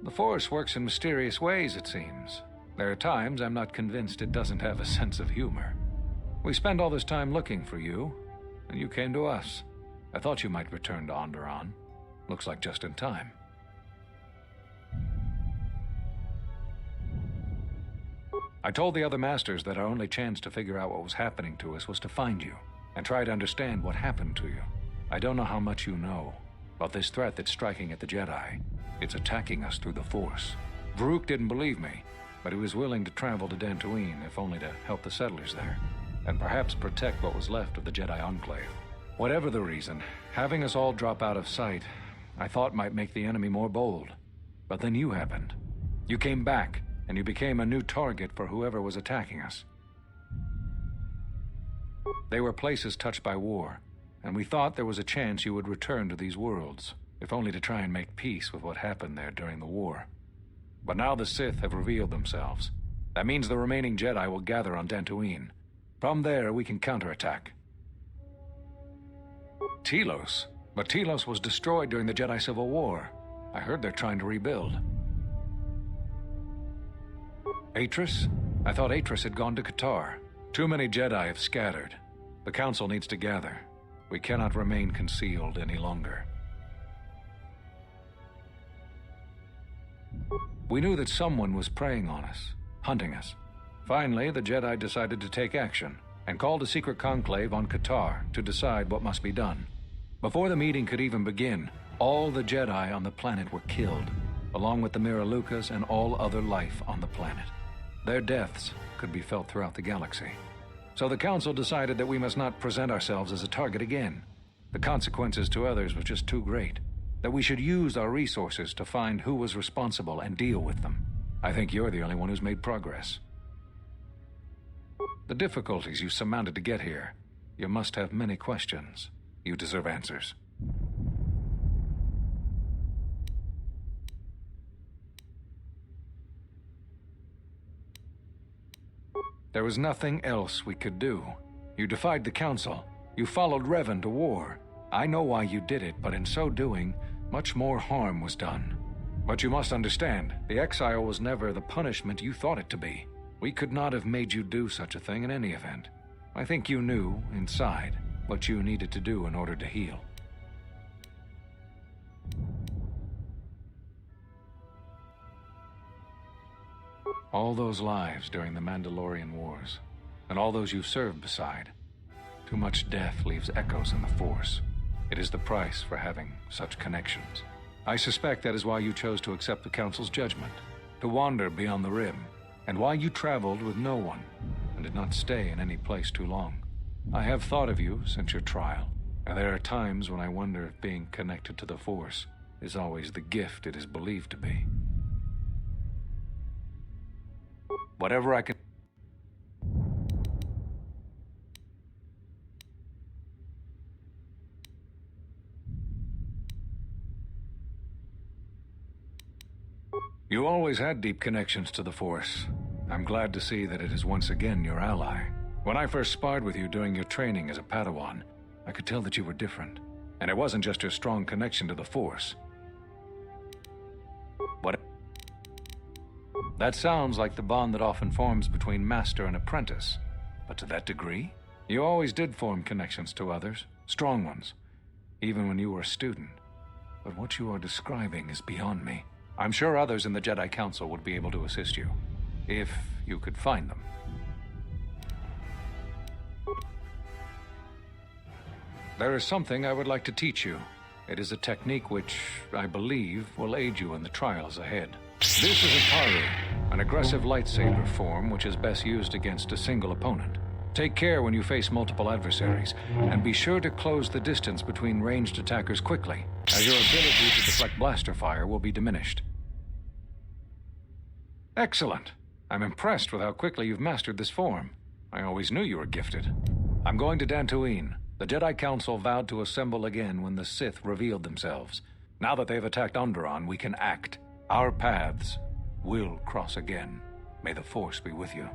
The Force works in mysterious ways, it seems. There are times I'm not convinced it doesn't have a sense of humor. We spent all this time looking for you, and you came to us. I thought you might return to Onderon. Looks like just in time. I told the other masters that our only chance to figure out what was happening to us was to find you, and try to understand what happened to you. I don't know how much you know about this threat that's striking at the Jedi. It's attacking us through the Force. Varuk didn't believe me, but he was willing to travel to Dantooine, if only to help the settlers there, and perhaps protect what was left of the Jedi Enclave. Whatever the reason, having us all drop out of sight, I thought might make the enemy more bold. But then you happened. You came back, and you became a new target for whoever was attacking us. They were places touched by war, and we thought there was a chance you would return to these worlds, if only to try and make peace with what happened there during the war. But now the Sith have revealed themselves. That means the remaining Jedi will gather on Dantooine. From there, we can counterattack. Telos? But Telos was destroyed during the Jedi Civil War. I heard they're trying to rebuild. Atris? I thought Atris had gone to KOTOR. Too many Jedi have scattered. The Council needs to gather. We cannot remain concealed any longer. We knew that someone was preying on us, hunting us. Finally, the Jedi decided to take action, and called a secret conclave on KOTOR to decide what must be done. Before the meeting could even begin, all the Jedi on the planet were killed, along with the Miralukas and all other life on the planet. Their deaths could be felt throughout the galaxy. So the Council decided that we must not present ourselves as a target again. The consequences to others were just too great. That we should use our resources to find who was responsible and deal with them. I think you're the only one who's made progress. The difficulties you surmounted to get here. You must have many questions. You deserve answers. There was nothing else we could do. You defied the Council. You followed Revan to war. I know why you did it, but in so doing, much more harm was done. But you must understand, the exile was never the punishment you thought it to be. We could not have made you do such a thing in any event. I think you knew, inside, what you needed to do in order to heal. All those lives during the Mandalorian Wars, and all those you've served beside. Too much death leaves echoes in the Force. It is the price for having such connections. I suspect that is why you chose to accept the Council's judgment, to wander beyond the Rim, and why you traveled with no one, and did not stay in any place too long. I have thought of you since your trial, and there are times when I wonder if being connected to the Force is always the gift it is believed to be. Whatever I can... You always had deep connections to the Force. I'm glad to see that it is once again your ally. When I first sparred with you during your training as a Padawan, I could tell that you were different. And it wasn't just your strong connection to the Force. What? That sounds like the bond that often forms between master and apprentice. But to that degree? You always did form connections to others, strong ones, even when you were a student. But what you are describing is beyond me. I'm sure others in the Jedi Council would be able to assist you, if you could find them. There is something I would like to teach you. It is a technique which, I believe, will aid you in the trials ahead. This is a Taru, an aggressive lightsaber form which is best used against a single opponent. Take care when you face multiple adversaries, and be sure to close the distance between ranged attackers quickly, as your ability to deflect blaster fire will be diminished. Excellent! I'm impressed with how quickly you've mastered this form. I always knew you were gifted. I'm going to Dantooine. The Jedi Council vowed to assemble again when the Sith revealed themselves. Now that they've attacked Onderon, we can act. Our paths will cross again. May the Force be with you.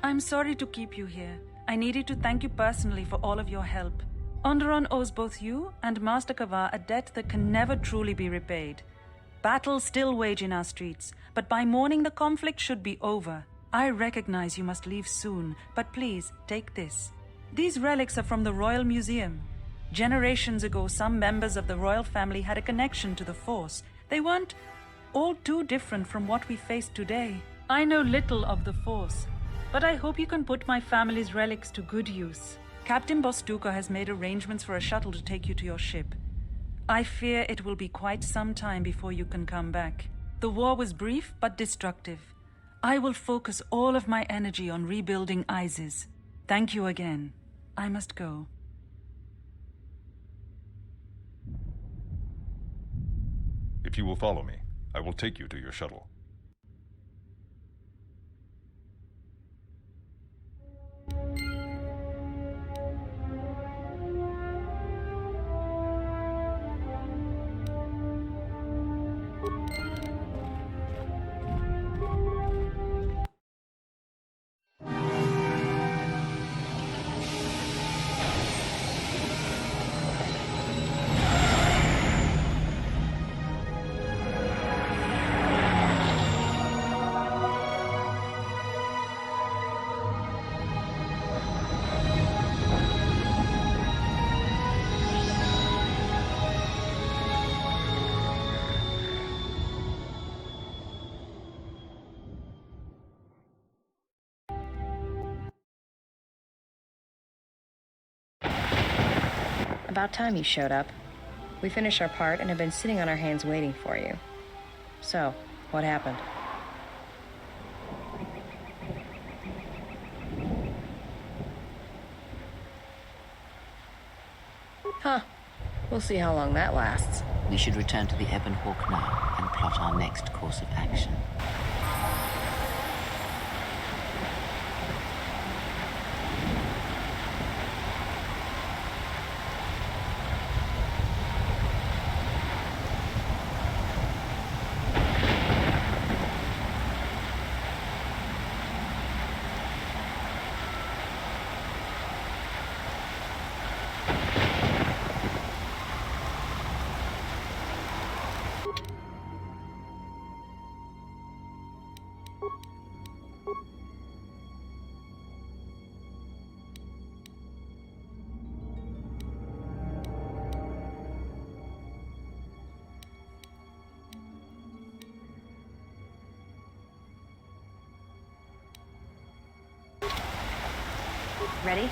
I'm sorry to keep you here. I needed to thank you personally for all of your help. Onderon owes both you and Master Kavar a debt that can never truly be repaid. Battles still wage in our streets, but by morning the conflict should be over. I recognize you must leave soon, but please, take this. These relics are from the Royal Museum. Generations ago, some members of the royal family had a connection to the Force. They weren't all too different from what we face today. I know little of the Force, but I hope you can put my family's relics to good use. Captain Bostuka has made arrangements for a shuttle to take you to your ship. I fear it will be quite some time before you can come back. The war was brief but destructive. I will focus all of my energy on rebuilding Isis. Thank you again. I must go. If you will follow me, I will take you to your shuttle. About time you showed up. We finished our part and have been sitting on our hands waiting for you. So, what happened? Huh. We'll see how long that lasts. We should return to the Ebon Hawk now and plot our next course of action. Ready?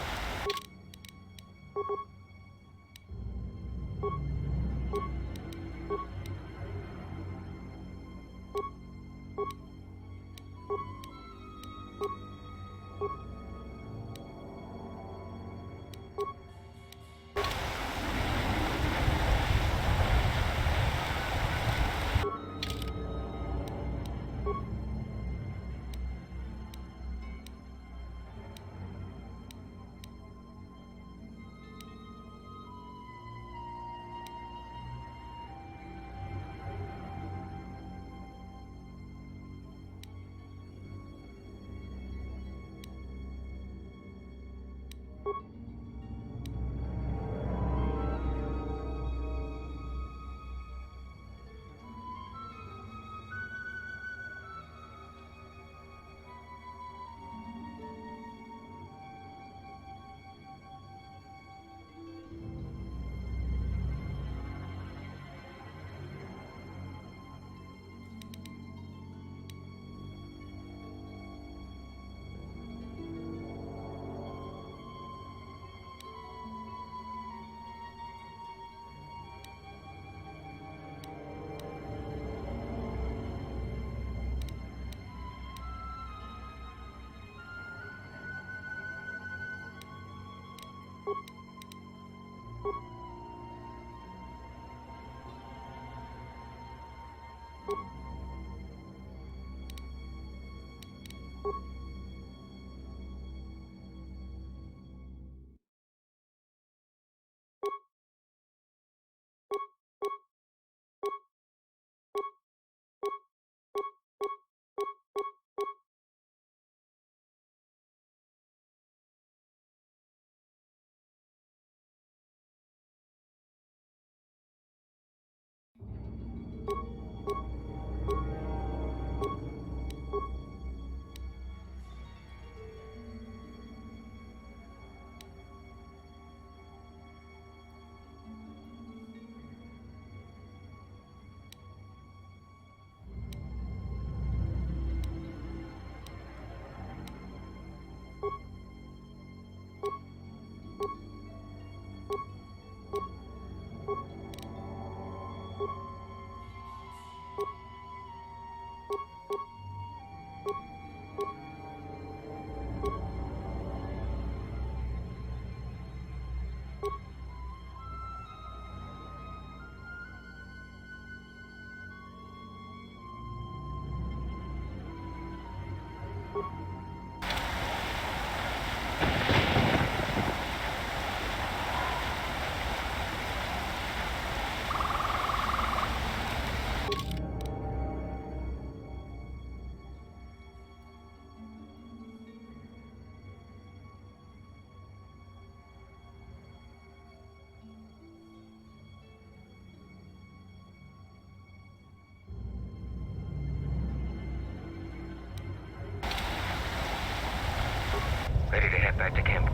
Ready to head back to camp.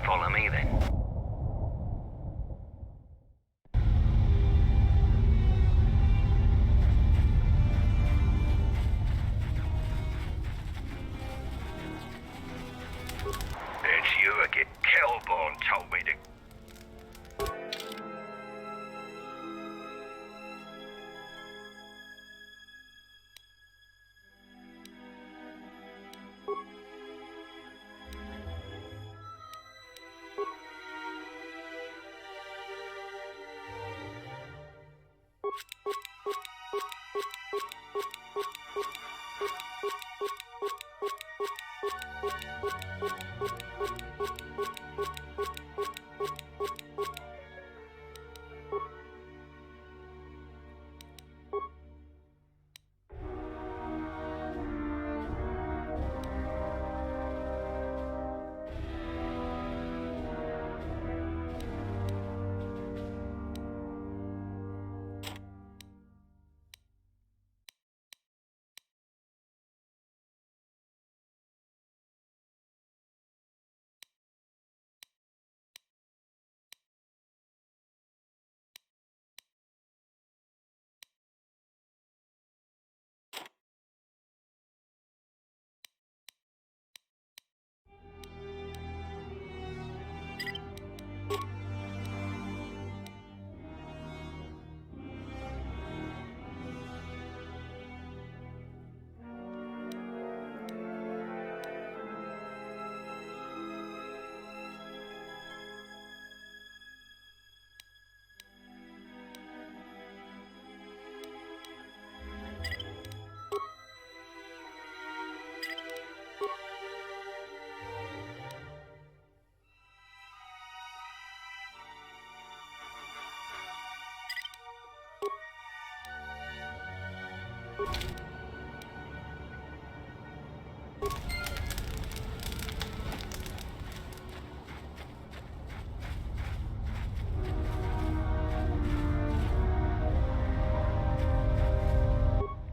Follow me then. It's you again. Kelborn told me to.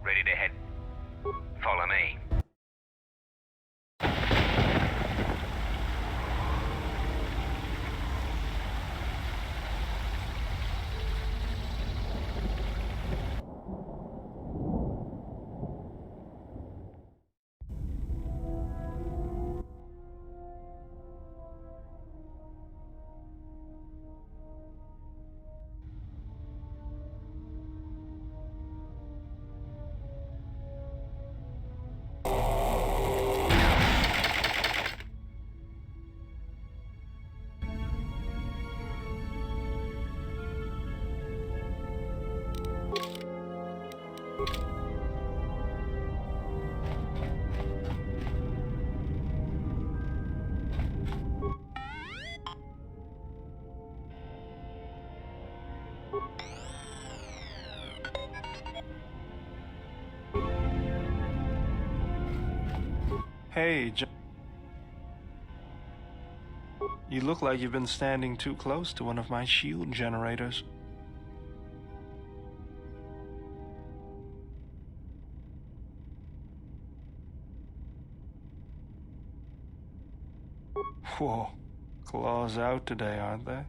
Ready to head. Follow me. Hey, you look like you've been standing too close to one of my shield generators. Whoa, claws out today, aren't they?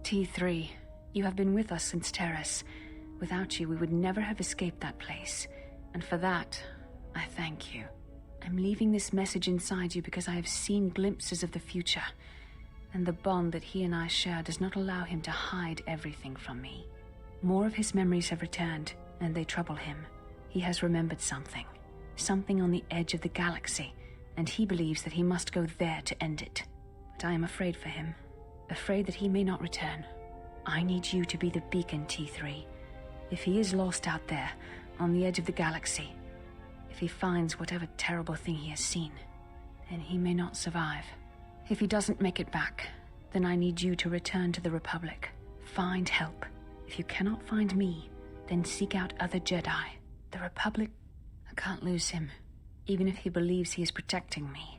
T3, you have been with us since Terrace. Without you, we would never have escaped that place. And for that, I thank you. I'm leaving this message inside you because I have seen glimpses of the future. And the bond that he and I share does not allow him to hide everything from me. More of his memories have returned, and they trouble him. He has remembered something. Something on the edge of the galaxy, and he believes that he must go there to end it. But I am afraid for him. Afraid that he may not return. I need you to be the beacon, T3. If he is lost out there, on the edge of the galaxy, if he finds whatever terrible thing he has seen, then he may not survive. If he doesn't make it back, then I need you to return to the Republic. Find help. If you cannot find me, then seek out other Jedi. The Republic... I can't lose him, even if he believes he is protecting me.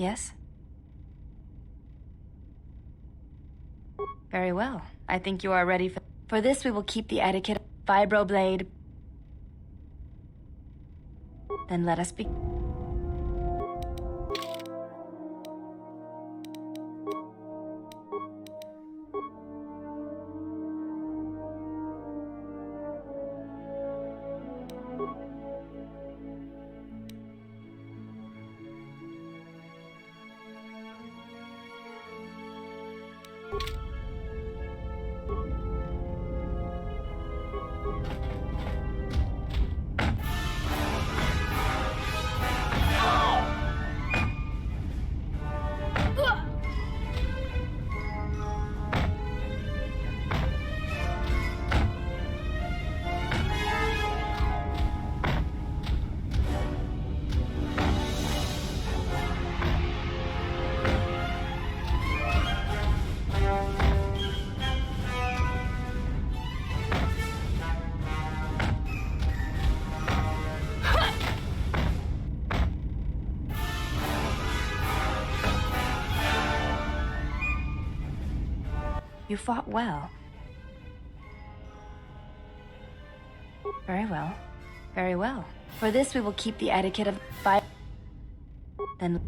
Yes? Very well. I think you are ready for... For this, we will keep the etiquette of vibroblade. Then let us be... You fought well. Very well. Very well. For this, we will keep the etiquette of Then...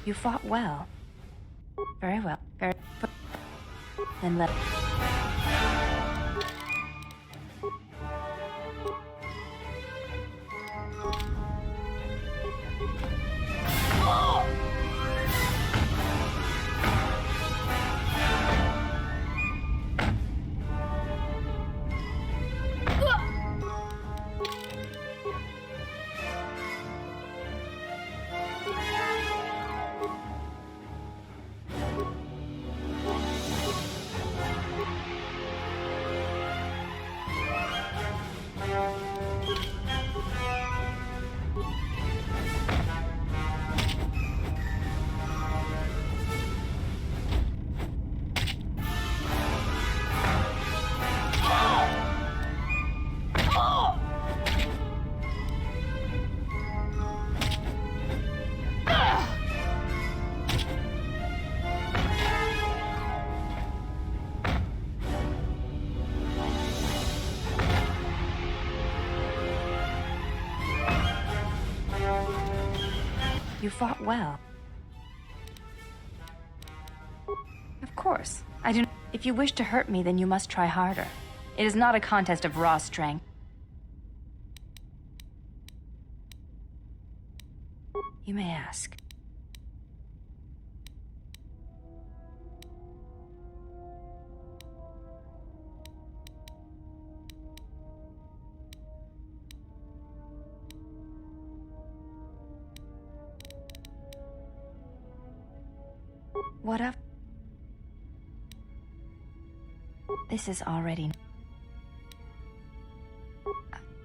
You fought well. Very well. Very... Then let... You fought well. Of course. I do. If you wish to hurt me, then you must try harder. It is not a contest of raw strength. You may ask. What of? This is already...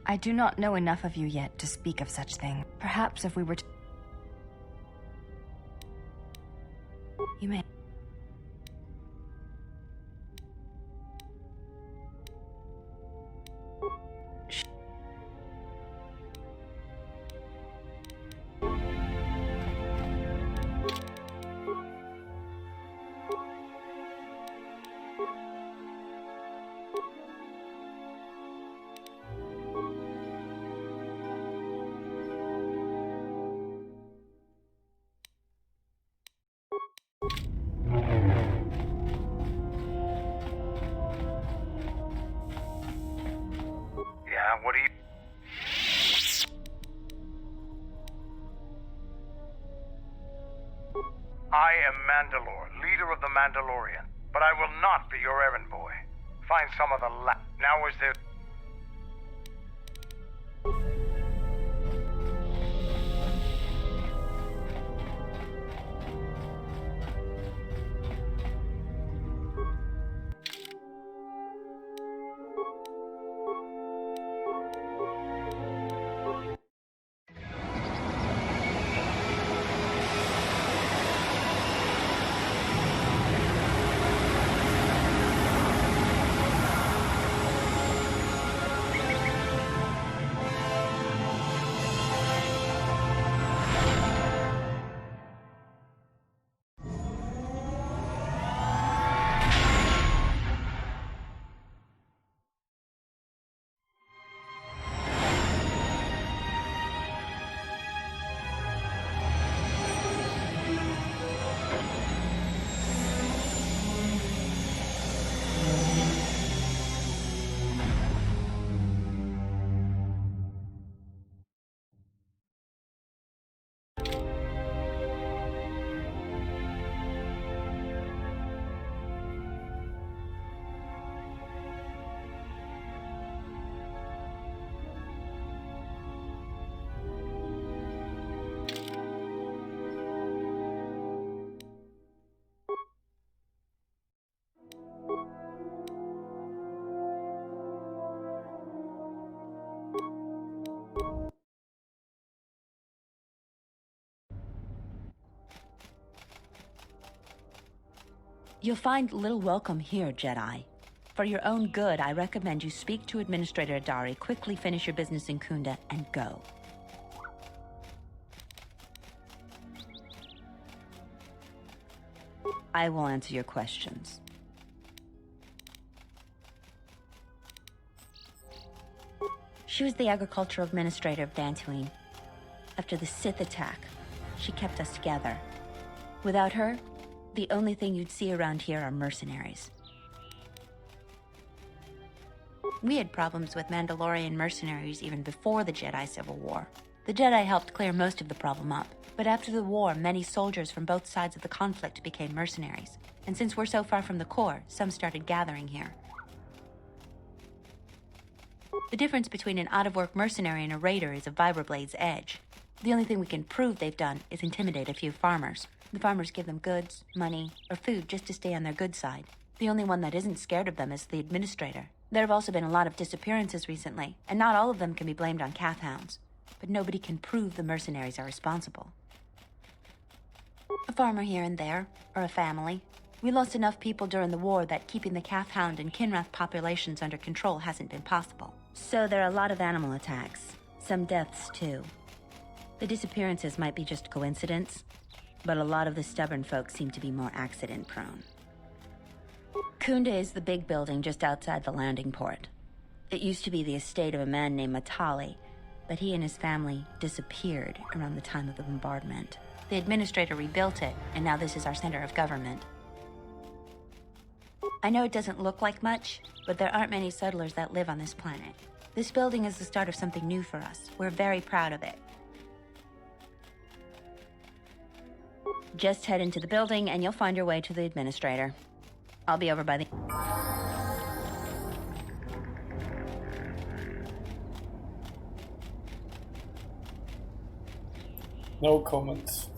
I do not know enough of you yet to speak of such thing. Perhaps if we were to... You may... Yeah, what do you... I am Mandalore, leader of the Mandalorian, but I will not be your errand boy. Find some of the Now is there... You'll find little welcome here, Jedi. For your own good, I recommend you speak to Administrator Adari, quickly finish your business in Kunda, and go. I will answer your questions. She was the agricultural administrator of Dantooine. After the Sith attack, she kept us together. Without her, the only thing you'd see around here are mercenaries. We had problems with Mandalorian mercenaries even before the Jedi Civil War. The Jedi helped clear most of the problem up, but after the war, many soldiers from both sides of the conflict became mercenaries. And since we're so far from the core, some started gathering here. The difference between an out-of-work mercenary and a raider is a Vibrablade's edge. The only thing we can prove they've done is intimidate a few farmers. The farmers give them goods, money, or food just to stay on their good side. The only one that isn't scared of them is the administrator. There have also been a lot of disappearances recently, and not all of them can be blamed on Kath hounds. But nobody can prove the mercenaries are responsible. A farmer here and there, or a family. We lost enough people during the war that keeping the Kath hound and Kinrath populations under control hasn't been possible. So there are a lot of animal attacks. Some deaths, too. The disappearances might be just coincidence, but a lot of the stubborn folks seem to be more accident-prone. Kunda is the big building just outside the landing port. It used to be the estate of a man named Matali, but he and his family disappeared around the time of the bombardment. The administrator rebuilt it, and now this is our center of government. I know it doesn't look like much, but there aren't many settlers that live on this planet. This building is the start of something new for us. We're very proud of it. Just head into the building and you'll find your way to the administrator. I'll be over by the... No comments.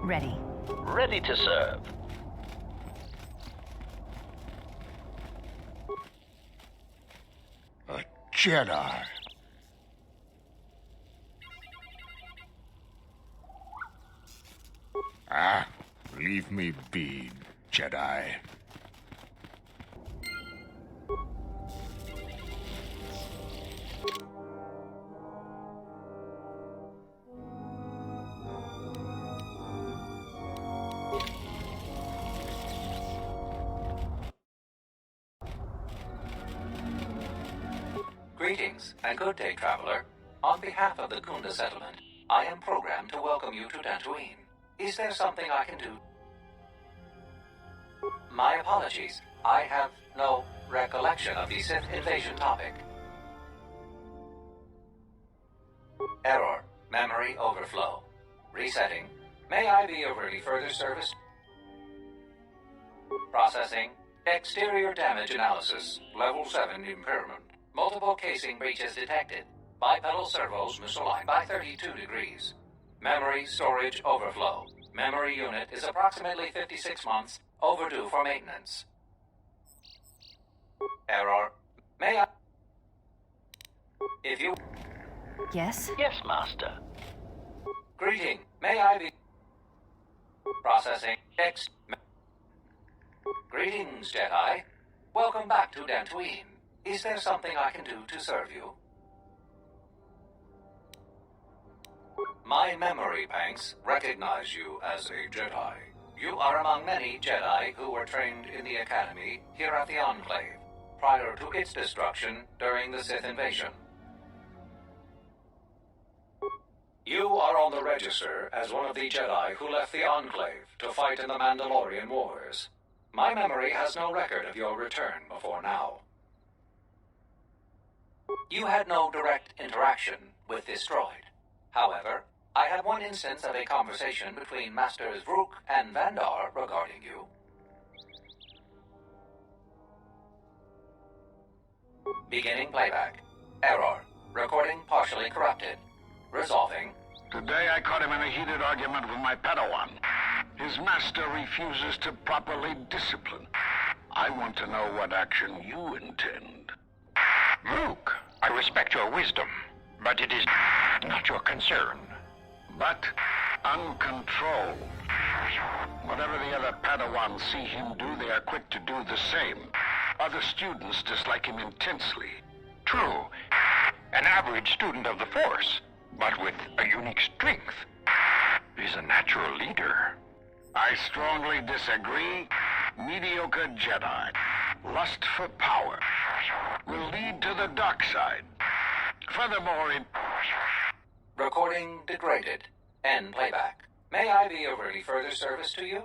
Ready. Ready to serve. A Jedi. Leave me be, Jedi. Greetings and good day, traveler. On behalf of the Kunda settlement, I am programmed to welcome you to Dantooine. Is there something I can do? My apologies. I have no recollection of the Sith invasion topic. Error. Memory overflow. Resetting. May I be of any further service? Processing. Exterior damage analysis. Level 7 impairment. Multiple casing breaches detected. Bipedal servos misaligned by 32 degrees. Memory storage overflow. Memory unit is approximately 56 months overdue for maintenance. Error. May I... If you... Yes? Yes, Master. Greeting. May I be... Processing. Greetings, Jedi. Welcome back to Dantooine. Is there something I can do to serve you? My memory banks recognize you as a Jedi. You are among many Jedi who were trained in the Academy here at the Enclave, prior to its destruction during the Sith invasion. You are on the register as one of the Jedi who left the Enclave to fight in the Mandalorian Wars. My memory has no record of your return before now. You had no direct interaction with this droid. However, I had one instance of a conversation between Masters Vrook and Vandar regarding you. Beginning playback. Error. Recording partially corrupted. Resolving. Today I caught him in a heated argument with my Padawan. His master refuses to properly discipline. I want to know what action you intend. Luke, I respect your wisdom, but it is not your concern. But uncontrolled. Whatever the other Padawans see him do, they are quick to do the same. Other students dislike him intensely. True. An average student of the Force, but with a unique strength, is a natural leader. I strongly disagree. Mediocre Jedi, lust for power, will lead to the dark side. Furthermore, Recording degraded. End playback. May I be of any further service to you?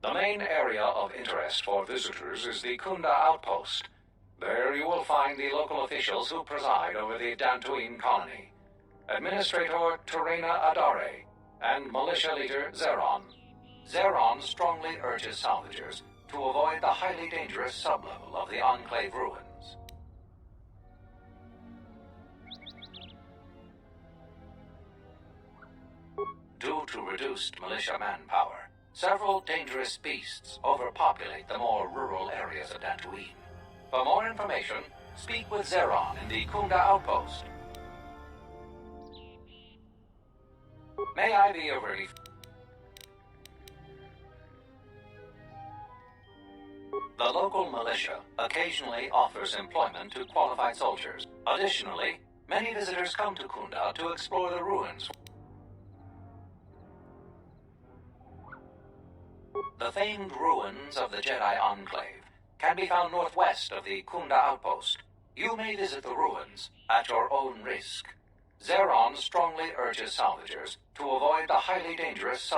The main area of interest for visitors is the Kunda Outpost. There you will find the local officials who preside over the Dantooine colony. Administrator Terena Adare and militia leader Zeron. Zeron strongly urges salvagers to avoid the highly dangerous sublevel of the Enclave ruins. Due to reduced militia manpower, several dangerous beasts overpopulate the more rural areas of Dantooine. For more information, speak with Zeron in the Kunda Outpost. May I be of relief? The local militia occasionally offers employment to qualified soldiers. Additionally, many visitors come to Kunda to explore the ruins. The famed ruins of the Jedi Enclave can be found northwest of the Kunda Outpost. You may visit the ruins at your own risk. Zeron strongly urges salvagers to avoid the highly dangerous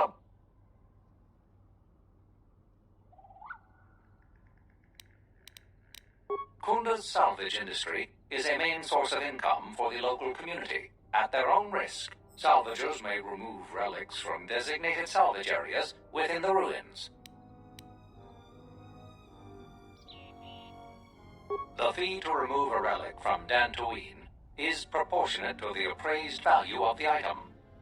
Kunda's salvage industry is a main source of income for the local community. At their own risk, salvagers may remove relics from designated salvage areas within the ruins. The fee to remove a relic from Dantooine is proportionate to the appraised value of the item.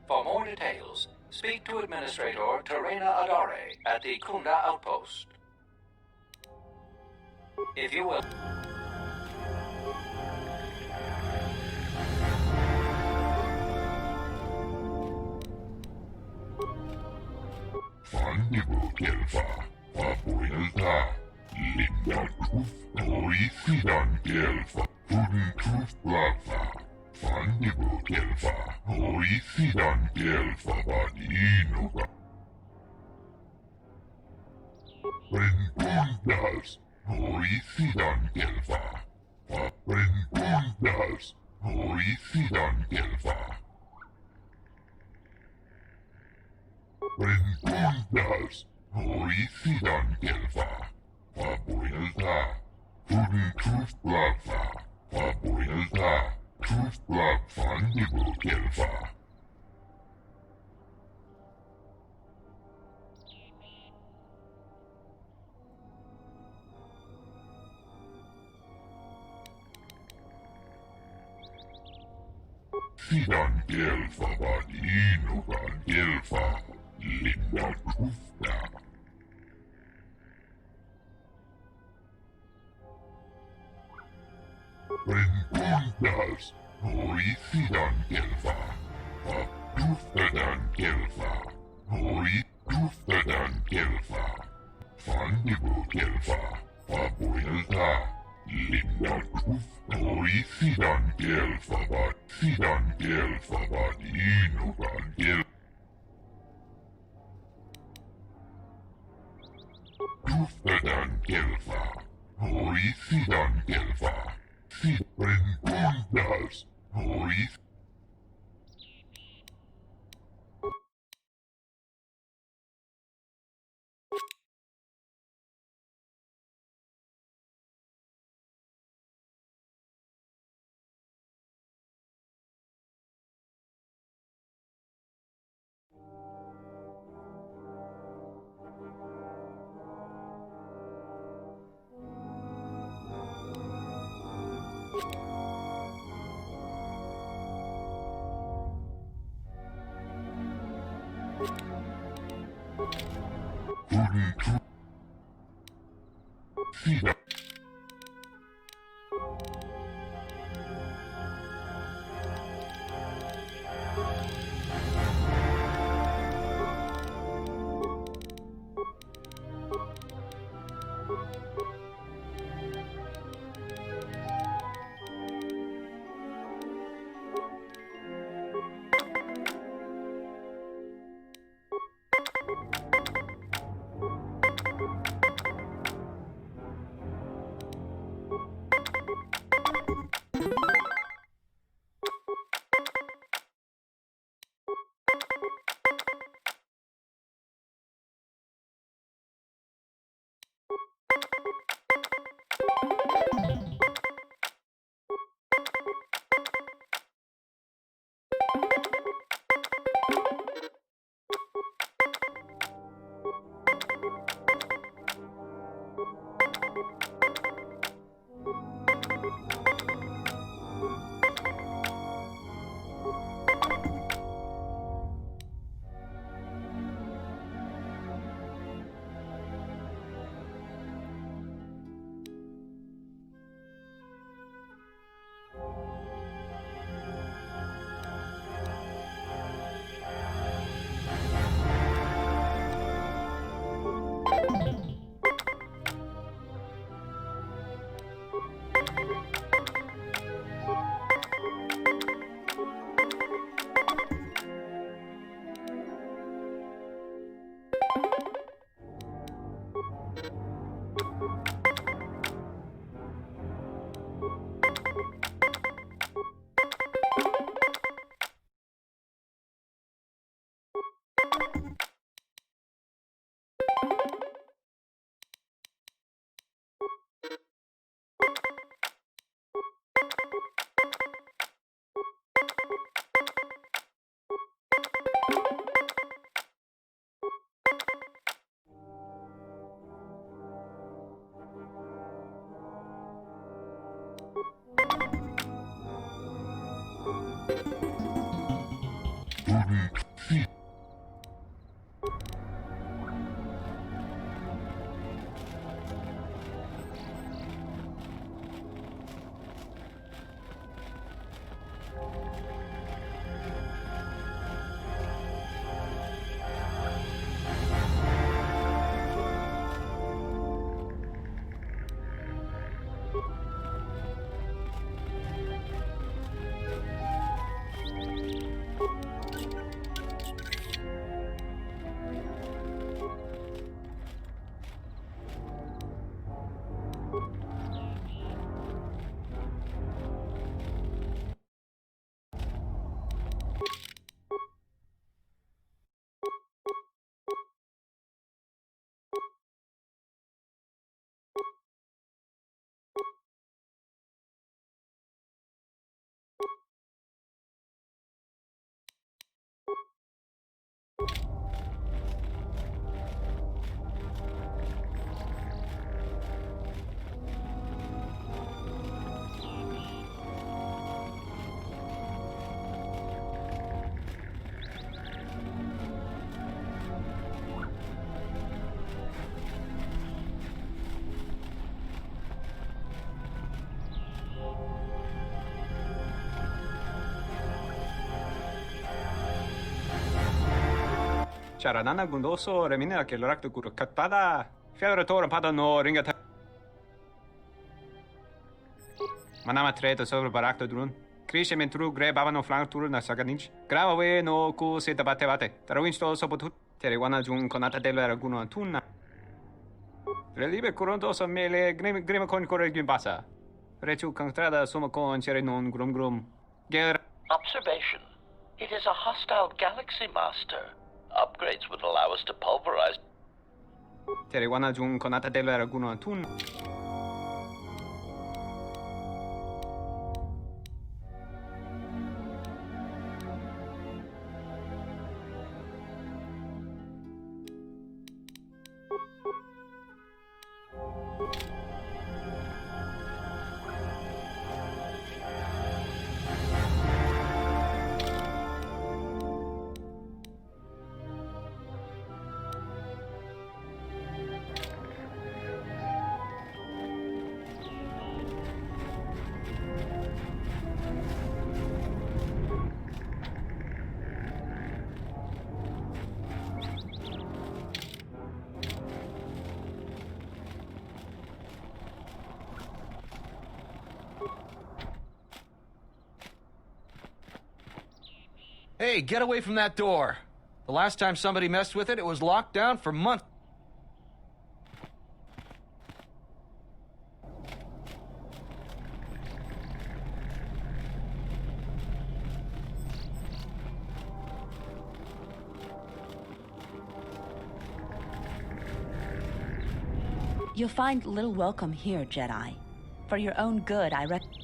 For more details, speak to Administrator Terena Adare at the Kunda Outpost. If you will... Fannibo Kelfa, Vapoilta, Linda Truth, Oisidan Kelfa, Pudin Truth Blafa, Fannibo Kelfa, Oisidan Kelfa, Vaninoga. Prenpundas, Oisidan Kelfa, Prenpundas, Oisidan Kelfa, Renkundas, Horisidan Gelfa, Fabuelta, Puden Truthblagfa, Fabuelta, Truthblag Fandibu Gelfa. Sidan Gelfa Vadinugan Gelfa, Linda Truthda. Renkundas, Horisidan Gelfa, Truthdadan Gelfa, Truthdadan Gelfa, Fandibu Gelfa, Fabuelta, Linda Truthda, Horisidan Gelfa Vadinugan Gelfa. Truthdadan Gelfa, Horisidan Gelfa, Renkundas, Horis. Sidan. Charanana gundoso remina ke lorak guru katpada. Fiadra tora pada no ringa. Manama treto sobre barakto drun. Krishe mentru gre baba no flank tur na saganich. Grava we no ku se tabate bate. Tarawinsto sobotut. Terewana jun konata della raguno tunna. Relibe curonto so mele grima con corre gimbasa. Rechu contrada suma con chere non grum. Observation. It is a hostile galaxy, Master. Upgrades would allow us to pulverize. Terewana jun konata della raguno tunna. Hey, get away from that door. The last time somebody messed with it, it was locked down for months. You'll find little welcome here, Jedi. For your own good, I recommend.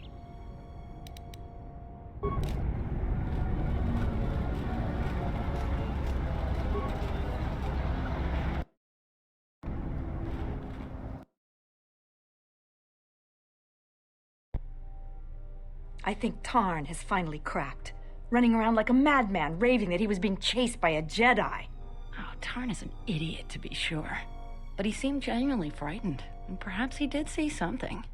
I think Tarn has finally cracked. Running around like a madman, raving that he was being chased by a Jedi. Oh, Tarn is an idiot, to be sure. But he seemed genuinely frightened, and perhaps he did see something.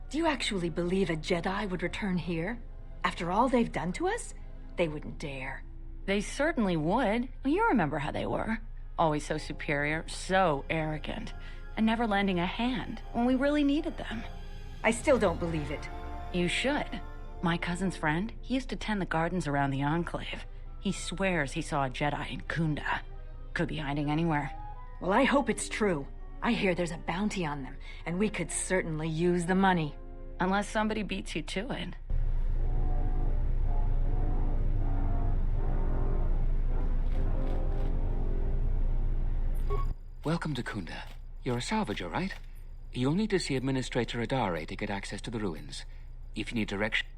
Do you actually believe a Jedi would return here? After all they've done to us? They wouldn't dare. They certainly would. Well, you remember how they were. Always so superior, so arrogant, and never lending a hand when we really needed them. I still don't believe it. You should. My cousin's friend, he used to tend the gardens around the Enclave. He swears he saw a Jedi in Kunda. Could be hiding anywhere. Well, I hope it's true. I hear there's a bounty on them, and we could certainly use the money. Unless somebody beats you to it. Welcome to Kunda. You're a salvager, right? You'll need to see Administrator Adare to get access to the ruins. If you need direction...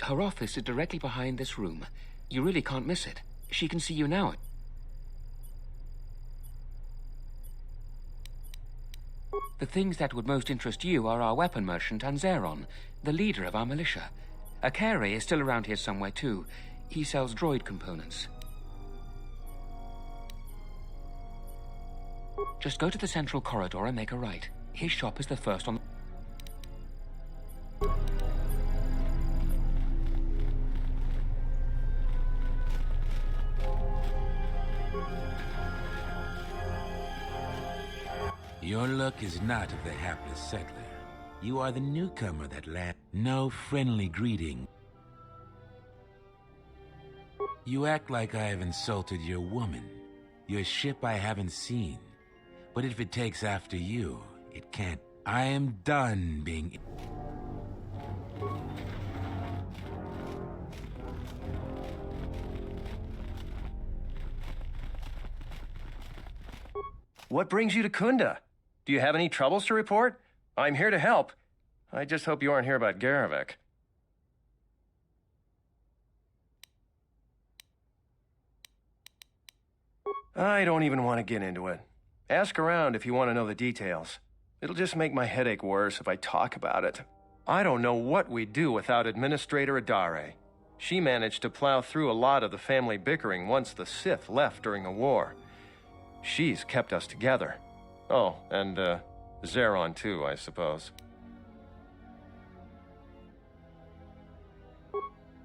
Her office is directly behind this room. You really can't miss it. She can see you now. The things that would most interest you are our weapon merchant, Anzeron, the leader of our militia. Akere is still around here somewhere, too. He sells droid components. Just go to the central corridor and make a right. His shop is the first on... Your luck is not of the hapless settler. You are the newcomer that land. No friendly greeting. You act like I have insulted your woman. Your ship I haven't seen. But if it takes after you, it can't. I am done being... What brings you to Kunda? Do you have any troubles to report? I'm here to help. I just hope you aren't here about Garavek. I don't even want to get into it. Ask around if you want to know the details. It'll just make my headache worse if I talk about it. I don't know what we'd do without Administrator Adare. She managed to plow through a lot of the family bickering once the Sith left during the war. She's kept us together. Oh, and, Zeron too, I suppose.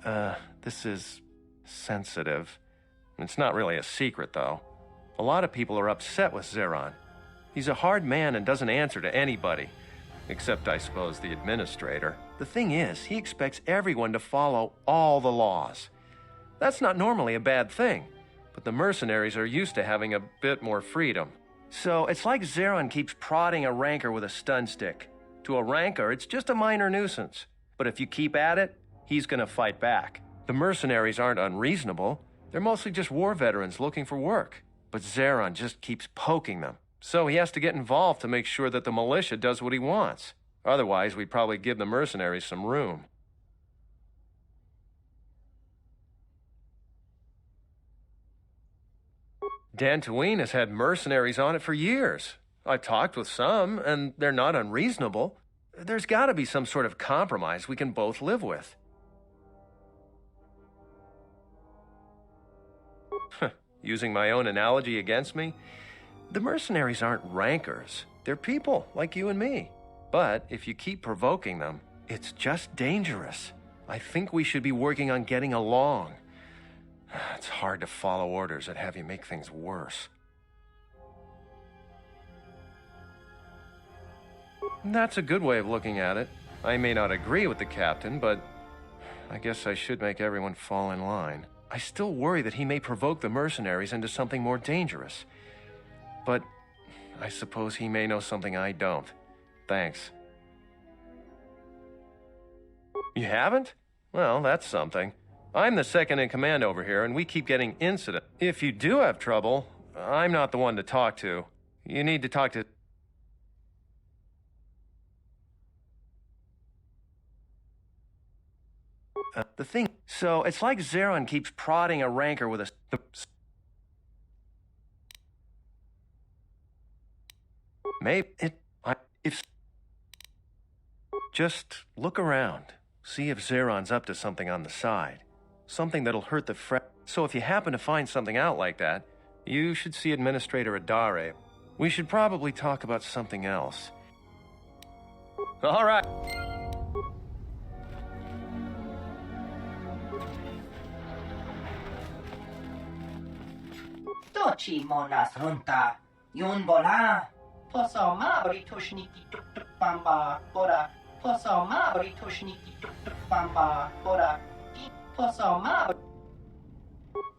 This is sensitive. It's not really a secret, though. A lot of people are upset with Zeron. He's a hard man and doesn't answer to anybody. Except, I suppose, the administrator. The thing is, he expects everyone to follow all the laws. That's not normally a bad thing, but the mercenaries are used to having a bit more freedom. So it's like Zeron keeps prodding a rancor with a stun stick. To a rancor, it's just a minor nuisance. But if you keep at it, he's gonna fight back. The mercenaries aren't unreasonable. They're mostly just war veterans looking for work. But Zeron just keeps poking them. So he has to get involved to make sure that the militia does what he wants. Otherwise, we'd probably give the mercenaries some room. Dantooine has had mercenaries on it for years. I talked with some, and they're not unreasonable. There's got to be some sort of compromise we can both live with. Using my own analogy against me, the mercenaries aren't rancors. They're people like you and me. But if you keep provoking them, it's just dangerous. I think we should be working on getting along. It's hard to follow orders that have you make things worse. That's a good way of looking at it. I may not agree with the captain, but I guess I should make everyone fall in line. I still worry that he may provoke the mercenaries into something more dangerous. But I suppose he may know something I don't. Thanks. You haven't? Well, that's something. I'm the second in command over here, and we keep getting incidents. If you do have trouble, I'm not the one to talk to. You need to talk to... the thing... So, it's like Zeron keeps prodding a rancor with a... Maybe if... Just look around. See if Zeron's up to something on the side. Something that'll hurt the So if you happen to find something out like that, you should see Administrator Adare. We should probably talk about something else. All right. Tochi monas runta, yun bola. Poso mabri tushniki tuk tuk bamba, bora. Poso mabri tushniki tuk tuk bamba, bora. Poso mabri.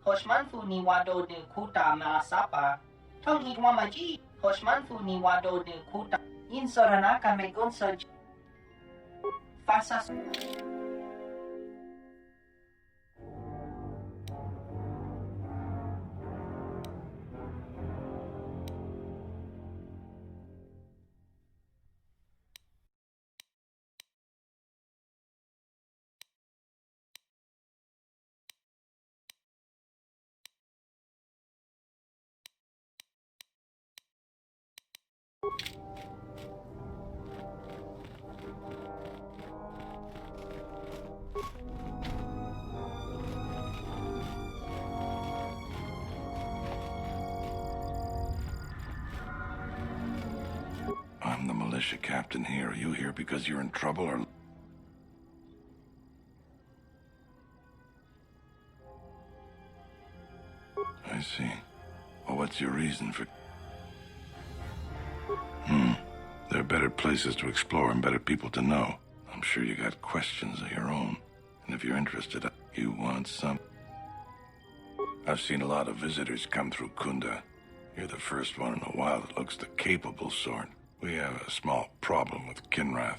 Hoshmanfu ni wado de kuta maasapa. Tongi wamaji, Hoshmanfu ni wado de kuta. Insoranaka megunso. Fasas. I'm the militia captain here. Are you here because you're in trouble or... I see. Well, what's your reason for... There are better places to explore and better people to know. I'm sure you got questions of your own. And if you're interested, you want some... I've seen a lot of visitors come through Kunda. You're the first one in a while that looks the capable sort. We have a small problem with Kinrath.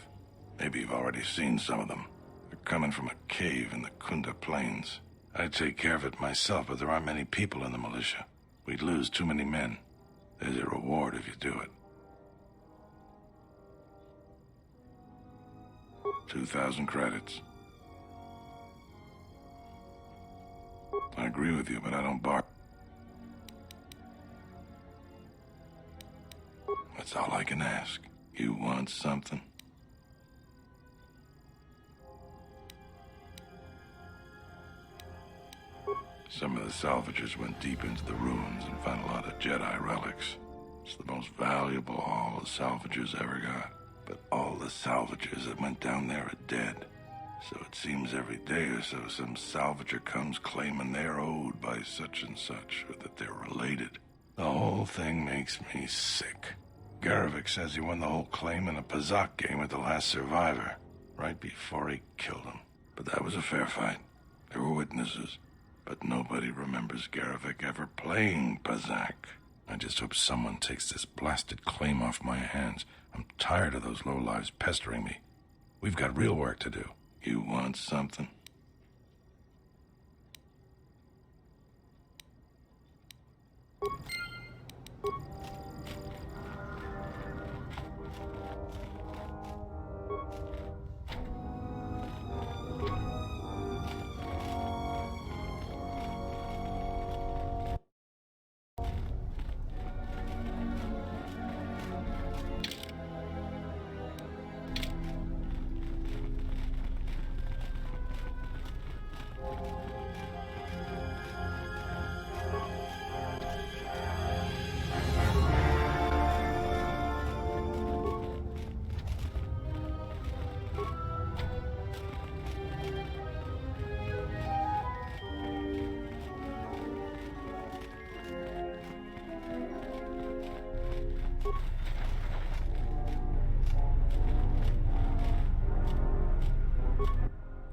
Maybe you've already seen some of them. They're coming from a cave in the Kunda Plains. I'd take care of it myself, but there aren't many people in the militia. We'd lose too many men. There's a reward if you do it. 2,000 credits. I agree with you, but I don't bark. That's all I can ask. You want something? Some of the salvagers went deep into the ruins and found a lot of Jedi relics. It's the most valuable all the salvagers ever got. But all the salvagers that went down there are dead. So it seems every day or so some salvager comes claiming they're owed by such and such, or that they're related. The whole thing makes me sick. Garovic says he won the whole claim in a Pazak game with the last survivor, right before he killed him. But that was a fair fight. There were witnesses. But nobody remembers Garovic ever playing Pazak. I just hope someone takes this blasted claim off my hands. I'm tired of those lowlives pestering me. We've got real work to do. You want something?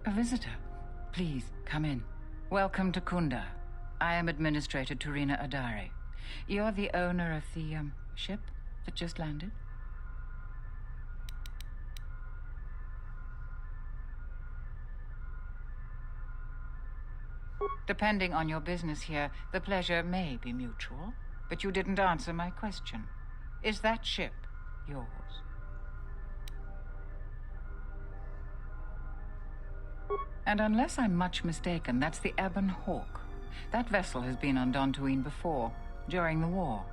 A visitor. Please, come in. Welcome to Kunda. I am Administrator Turina Adare. You're the owner of the, ship that just landed? Depending on your business here, the pleasure may be mutual, but you didn't answer my question. Is that ship yours? And unless I'm much mistaken, that's the Ebon Hawk. That vessel has been on Dantooine before, during the war.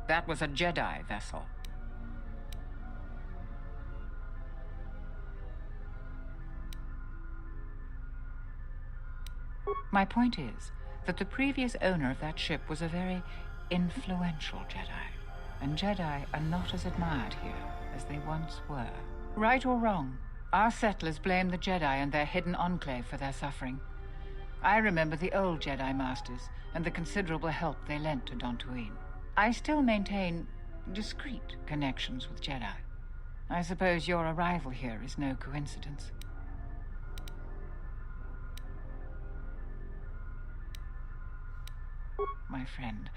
That was a Jedi vessel. My point is that the previous owner of that ship was a very influential Jedi, and Jedi are not as admired here as they once were. Right or wrong, our settlers blame the Jedi and their hidden enclave for their suffering. I remember the old Jedi Masters and the considerable help they lent to Dantooine. I still maintain discreet connections with Jedi. I suppose your arrival here is no coincidence. My friend,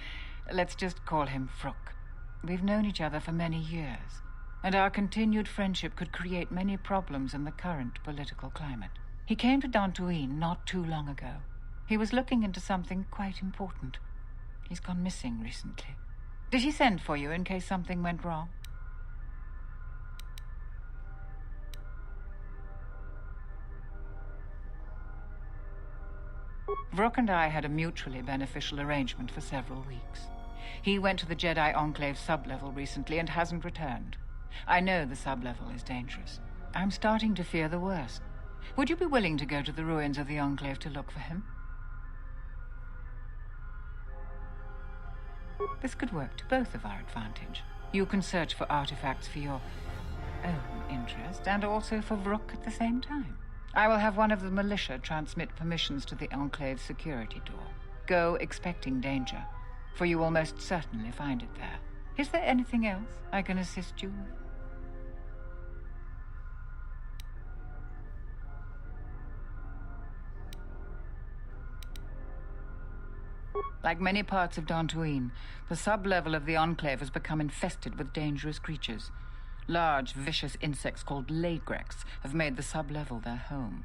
let's just call him Vrook. We've known each other for many years, and our continued friendship could create many problems in the current political climate. He came to Dantooine not too long ago. He was looking into something quite important. He's gone missing recently. Did he send for you in case something went wrong? Vrook and I had a mutually beneficial arrangement for several weeks. He went to the Jedi Enclave sublevel recently and hasn't returned. I know the sublevel is dangerous. I'm starting to fear the worst. Would you be willing to go to the ruins of the Enclave to look for him? This could work to both of our advantage. You can search for artifacts for your own interest, and also for Vrook at the same time. I will have one of the militia transmit permissions to the Enclave security door. Go expecting danger, for you will most certainly find it there. Is there anything else I can assist you with? Like many parts of Dantooine, the sublevel of the Enclave has become infested with dangerous creatures. Large, vicious insects called Lagrex have made the sublevel their home.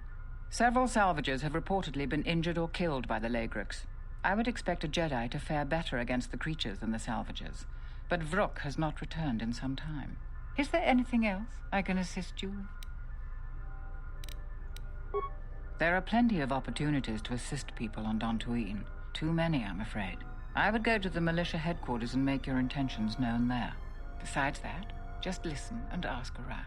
Several salvagers have reportedly been injured or killed by the Lagrex. I would expect a Jedi to fare better against the creatures than the salvagers, but Vrook has not returned in some time. Is there anything else I can assist you with? There are plenty of opportunities to assist people on Dantooine. Too many, I'm afraid. I would go to the militia headquarters and make your intentions known there. Besides that, just listen and ask around.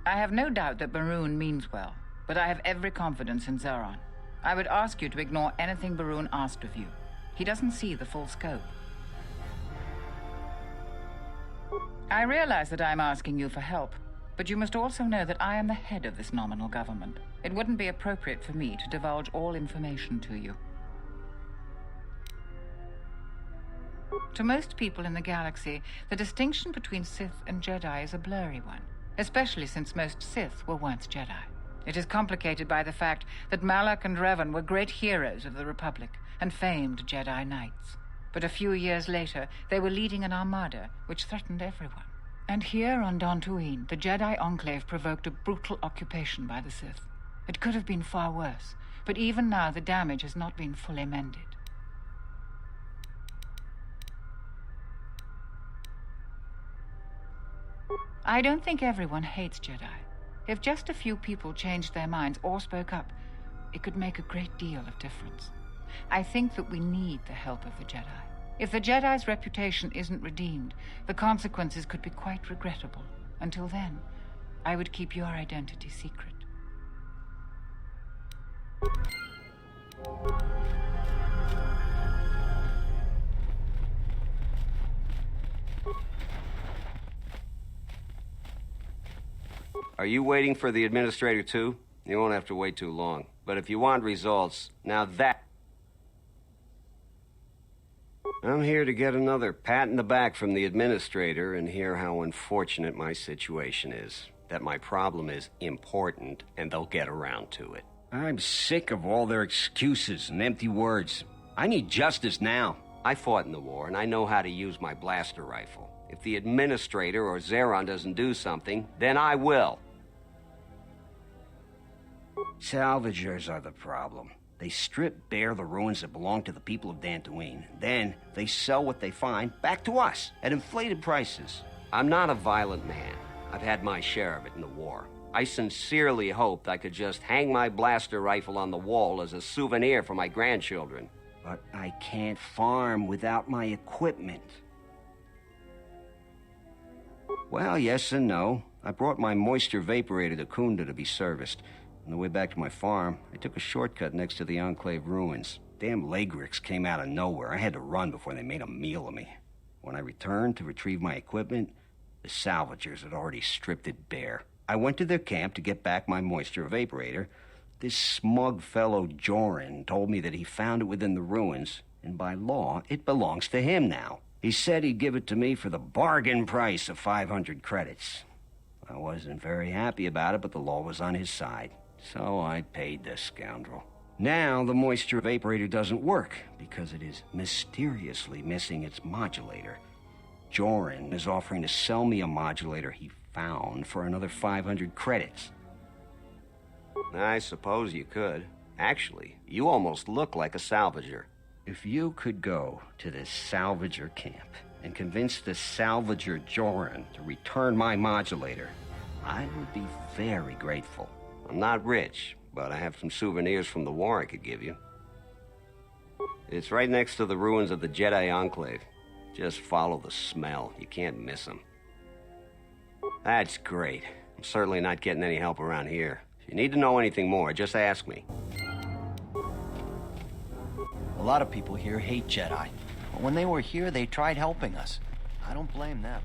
I have no doubt that Barun means well, but I have every confidence in Zeron. I would ask you to ignore anything Barun asked of you. He doesn't see the full scope. I realize that I'm asking you for help, but you must also know that I am the head of this nominal government. It wouldn't be appropriate for me to divulge all information to you. To most people in the galaxy, the distinction between Sith and Jedi is a blurry one, especially since most Sith were once Jedi. It is complicated by the fact that Malak and Revan were great heroes of the Republic and famed Jedi Knights. But a few years later, they were leading an armada which threatened everyone. And here on Dantooine, the Jedi Enclave provoked a brutal occupation by the Sith. It could have been far worse, but even now the damage has not been fully mended. I don't think everyone hates Jedi. If just a few people changed their minds or spoke up, it could make a great deal of difference. I think that we need the help of the Jedi. If the Jedi's reputation isn't redeemed, the consequences could be quite regrettable. Until then, I would keep your identity secret. Are you waiting for the administrator too? You won't have to wait too long. But if you want results, now that... I'm here to get another pat in the back from the administrator and hear how unfortunate my situation is. That my problem is important, and they'll get around to it. I'm sick of all their excuses and empty words. I need justice now. I fought in the war, and I know how to use my blaster rifle. If the administrator or Zeron doesn't do something, then I will. Salvagers are the problem. They strip bare the ruins that belong to the people of Dantooine. Then they sell what they find back to us at inflated prices. I'm not a violent man. I've had my share of it in the war. I sincerely hoped I could just hang my blaster rifle on the wall as a souvenir for my grandchildren. But I can't farm without my equipment. Well, yes and no. I brought my moisture vaporator to Kunda to be serviced. On the way back to my farm, I took a shortcut next to the Enclave ruins. Damn Lagrix came out of nowhere. I had to run before they made a meal of me. When I returned to retrieve my equipment, the salvagers had already stripped it bare. I went to their camp to get back my moisture vaporator. This smug fellow Joran told me that he found it within the ruins, and by law, it belongs to him now. He said he'd give it to me for the bargain price of 500 credits. I wasn't very happy about it, but the law was on his side. So I paid this scoundrel. Now the moisture vaporator doesn't work because it is mysteriously missing its modulator. Joran is offering to sell me a modulator he found for another 500 credits. I suppose you could. Actually, you almost look like a salvager. If you could go to this salvager camp and convince the salvager Joran to return my modulator, I would be very grateful. I'm not rich, but I have some souvenirs from the war I could give you. It's right next to the ruins of the Jedi Enclave. Just follow the smell. You can't miss them. That's great. I'm certainly not getting any help around here. If you need to know anything more, just ask me. A lot of people here hate Jedi. But when they were here, they tried helping us. I don't blame them.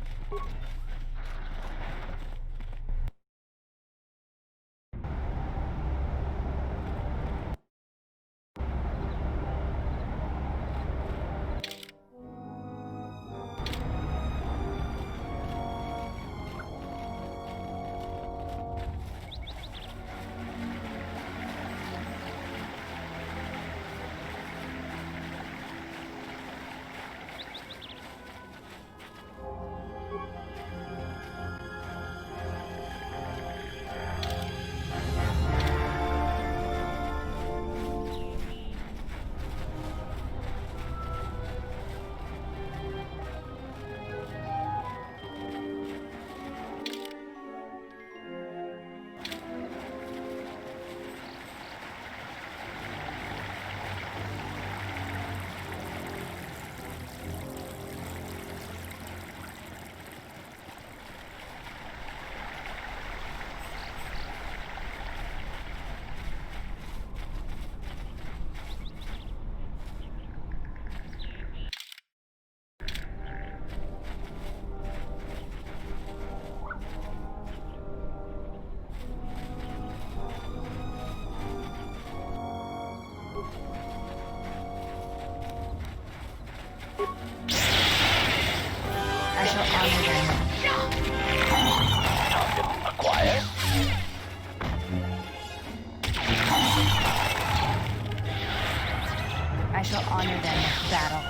I shall honor them with battle.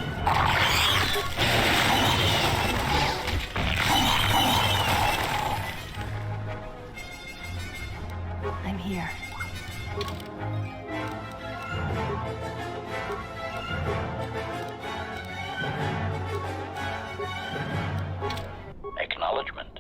I'm here. Acknowledgement.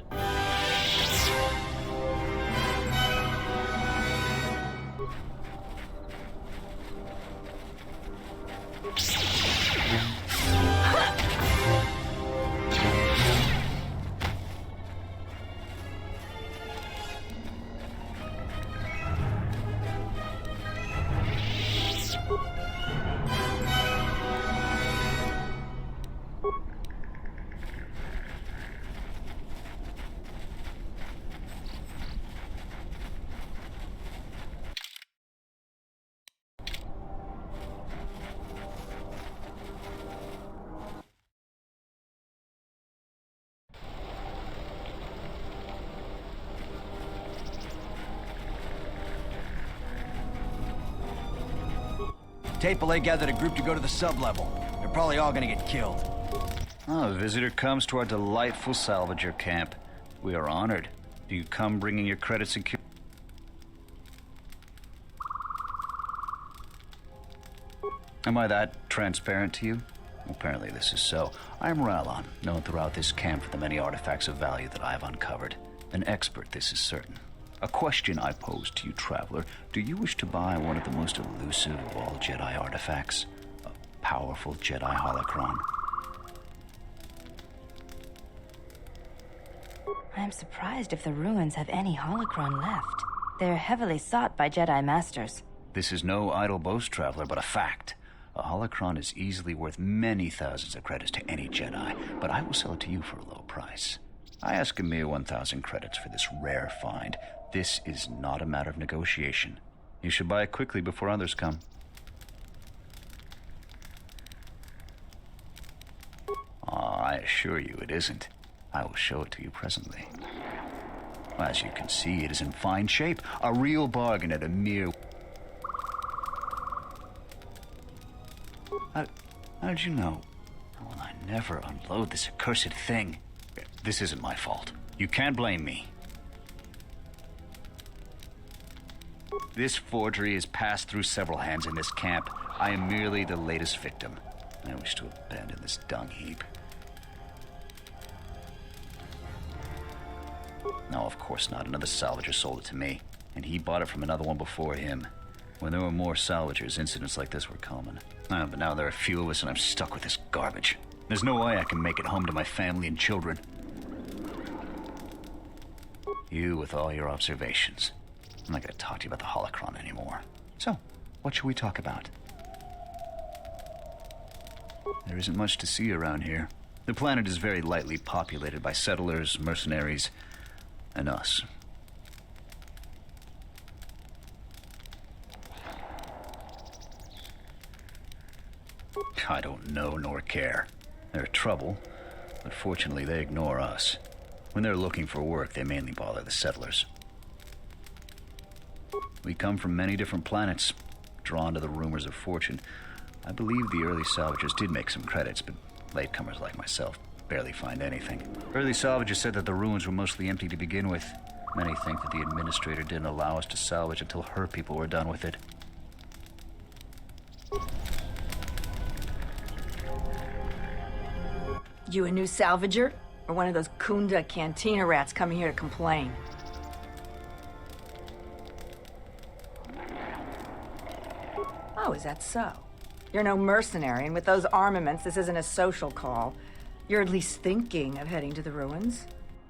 Tapele gathered a group to go to the sub-level. They're probably all gonna get killed. Oh, a visitor comes to our delightful salvager camp. We are honored. Do you come bringing your credits and... Am I that transparent to you? Apparently this is so. I am Rallon, known throughout this camp for the many artifacts of value that I have uncovered. An expert, this is certain. A question I pose to you, traveler. Do you wish to buy one of the most elusive of all Jedi artifacts? A powerful Jedi holocron? I am surprised if the ruins have any holocron left. They're heavily sought by Jedi Masters. This is no idle boast, traveler, but a fact. A holocron is easily worth many thousands of credits to any Jedi, but I will sell it to you for a low price. I ask a mere 1,000 credits for this rare find. This is not a matter of negotiation. You should buy it quickly before others come. I assure you it isn't. I will show it to you presently. As you can see, it is in fine shape. A real bargain at a mere... How did you know? Well, I never unload this accursed thing. This isn't my fault. You can't blame me. This forgery has passed through several hands in this camp. I am merely the latest victim. I wish to abandon this dung heap. No, of course not. Another salvager sold it to me, and he bought it from another one before him. When there were more salvagers, incidents like this were common. But now there are few of us, and I'm stuck with this garbage. There's no way I can make it home to my family and children. You with all your observations. I'm not going to talk to you about the holocron anymore. So, what should we talk about? There isn't much to see around here. The planet is very lightly populated by settlers, mercenaries, and us. I don't know nor care. They're trouble, but fortunately they ignore us. When they're looking for work, they mainly bother the settlers. We come from many different planets, drawn to the rumors of fortune. I believe the early salvagers did make some credits, but latecomers like myself barely find anything. Early salvagers said that the ruins were mostly empty to begin with. Many think that the administrator didn't allow us to salvage until her people were done with it. You a new salvager? Or one of those Kunda cantina rats coming here to complain? Oh, is that so? You're no mercenary, and with those armaments, this isn't a social call. You're at least thinking of heading to the ruins.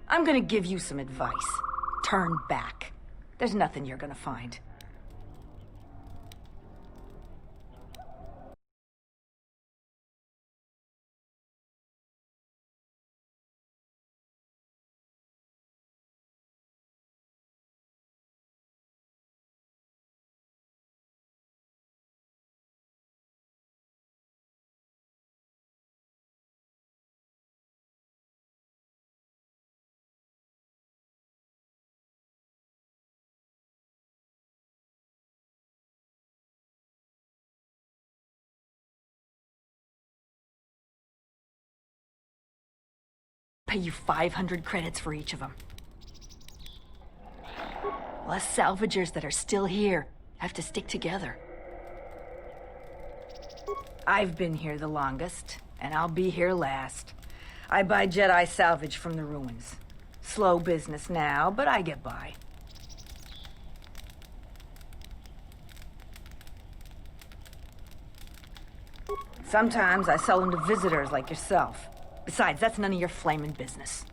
I'm gonna give you some advice. Turn back. There's nothing you're gonna find. Pay you 500 credits for each of them. Us salvagers that are still here have to stick together. I've been here the longest, and I'll be here last. I buy Jedi salvage from the ruins. Slow business now, but I get by. Sometimes I sell them to visitors like yourself. Besides, that's none of your flaming business.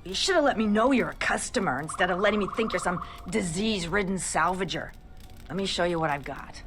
You should have let me know you're a customer instead of letting me think you're some disease-ridden salvager. Let me show you what I've got.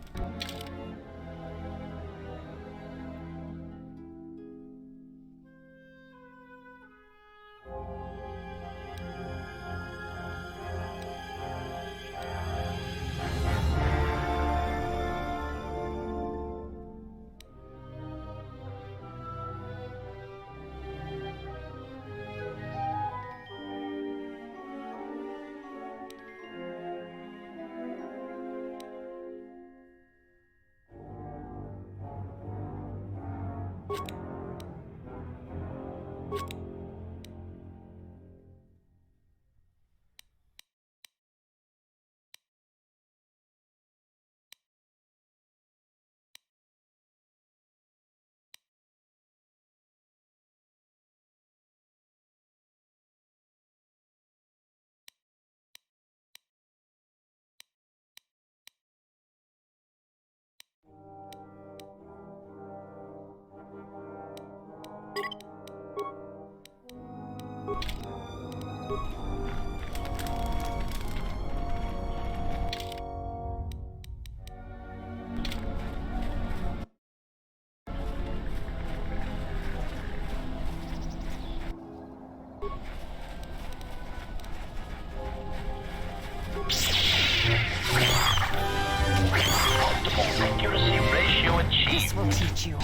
Accuracy ratio achieved. This will teach you.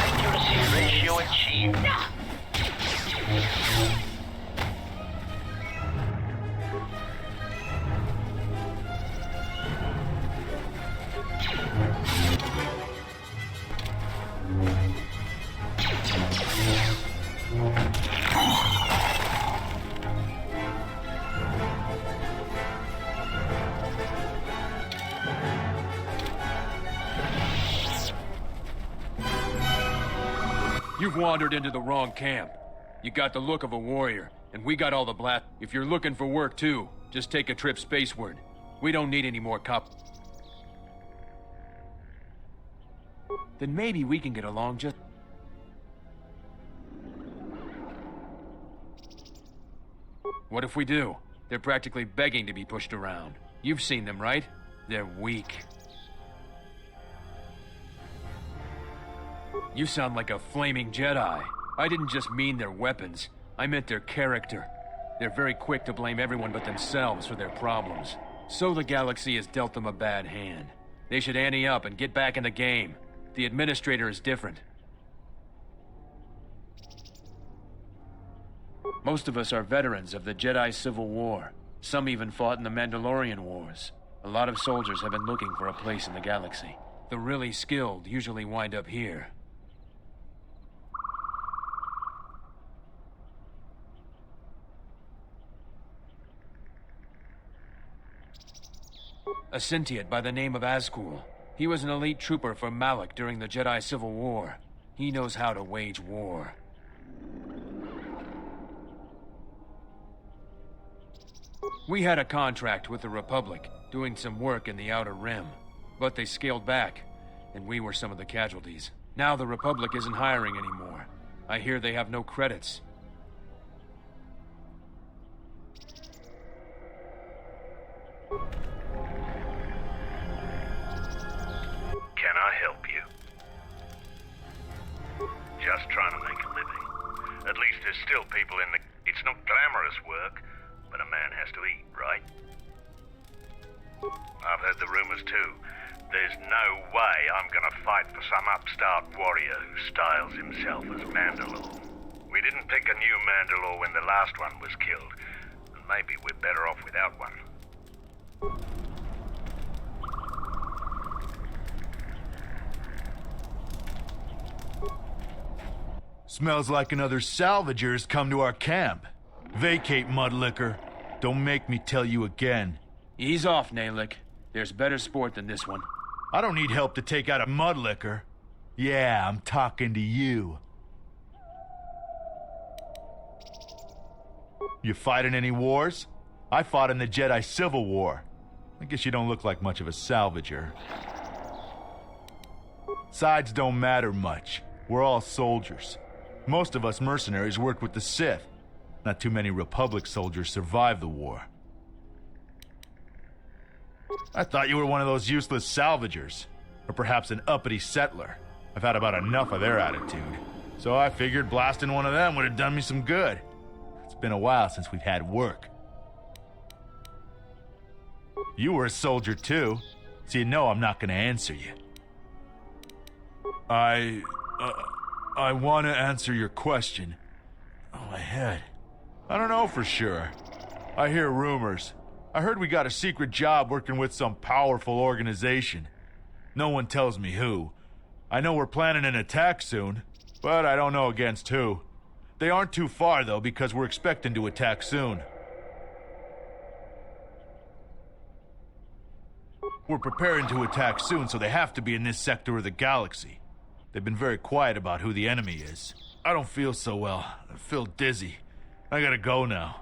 Accuracy ratio achieved. You've wandered into the wrong camp. You got the look of a warrior, and we got all the blast. If you're looking for work too, just take a trip spaceward. We don't need any more Then maybe we can get along just... What if we do? They're practically begging to be pushed around. You've seen them, right? They're weak. You sound like a flaming Jedi. I didn't just mean their weapons. I meant their character. They're very quick to blame everyone but themselves for their problems. So the galaxy has dealt them a bad hand. They should ante up and get back in the game. The administrator is different. Most of us are veterans of the Jedi Civil War. Some even fought in the Mandalorian Wars. A lot of soldiers have been looking for a place in the galaxy. The really skilled usually wind up here. A Sentient by the name of Azkul. He was an elite trooper for Malak during the Jedi Civil War. He knows how to wage war. We had a contract with the Republic, doing some work in the Outer Rim. But they scaled back, and we were some of the casualties. Now the Republic isn't hiring anymore. I hear they have no credits. Can I help you? Just trying to make a living. At least there's still people in the... It's not glamorous work, but a man has to eat, right? I've heard the rumors too. There's no way I'm gonna fight for some upstart warrior who styles himself as Mandalore. We didn't pick a new Mandalore when the last one was killed, and maybe we're better off without one. Smells like another salvager's come to our camp. Vacate, Mudlicker. Don't make me tell you again. Ease off, Nalick. There's better sport than this one. I don't need help to take out a Mudlicker. Yeah, I'm talking to you. You fighting any wars? I fought in the Jedi Civil War. I guess you don't look like much of a salvager. Sides don't matter much. We're all soldiers. Most of us mercenaries worked with the Sith. Not too many Republic soldiers survived the war. I thought you were one of those useless salvagers. Or perhaps an uppity settler. I've had about enough of their attitude. So I figured blasting one of them would have done me some good. It's been a while since we've had work. You were a soldier too, so you know I'm not gonna answer you. I want to answer your question. Oh, my head. I don't know for sure. I hear rumors. I heard we got a secret job working with some powerful organization. No one tells me who. I know we're planning an attack soon, but I don't know against who. They aren't too far, though, because we're expecting to attack soon. We're preparing to attack soon, so they have to be in this sector of the galaxy. They've been very quiet about who the enemy is. I don't feel so well. I feel dizzy. I gotta go now.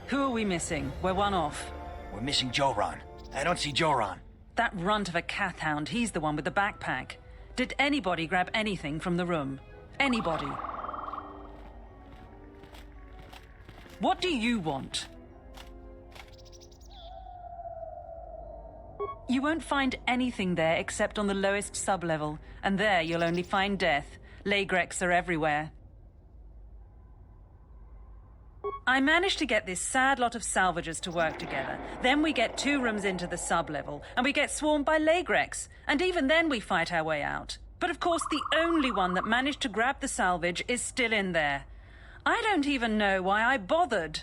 Who are we missing? We're one off. We're missing Joran. I don't see Joran. That runt of a cath hound, he's the one with the backpack. Did anybody grab anything from the room? Anybody? What do you want? You won't find anything there except on the lowest sublevel, and there you'll only find death. Lagreks are everywhere. I managed to get this sad lot of salvagers to work together. Then we get 2 rooms into the sublevel, and we get swarmed by Lagreks. And even then we fight our way out. But of course, the only one that managed to grab the salvage is still in there. I don't even know why I bothered.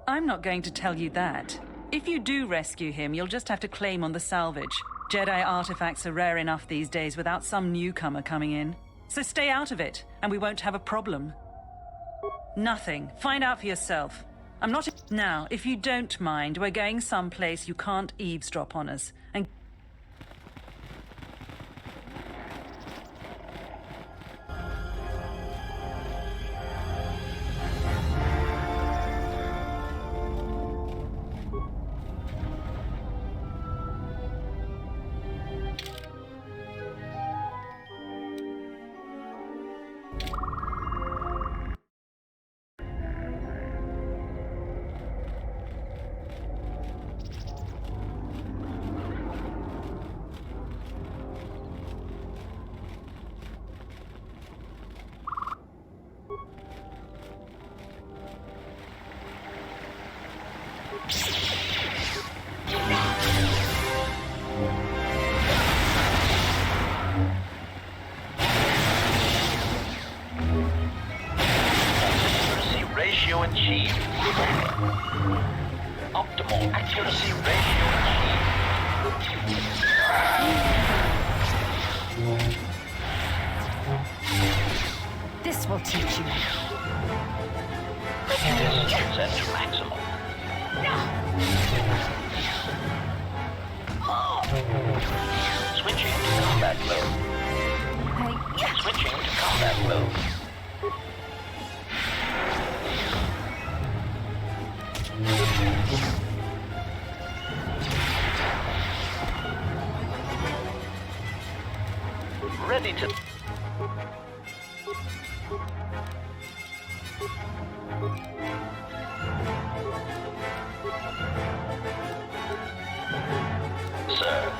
I'm not going to tell you that. If you do rescue him, you'll just have to claim on the salvage. Jedi artifacts are rare enough these days without some newcomer coming in. So stay out of it, and we won't have a problem. Nothing. Find out for yourself. I'm not... Now, if you don't mind, we're going someplace you can't eavesdrop on us. And... Ratio achieved. Optimal accuracy ratio achieved. This will teach you. Distance set to maximum. Switching to combat mode. Switching to combat mode. Ready to... Sir.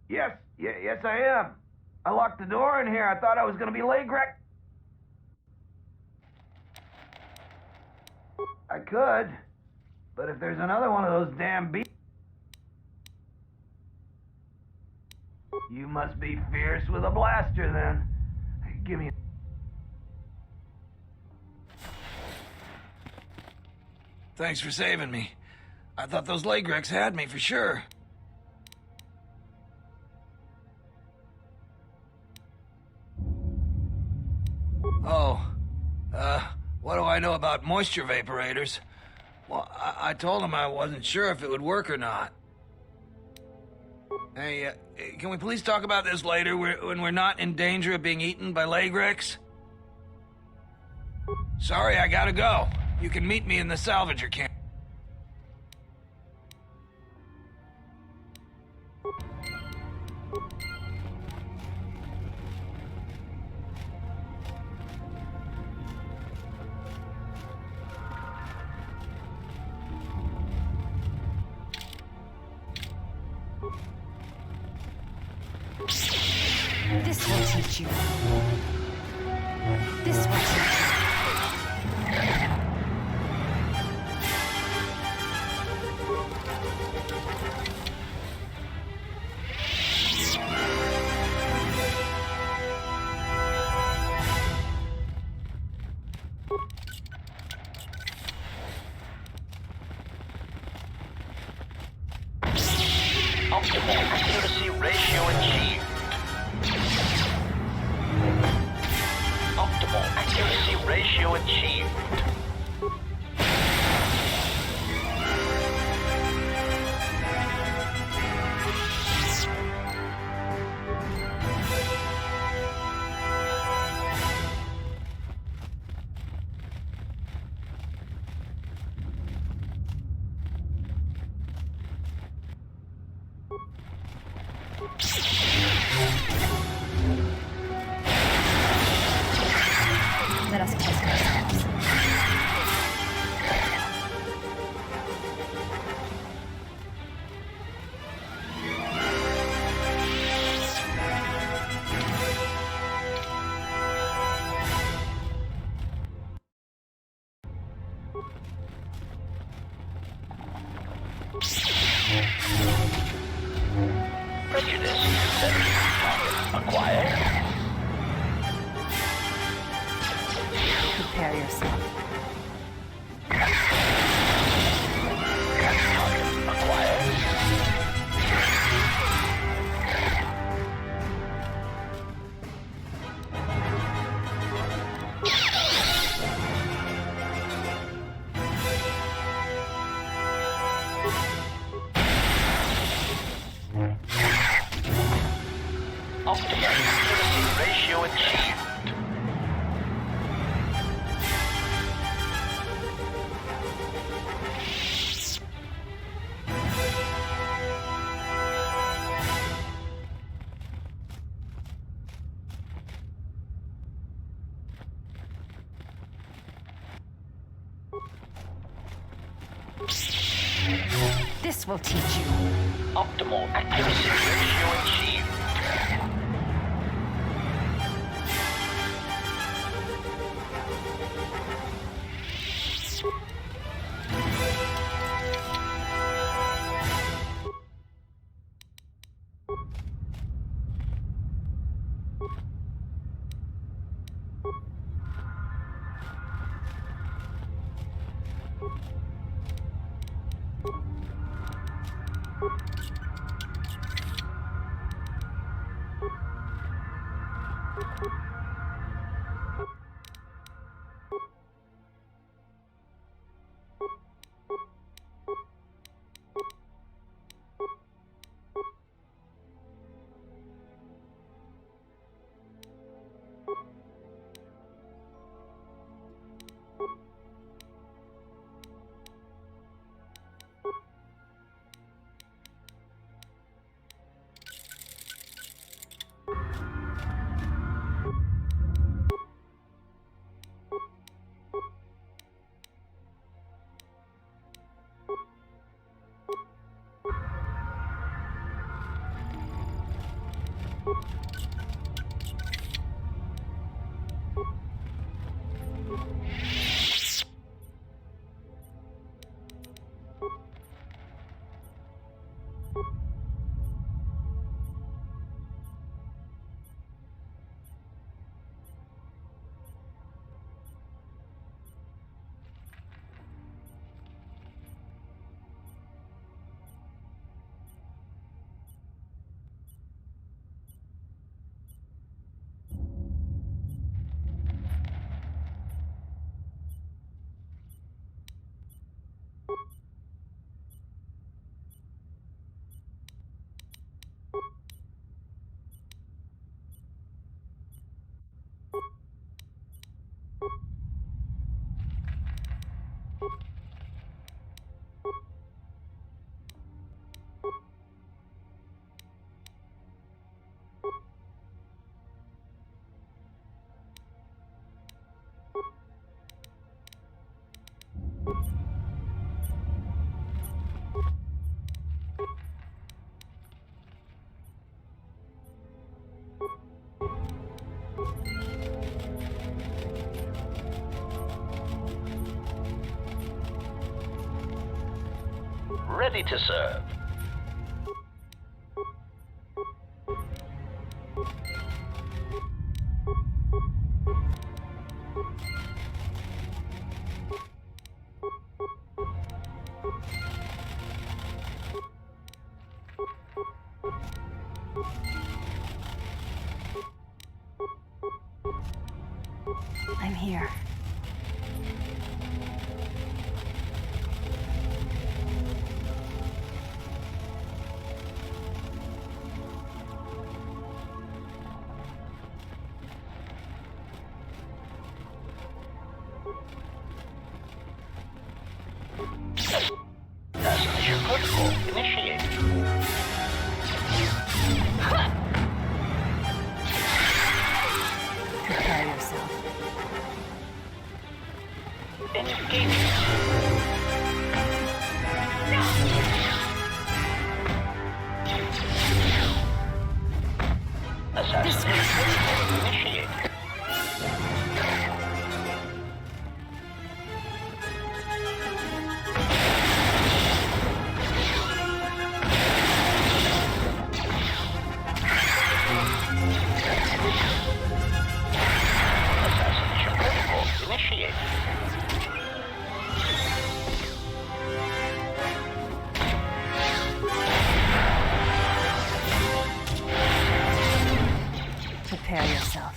Yes, I am. I locked the door in here. I thought I was gonna be leg wrecked. I could, but if there's another one of those damn beasts... You must be fierce with a blaster, then. Give me... Thanks for saving me. I thought those leg wrecks had me for sure. Oh, what do I know about moisture vaporators? Well, I told him I wasn't sure if it would work or not. Hey, can we please talk about this later when we're not in danger of being eaten by leg wrecks? Sorry, I gotta go. You can meet me in the salvager camp. This will teach you. This will teach you. Optimal accuracy ratio achieved. Optimal accuracy ratio achieved. Let us test ourselves. Prejudice. Acquired. Prepare yourself. Optimal accuracy ratio achieved. This will teach you. Optimal accuracy ratio achieved. Ready to serve. I'm here. Assassination protocol initiated. Prepare yourself. Engaging. Assassination protocol initiated. Assassination protocol initiated. Prepare yourself.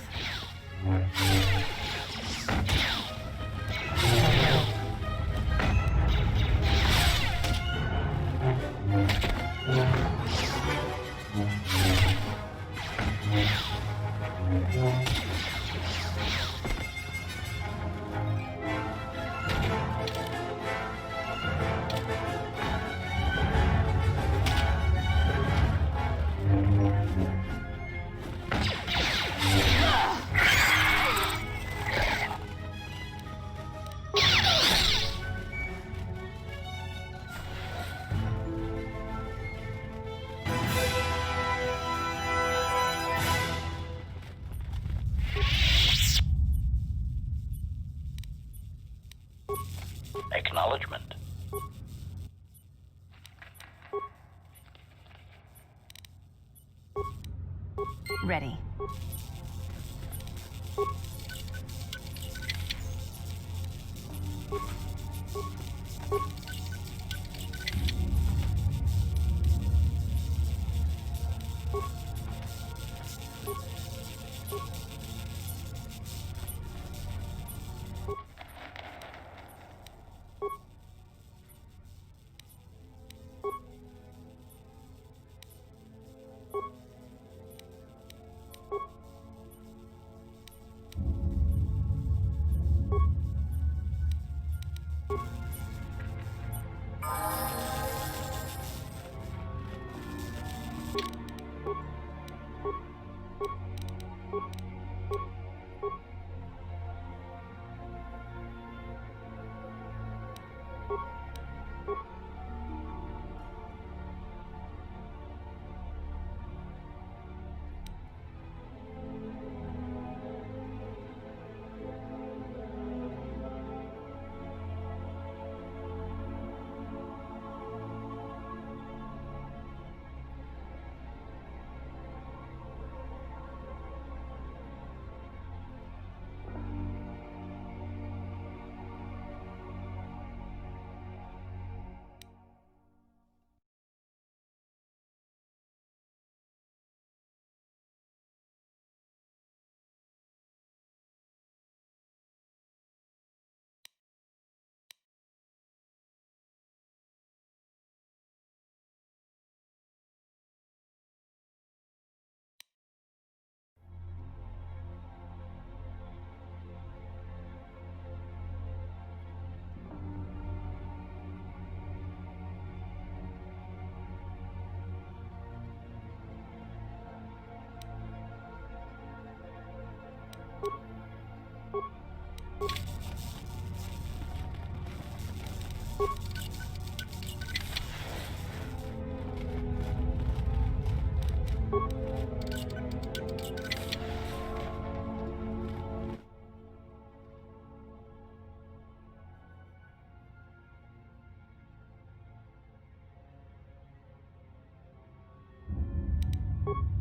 Acknowledgement. Ready.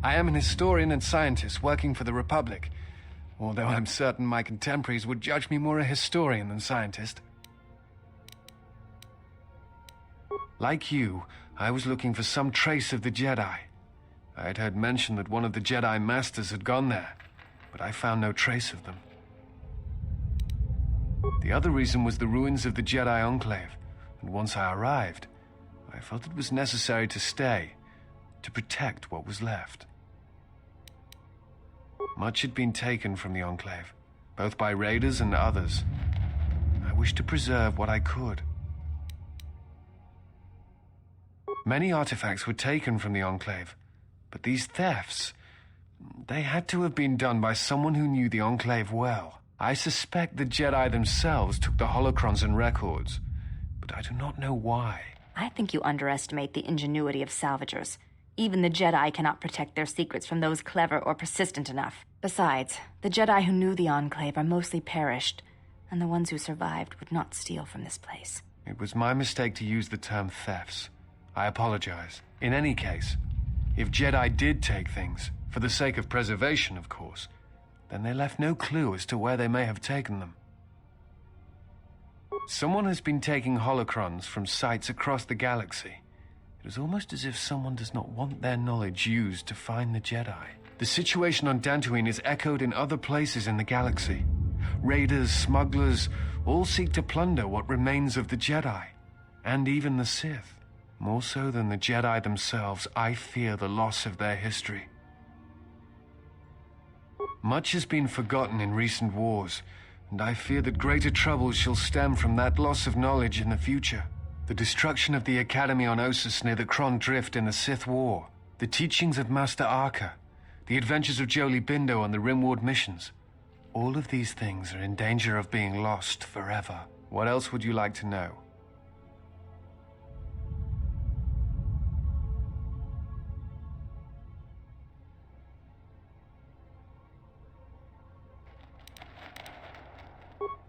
I am an historian and scientist working for the Republic, although I'm certain my contemporaries would judge me more a historian than scientist. Like you, I was looking for some trace of the Jedi. I had heard mention that one of the Jedi Masters had gone there, but I found no trace of them. The other reason was the ruins of the Jedi Enclave, and once I arrived, I felt it was necessary to stay, to protect what was left. Much had been taken from the Enclave, both by raiders and others. I wished to preserve what I could. Many artifacts were taken from the Enclave, but these thefts, they had to have been done by someone who knew the Enclave well. I suspect the Jedi themselves took the holocrons and records, but I do not know why. I think you underestimate the ingenuity of salvagers. Even the Jedi cannot protect their secrets from those clever or persistent enough. Besides, the Jedi who knew the Enclave are mostly perished, and the ones who survived would not steal from this place. It was my mistake to use the term thefts. I apologize. In any case, if Jedi did take things, for the sake of preservation, of course, then they left no clue as to where they may have taken them. Someone has been taking holocrons from sites across the galaxy. It is almost as if someone does not want their knowledge used to find the Jedi. The situation on Dantooine is echoed in other places in the galaxy. Raiders, smugglers, all seek to plunder what remains of the Jedi, and even the Sith. More so than the Jedi themselves, I fear the loss of their history. Much has been forgotten in recent wars, and I fear that greater troubles shall stem from that loss of knowledge in the future. The destruction of the Academy on Ossus near the Kron Drift in the Sith War, the teachings of Master Arca, the adventures of Jolee Bindo on the Rimward missions. All of these things are in danger of being lost forever. What else would you like to know?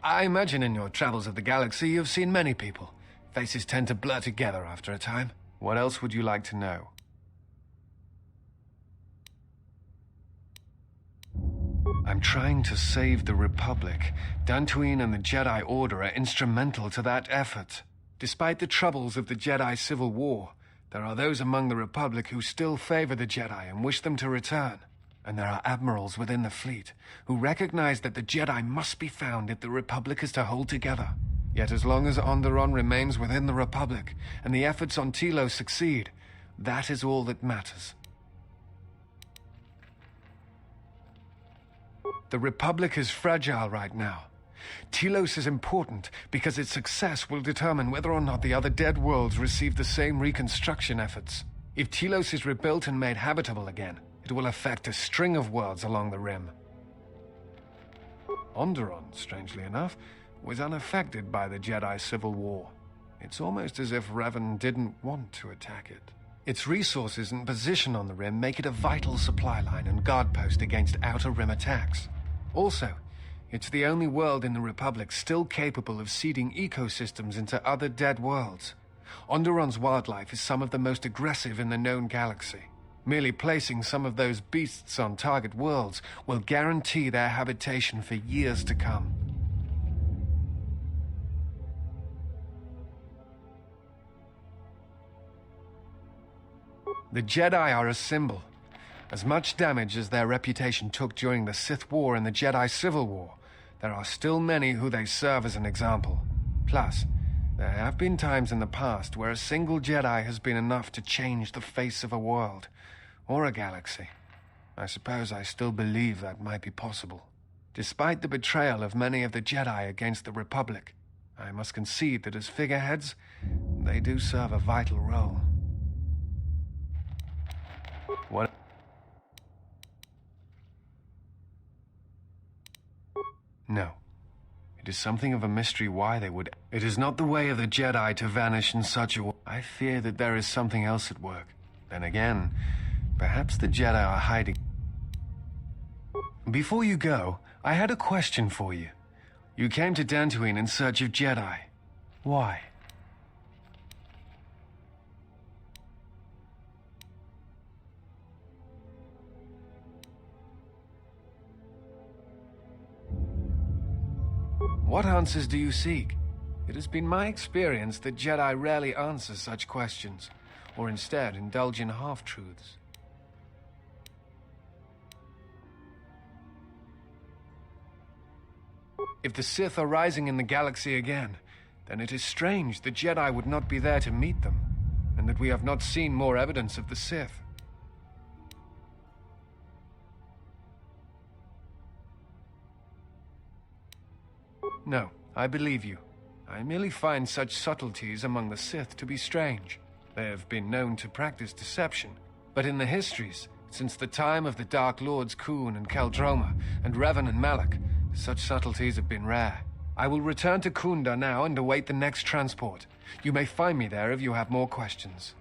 I imagine in your travels of the galaxy you've seen many people. Faces tend to blur together after a time. What else would you like to know? I'm trying to save the Republic. Dantooine and the Jedi Order are instrumental to that effort. Despite the troubles of the Jedi Civil War, there are those among the Republic who still favor the Jedi and wish them to return. And there are admirals within the fleet who recognize that the Jedi must be found if the Republic is to hold together. Yet as long as Onderon remains within the Republic, and the efforts on Telos succeed, that is all that matters. The Republic is fragile right now. Telos is important because its success will determine whether or not the other dead worlds receive the same reconstruction efforts. If Telos is rebuilt and made habitable again, it will affect a string of worlds along the Rim. Onderon, strangely enough, was unaffected by the Jedi Civil War. It's almost as if Revan didn't want to attack it. Its resources and position on the Rim make it a vital supply line and guard post against Outer Rim attacks. Also, it's the only world in the Republic still capable of seeding ecosystems into other dead worlds. Onderon's wildlife is some of the most aggressive in the known galaxy. Merely placing some of those beasts on target worlds will guarantee their habitation for years to come. The Jedi are a symbol. As much damage as their reputation took during the Sith War and the Jedi Civil War, there are still many who they serve as an example. Plus, there have been times in the past where a single Jedi has been enough to change the face of a world, or a galaxy. I suppose I still believe that might be possible. Despite the betrayal of many of the Jedi against the Republic, I must concede that as figureheads, they do serve a vital role. What? No. It is something of a mystery why they would. It is not the way of the Jedi to vanish in such a way. I fear that there is something else at work. Then again, perhaps the Jedi are hiding. Before you go, I had a question for you. You came to Dantooine in search of Jedi. Why? What answers do you seek? It has been my experience that Jedi rarely answer such questions, or instead indulge in half-truths. If the Sith are rising in the galaxy again, then it is strange the Jedi would not be there to meet them, and that we have not seen more evidence of the Sith. No, I believe you. I merely find such subtleties among the Sith to be strange. They have been known to practice deception, but in the histories, since the time of the Dark Lords Khoon and Keldroma, and Revan and Malak, such subtleties have been rare. I will return to Kunda now and await the next transport. You may find me there if you have more questions.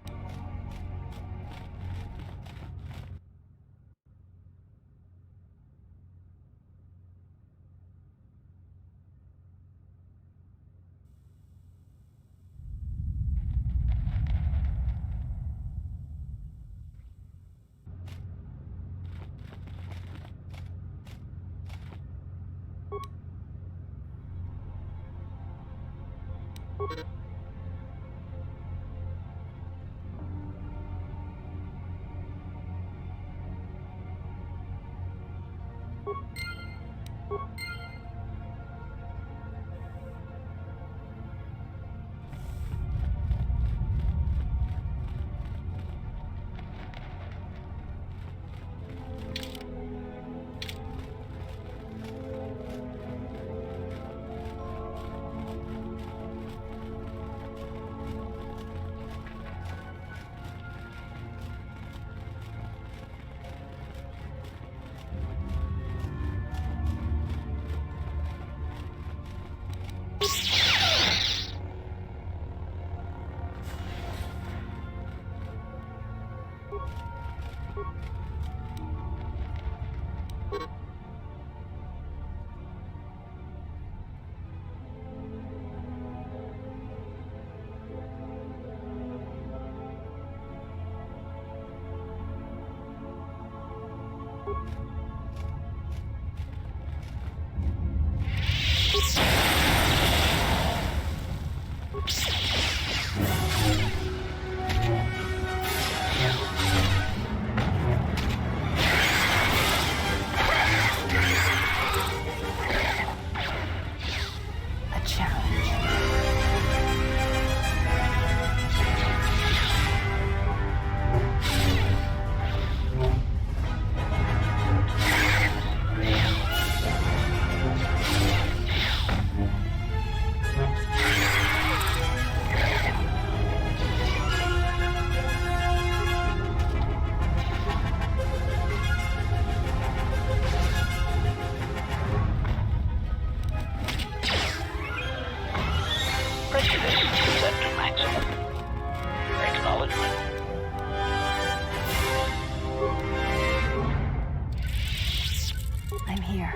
I'm here.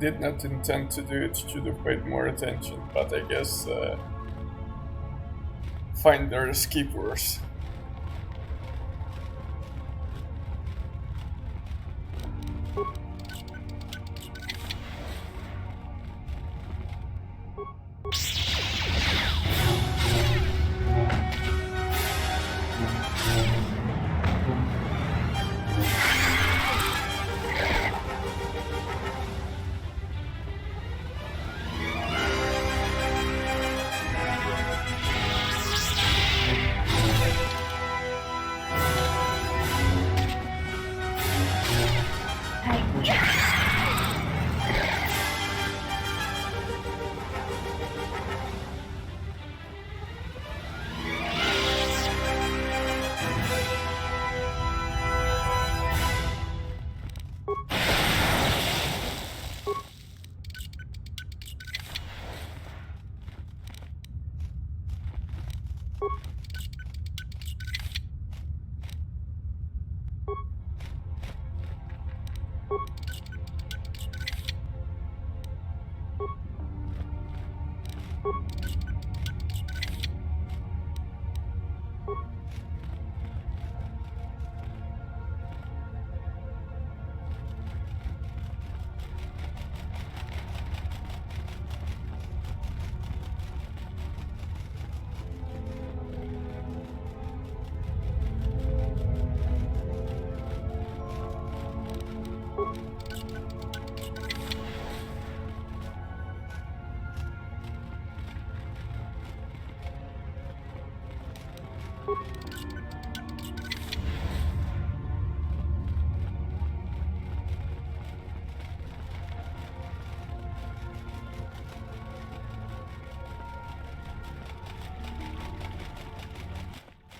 Did not intend to do it, should have paid more attention, but I guess find their escapers.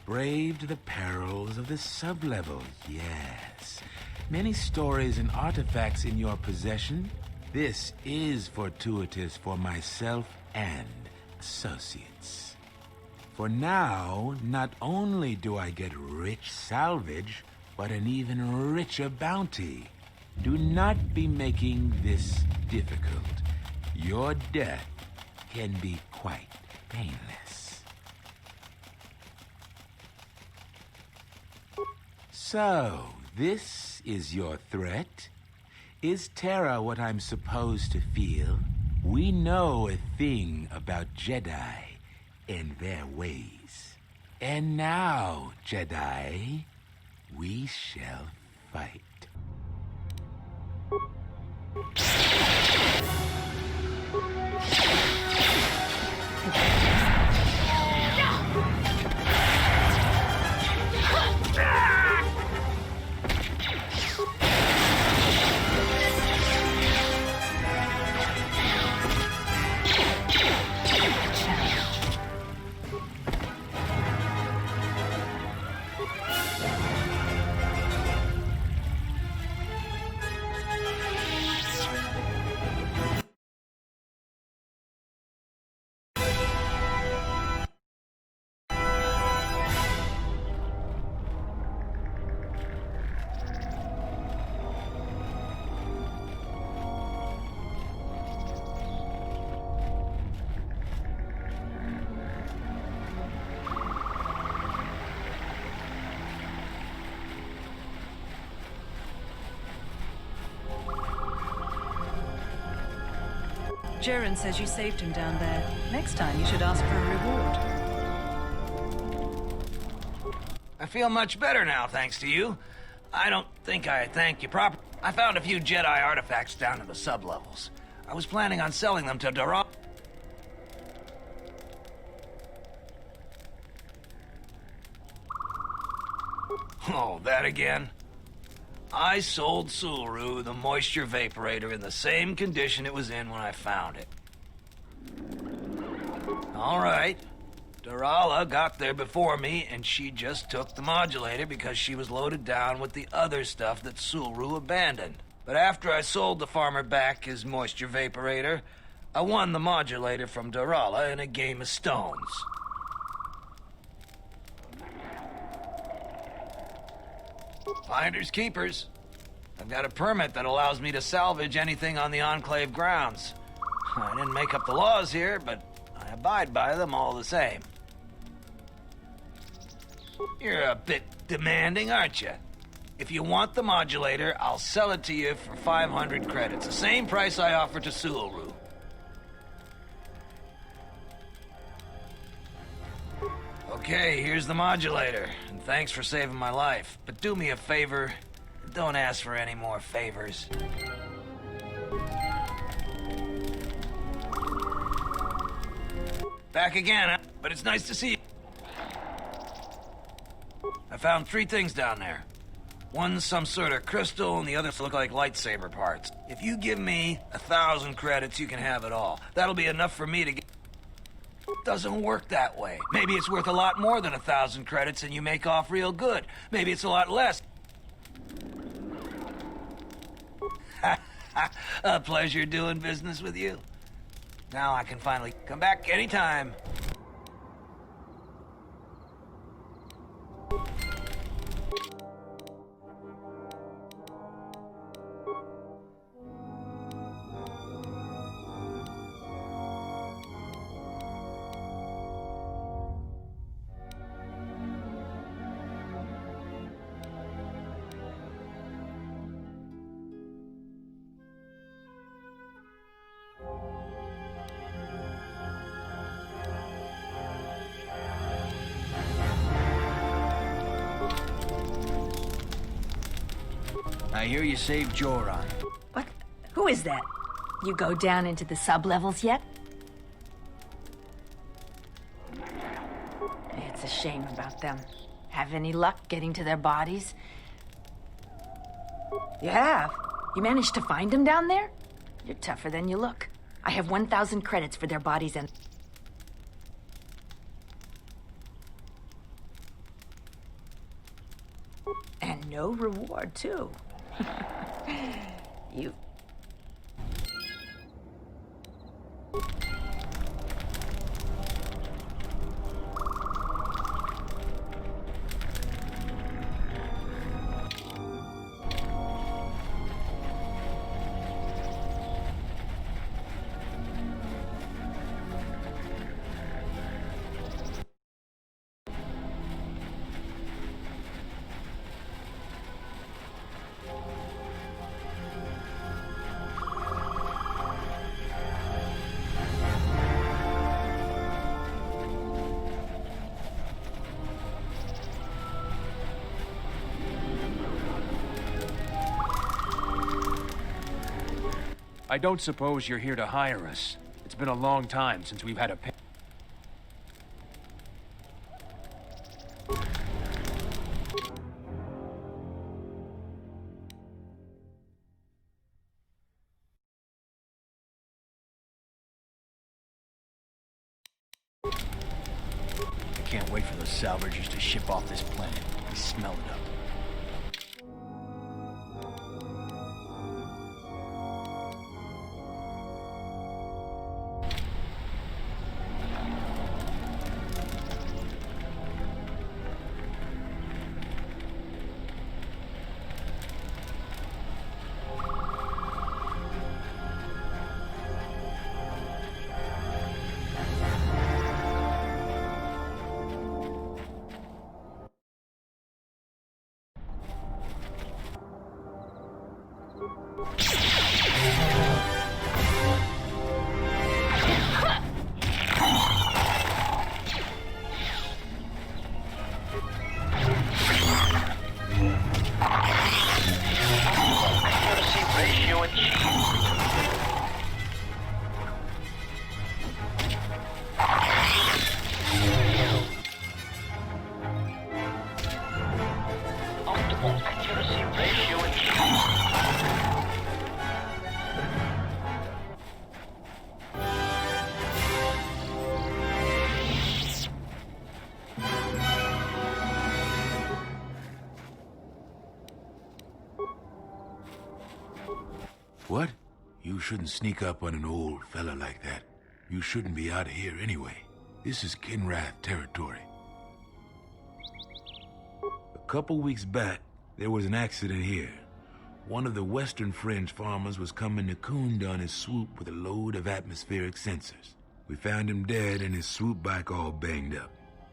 Braved the perils of the sublevel, yes. Many stories and artifacts in your possession. This is fortuitous for myself and associates. For now, not only do I get rich salvage, but an even richer bounty. Do not be making this difficult. Your death can be quite painless. So, this is your threat? Is terror what I'm supposed to feel? We know a thing about Jedi and their ways. And now, Jedi, we shall fight. Jaren says you saved him down there. Next time you should ask for a reward. I feel much better now, thanks to you. I don't think I thank you properly. I found a few Jedi artifacts down in the sublevels. I was planning on selling them to Darala. Oh, that again? I sold Sulu the moisture vaporator in the same condition it was in when I found it. All right. Darala got there before me, and she just took the modulator because she was loaded down with the other stuff that Sulu abandoned. But after I sold the farmer back his moisture vaporator, I won the modulator from Darala in a game of stones. Finders keepers. I've got a permit that allows me to salvage anything on the Enclave grounds. I didn't make up the laws here, but I abide by them all the same. You're a bit demanding, aren't you? If you want the modulator, I'll sell it to you for 500 credits. The same price I offered to Su'Ru. Okay, here's the modulator. And thanks for saving my life. But do me a favor. Don't ask for any more favors. Back again, huh? But it's nice to see you. I found 3 things down there. One's some sort of crystal, and the others look like lightsaber parts. If you give me 1,000 credits, you can have it all. That'll be enough for me to get... Doesn't work that way. Maybe it's worth a lot more than 1,000 credits and you make off real good. Maybe it's a lot less. A pleasure doing business with you. Now I can finally come back anytime. I hear you saved Joran. What? Who is that? You go down into the sub-levels yet? It's a shame about them. Have any luck getting to their bodies? You have? You managed to find them down there? You're tougher than you look. I have 1,000 credits for their bodies and... And no reward, too. You... I don't suppose you're here to hire us. It's been a long time since we've had a pay. I can't wait for those salvagers to ship off this planet. I smell it up. What? You shouldn't sneak up on an old fella like that. You shouldn't be out of here anyway. This is Kinrath territory. A couple weeks back, there was an accident here. One of the Western Fringe farmers was coming to Kunda on his swoop with a load of atmospheric sensors. We found him dead and his swoop bike all banged up.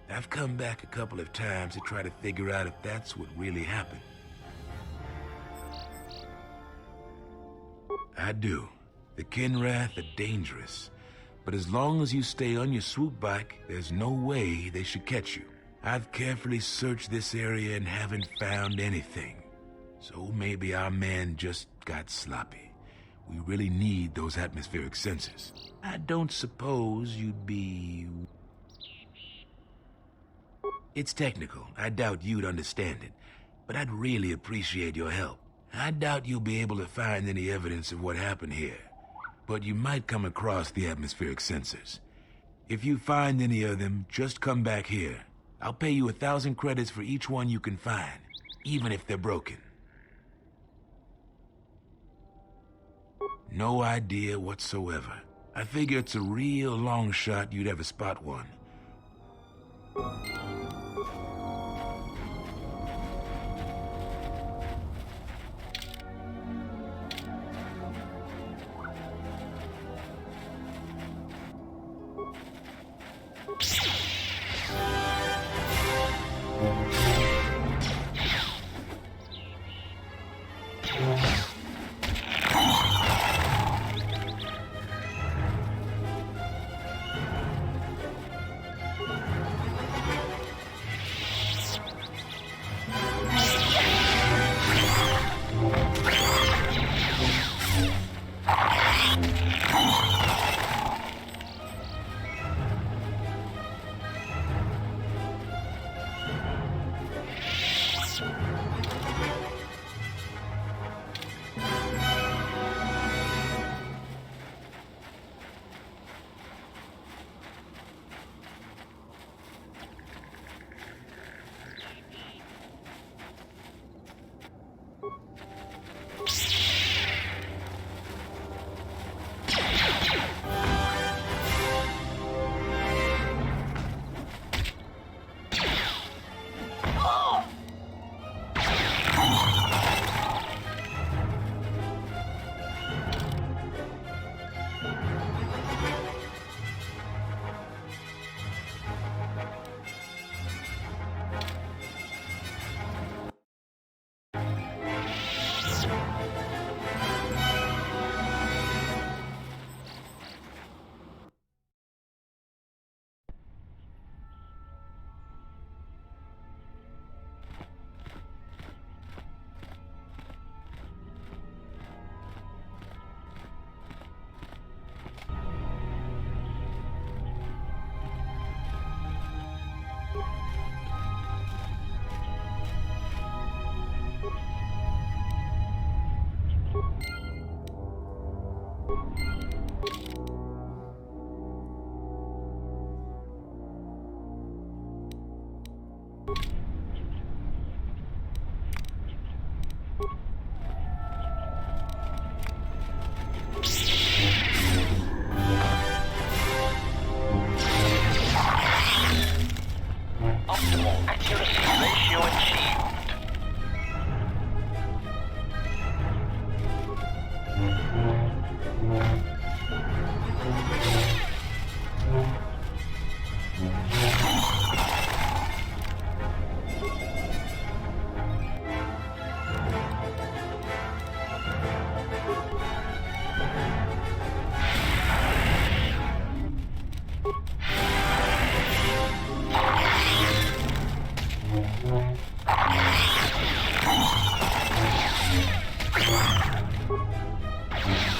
I've come back a couple of times to try to figure out if that's what really happened. I do. The Kinrath are dangerous. But as long as you stay on your swoop bike, there's no way they should catch you. I've carefully searched this area and haven't found anything. So maybe our man just got sloppy. We really need those atmospheric sensors. I don't suppose you'd be... It's technical. I doubt you'd understand it. But I'd really appreciate your help. I doubt you'll be able to find any evidence of what happened here. But you might come across the atmospheric sensors. If you find any of them, just come back here. I'll pay you 1,000 credits for each one you can find, even if they're broken. No idea whatsoever. I figure it's a real long shot you'd ever spot one.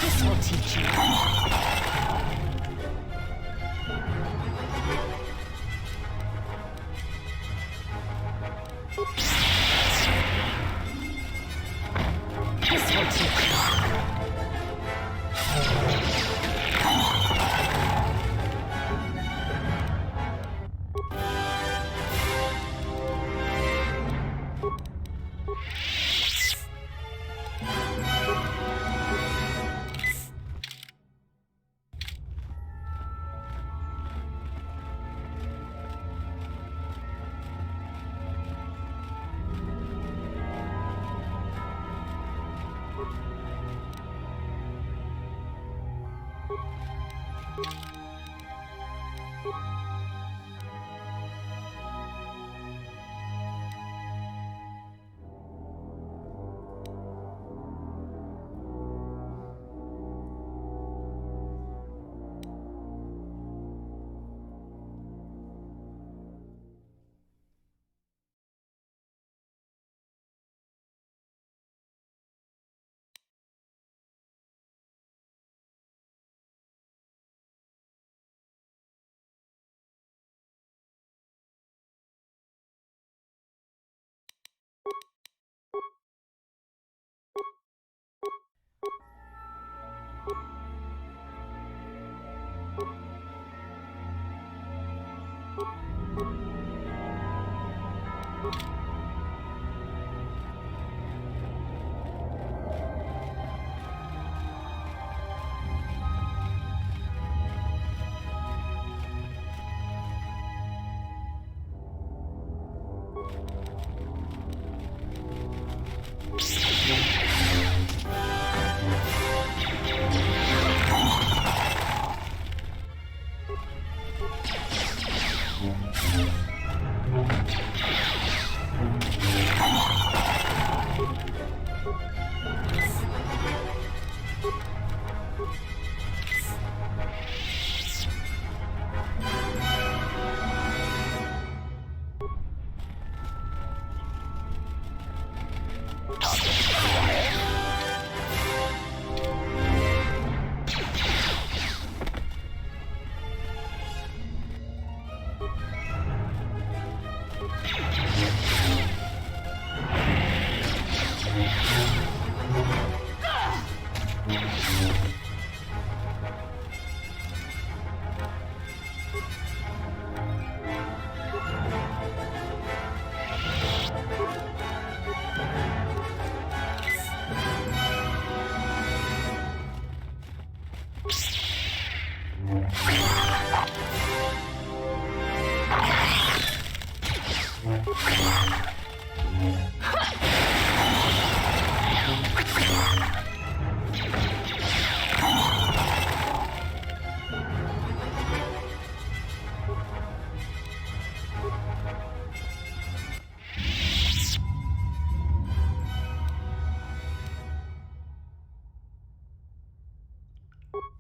This will teach you. This will teach you.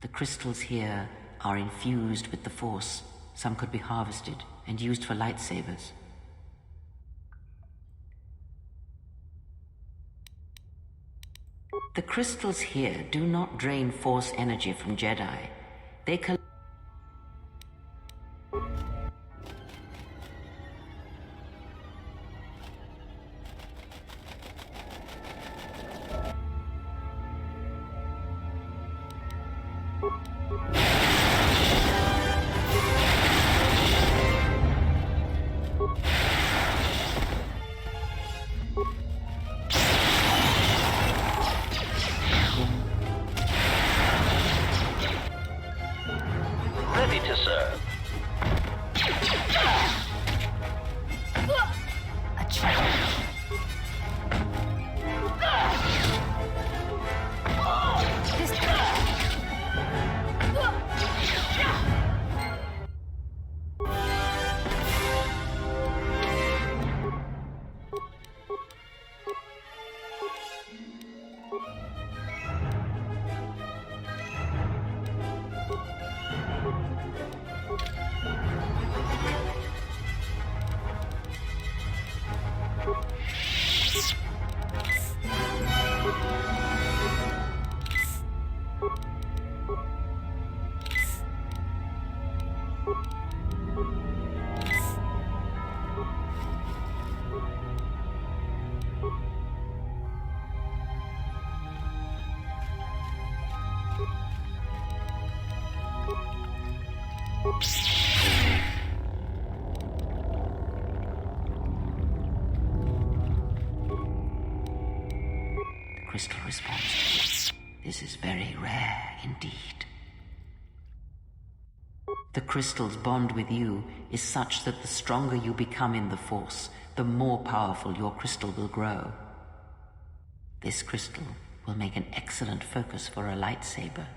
The crystals here are infused with the Force. Some could be harvested and used for lightsabers. The crystals here do not drain Force energy from Jedi. They Ready to serve. A challenge. crystal response. This is very rare indeed. The crystal's bond with you is such that the stronger you become in the Force, the more powerful your crystal will grow. This crystal will make an excellent focus for a lightsaber.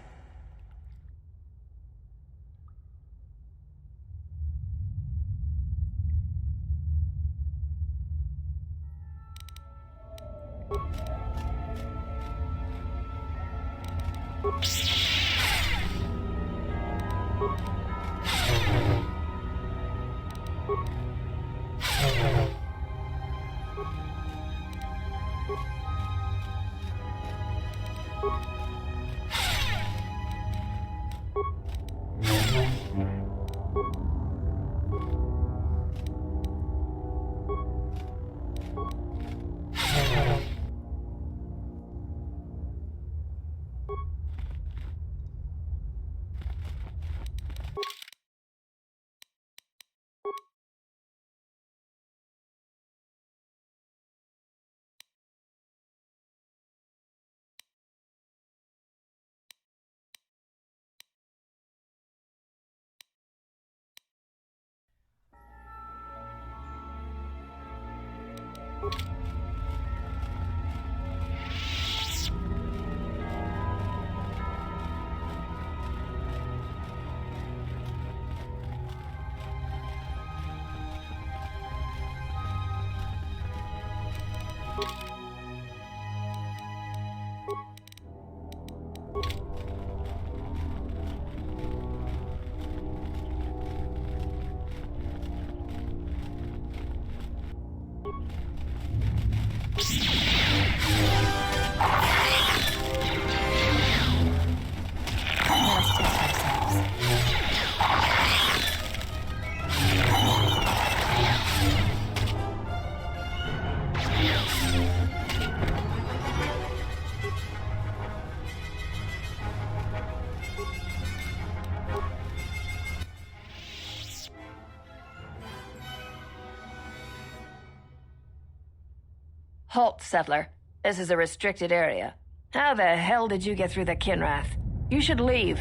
Halt, settler. This is a restricted area. How the hell did you get through the Kinrath? You should leave.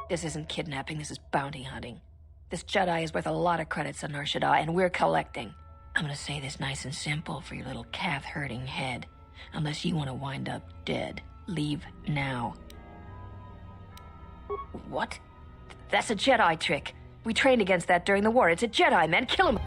This isn't kidnapping, this is bounty hunting. This Jedi is worth a lot of credits on Nar Shaddaa, and we're collecting. I'm gonna say this nice and simple for your little calf-hurting head. Unless you want to wind up dead, leave now. What? That's a Jedi trick. We trained against that during the war. It's a Jedi, man. Kill him!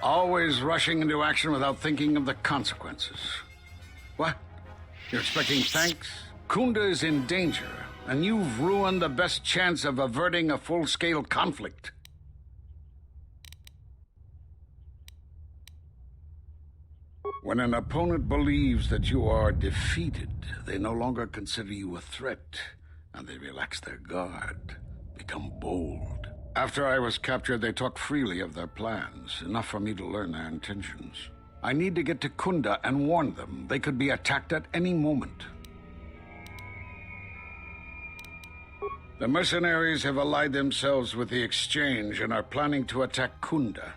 Always rushing into action without thinking of the consequences. What? You're expecting thanks? Kunda is in danger, and you've ruined the best chance of averting a full-scale conflict. When an opponent believes that you are defeated, they no longer consider you a threat, and they relax their guard, become bold. After I was captured, they talked freely of their plans, enough for me to learn their intentions. I need to get to Kunda and warn them they could be attacked at any moment. The mercenaries have allied themselves with the Exchange and are planning to attack Kunda.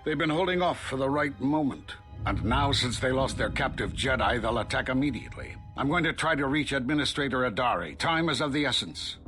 They've been holding off for the right moment. And now, since they lost their captive Jedi, they'll attack immediately. I'm going to try to reach Administrator Adare. Time is of the essence.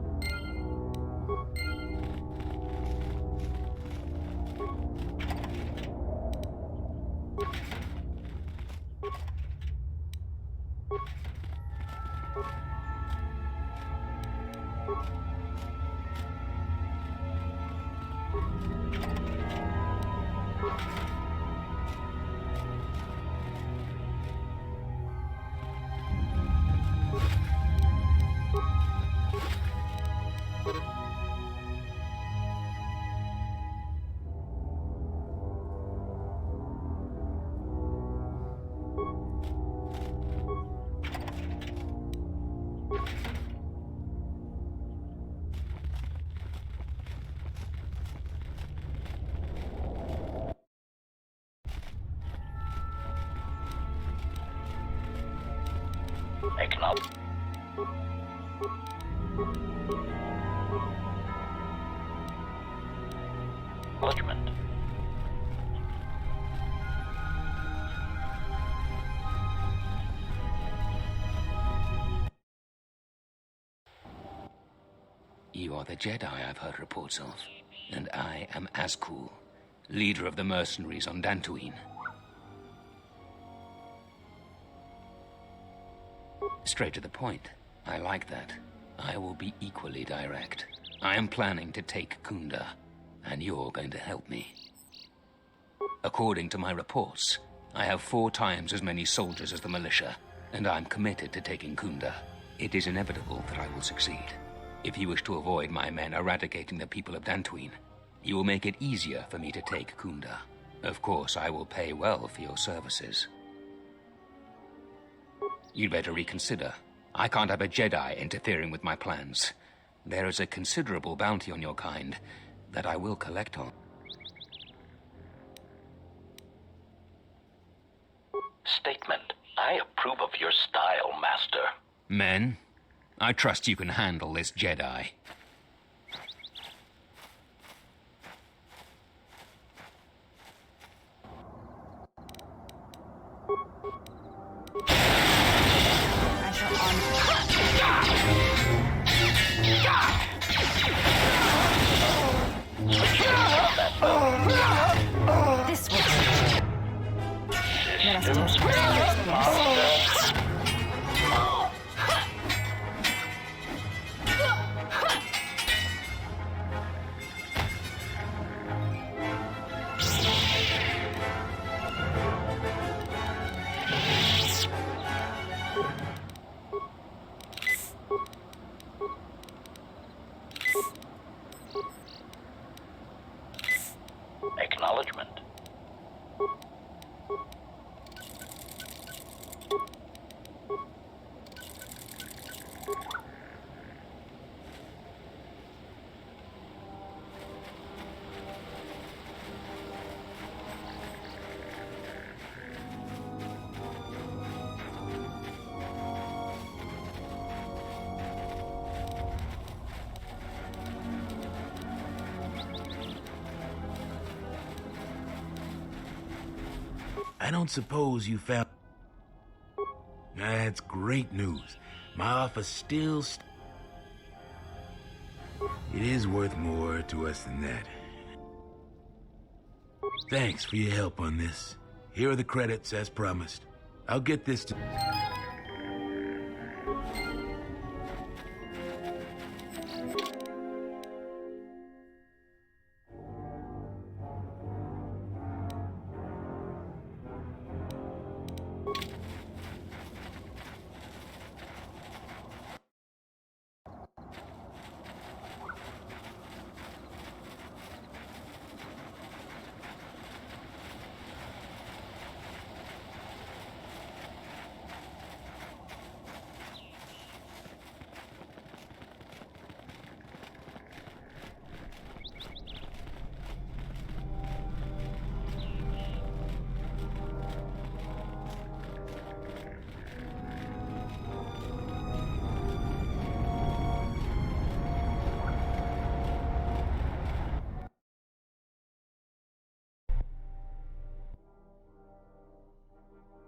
Acknowledgement. You are the Jedi I've heard reports of, and I am Azkul, leader of the mercenaries on Dantooine. Straight to the point. I like that. I will be equally direct. I am planning to take Kunda, and you're going to help me. According to my reports, I have 4 times as many soldiers as the militia, and I'm committed to taking Kunda. It is inevitable that I will succeed. If you wish to avoid my men eradicating the people of Dantooine, you will make it easier for me to take Kunda. Of course, I will pay well for your services. You'd better reconsider. I can't have a Jedi interfering with my plans. There is a considerable bounty on your kind that I will collect on. Statement. I approve of your style, Master. Men, I trust you can handle this Jedi. This will do. Let us test this. Acknowledgement. I don't suppose you found... That's great news. My offer still... It is worth more to us than that. Thanks for your help on this. Here are the credits, as promised. I'll get this to...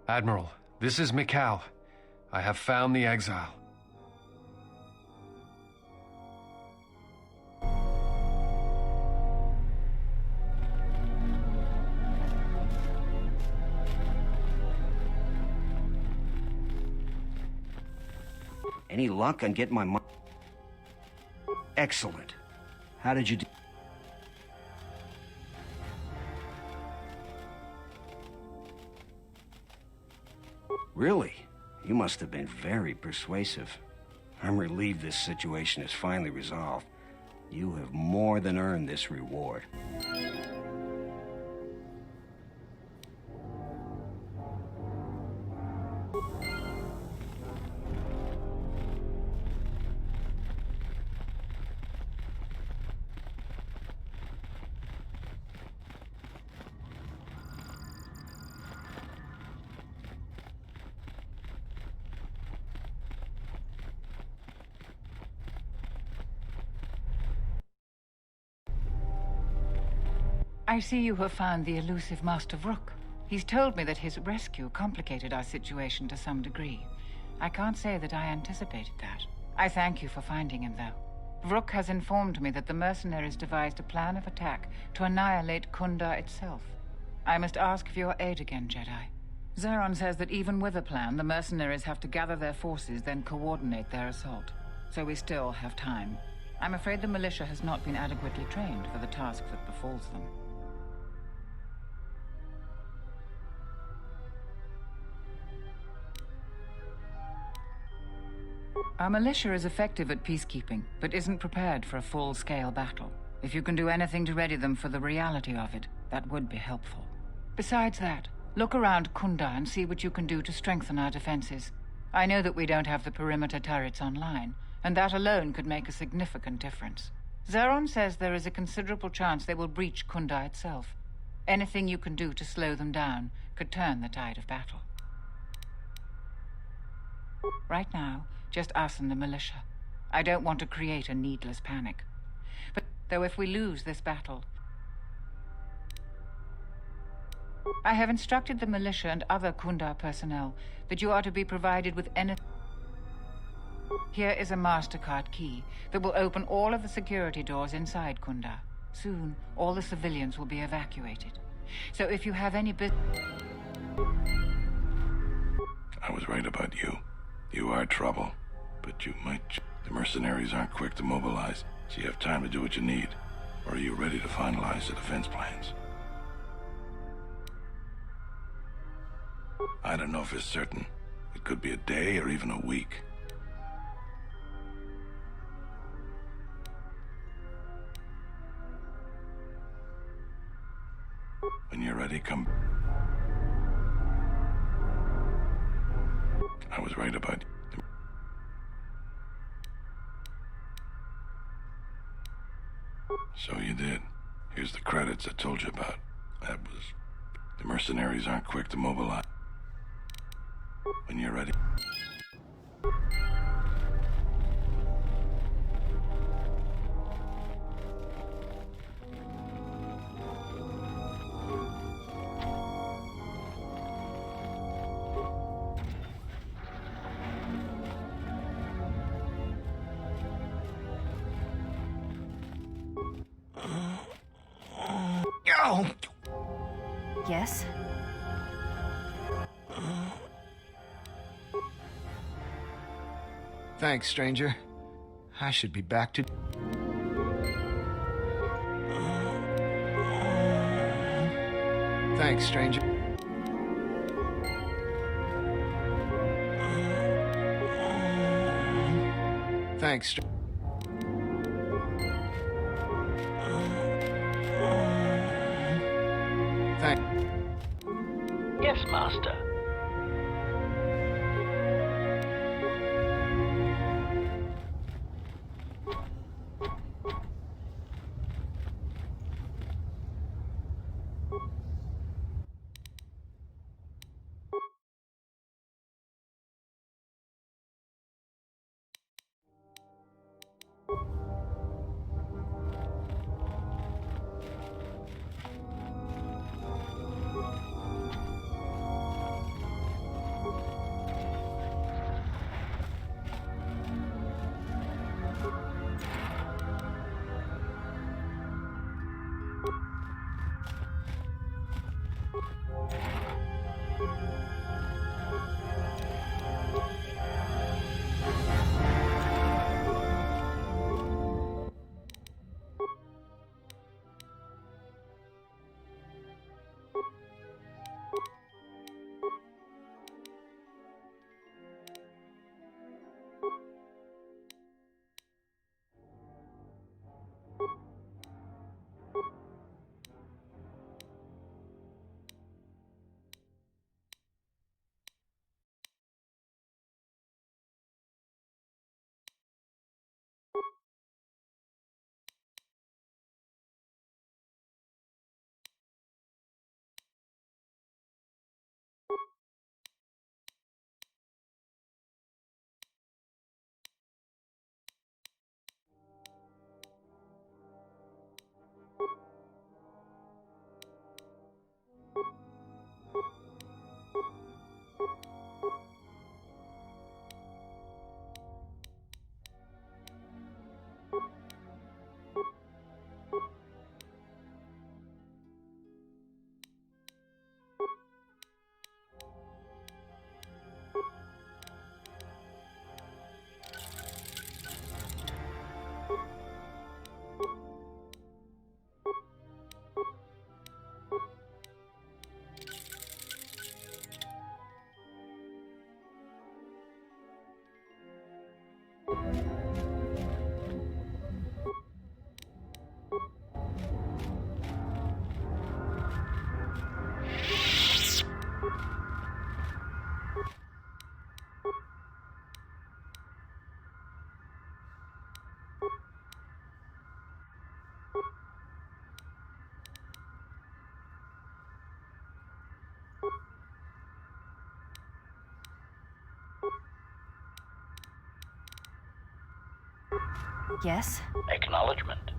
Admiral, this is Mikal. I have found the exile. Any luck on getting my money? Excellent. How did you do? Really? You must have been very persuasive. I'm relieved this situation is finally resolved. You have more than earned this reward. I see you have found the elusive Master Vrook. He's told me that his rescue complicated our situation to some degree. I can't say that I anticipated that. I thank you for finding him, though. Vrook has informed me that the mercenaries devised a plan of attack to annihilate Kunda itself. I must ask for your aid again, Jedi. Zeron says that even with a plan, the mercenaries have to gather their forces, then coordinate their assault. So we still have time. I'm afraid the militia has not been adequately trained for the task that befalls them. Our militia is effective at peacekeeping, but isn't prepared for a full-scale battle. If you can do anything to ready them for the reality of it, that would be helpful. Besides that, look around Kunda and see what you can do to strengthen our defenses. I know that we don't have the perimeter turrets online, and that alone could make a significant difference. Zeron says there is a considerable chance they will breach Kunda itself. Anything you can do to slow them down could turn the tide of battle. Right now, just us and the militia. I don't want to create a needless panic. But though if we lose this battle... I have instructed the militia and other Kunda personnel that you are to be provided with anything. Here is a MasterCard key that will open all of the security doors inside Kunda. Soon, all the civilians will be evacuated. So if you have any I was right about you. You are trouble. But you might... The mercenaries aren't quick to mobilize, so you have time to do what you need. Or are you ready to finalize the defense plans? I don't know if it's certain. It could be a day or even a week. When you're ready, come... I was right about you. So you did. Here's the credits I told you about. That was... The mercenaries aren't quick to mobilize. When you're ready... Yes? Thanks, stranger. I should be back to... Thanks, stranger. Thanks, stranger. Yes, Master. Yes? Acknowledgement.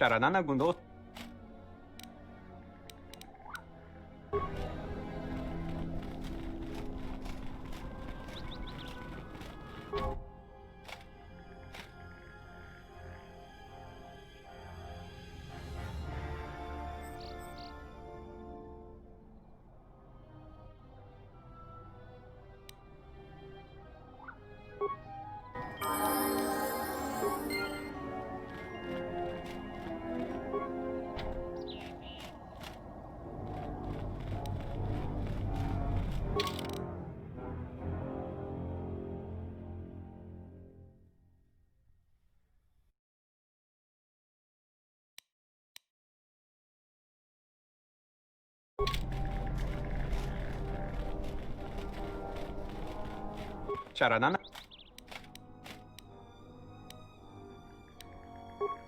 자라나나 군도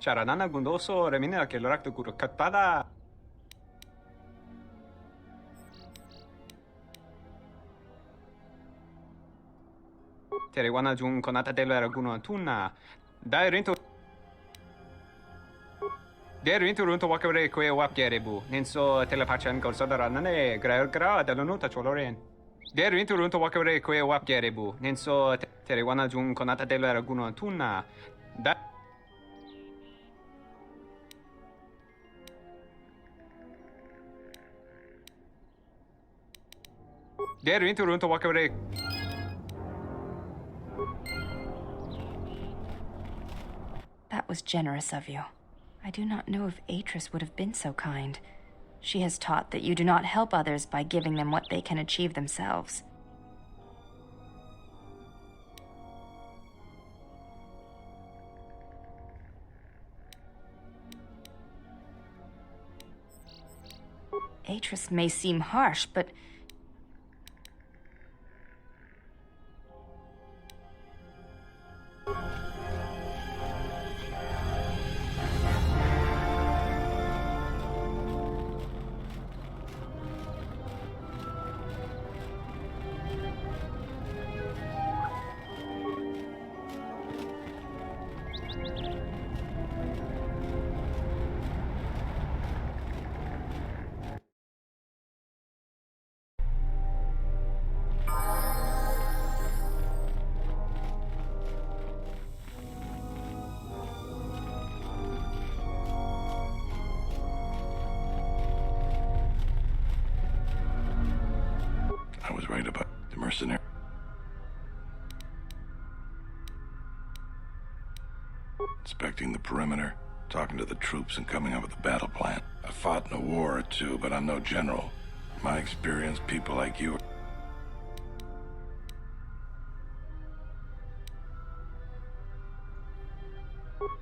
자라나나 군도 소레미나 켈락도 구르카타다 Terewana jun konata della raguno tunna. Dai rinto runto wakare kwe wapgerebu. Ninso telepachan korsodaranane gra dalonuta choloren. Der rinto runto wakare kwe wapgerebu. Ninso terewana jun konata della raguno tunna. Der rinto runto wakare. That was generous of you. I do not know if Atris would have been so kind. She has taught that you do not help others by giving them what they can achieve themselves. Atris may seem harsh, but I was right about the mercenary. Inspecting the perimeter, talking to the troops, and coming up with a battle plan. I fought in a war or two, but I'm no general. In my experience, people like you.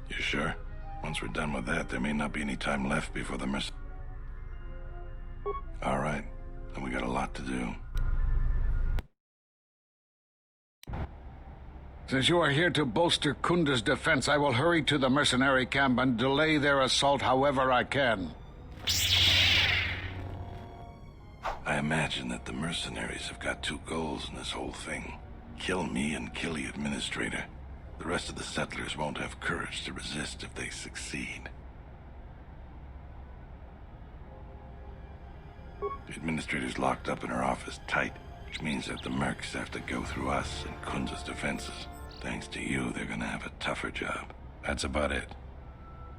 You sure? Once we're done with that, there may not be any time left before the All right, then we got a lot to do. Since you are here to bolster Kunda's defense, I will hurry to the mercenary camp and delay their assault however I can. I imagine that the mercenaries have got two goals in this whole thing. Kill me and kill the administrator. The rest of the settlers won't have courage to resist if they succeed. The administrator's locked up in her office tight, which means that the mercs have to go through us and Kunda's defenses. Thanks to you, they're gonna have a tougher job. That's about it.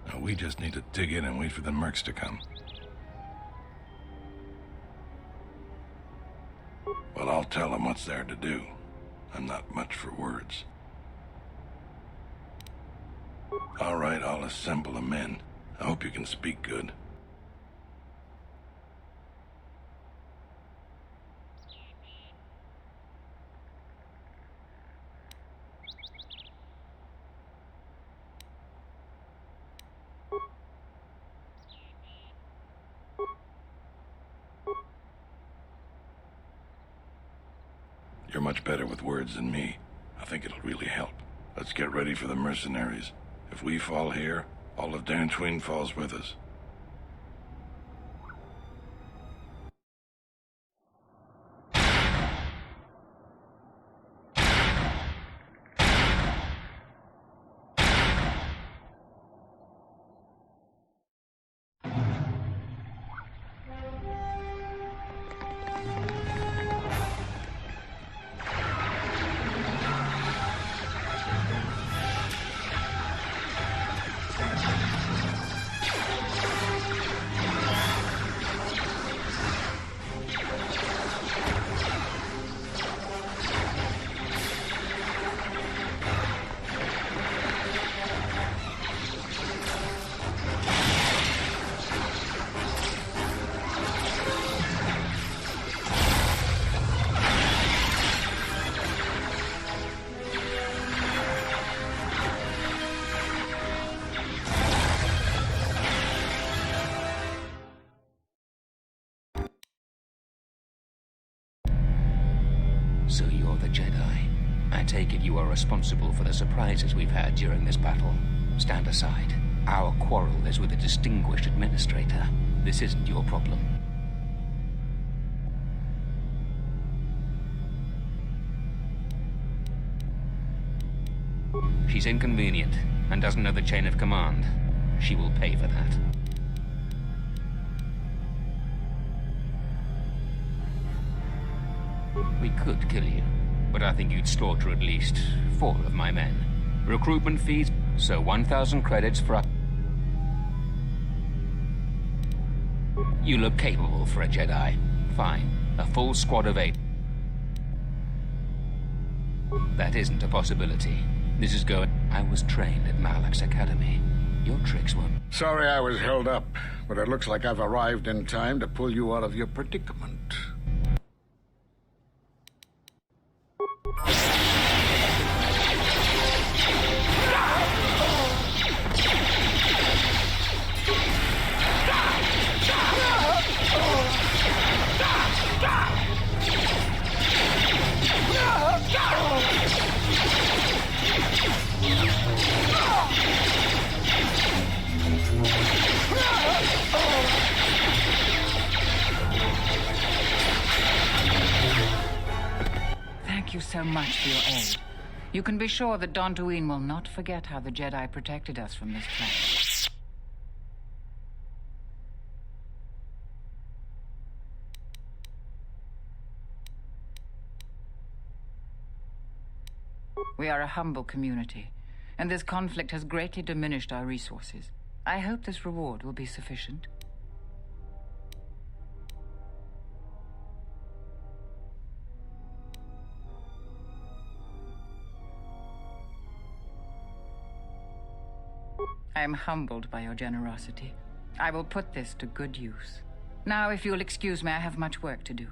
Now we just need to dig in and wait for the mercs to come. Well, I'll tell them what's there to do. I'm not much for words. All right, I'll assemble the men. I hope you can speak good. You're much better with words than me. I think it'll really help. Let's get ready for the mercenaries. If we fall here, all of Dantween falls with us. the Jedi. I take it you are responsible for the surprises we've had during this battle. Stand aside. Our quarrel is with a distinguished administrator. This isn't your problem. She's inconvenient and doesn't know the chain of command. She will pay for that. We could kill you, but I think you'd slaughter at least 4 of my men. Recruitment fees, so 1,000 credits for a... You look capable for a Jedi. Fine. A full squad of 8. That isn't a possibility. This is going... I was trained at Malak's Academy. Your tricks won't... Sorry I was held up, but it looks like I've arrived in time to pull you out of your predicament. Thank you so much for your aid. You can be sure that Dantooine will not forget how the Jedi protected us from this threat. We are a humble community, and this conflict has greatly diminished our resources. I hope this reward will be sufficient. I am humbled by your generosity. I will put this to good use. Now, if you'll excuse me, I have much work to do.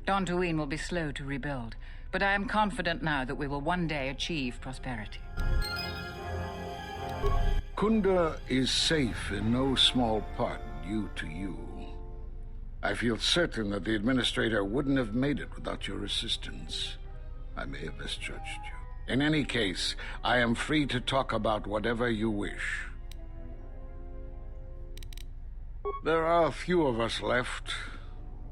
Dantooine will be slow to rebuild, but I am confident now that we will one day achieve prosperity. Kunda is safe in no small part due to you. I feel certain that the Administrator wouldn't have made it without your assistance. I may have misjudged you. In any case, I am free to talk about whatever you wish. There are a few of us left,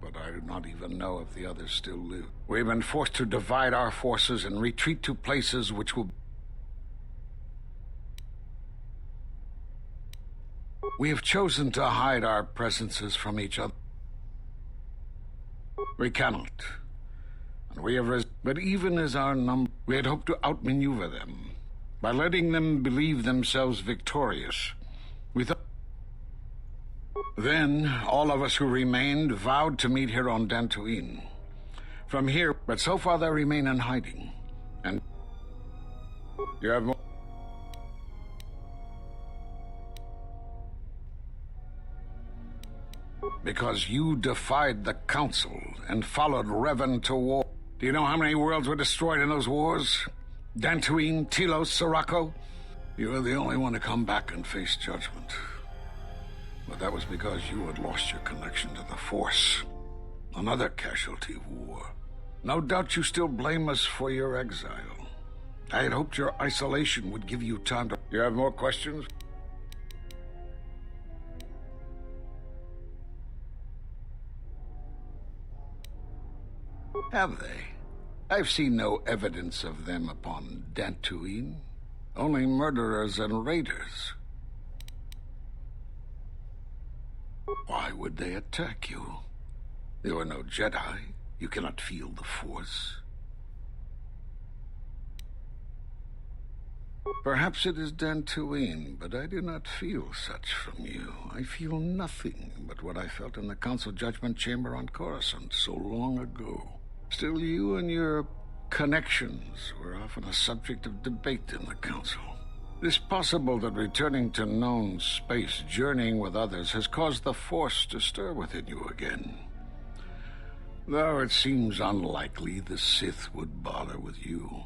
but I do not even know if the others still live. We've been forced to divide our forces and retreat to places which will... We have chosen to hide our presences from each other. We cannot. And we have but even as our number, we had hoped to outmaneuver them by letting them believe themselves victorious. We thought... Then, all of us who remained vowed to meet here on Dantooine. From here, but so far they remain in hiding. And you have more... Because you defied the Council and followed Revan to war. Do you know how many worlds were destroyed in those wars? Dantooine, Telos, Sirocco? You were the only one to come back and face judgment. But that was because you had lost your connection to the Force. Another casualty of war. No doubt you still blame us for your exile. I had hoped your isolation would give you time to... You have more questions? Have they? I've seen no evidence of them upon Dantooine. Only murderers and raiders. Why would they attack you? You are no Jedi. You cannot feel the Force. Perhaps it is Dantooine, but I do not feel such from you. I feel nothing but what I felt in the Council Judgment Chamber on Coruscant so long ago. Still, you and your connections were often a subject of debate in the Council. It is possible that returning to known space, journeying with others, has caused the Force to stir within you again. Though it seems unlikely the Sith would bother with you.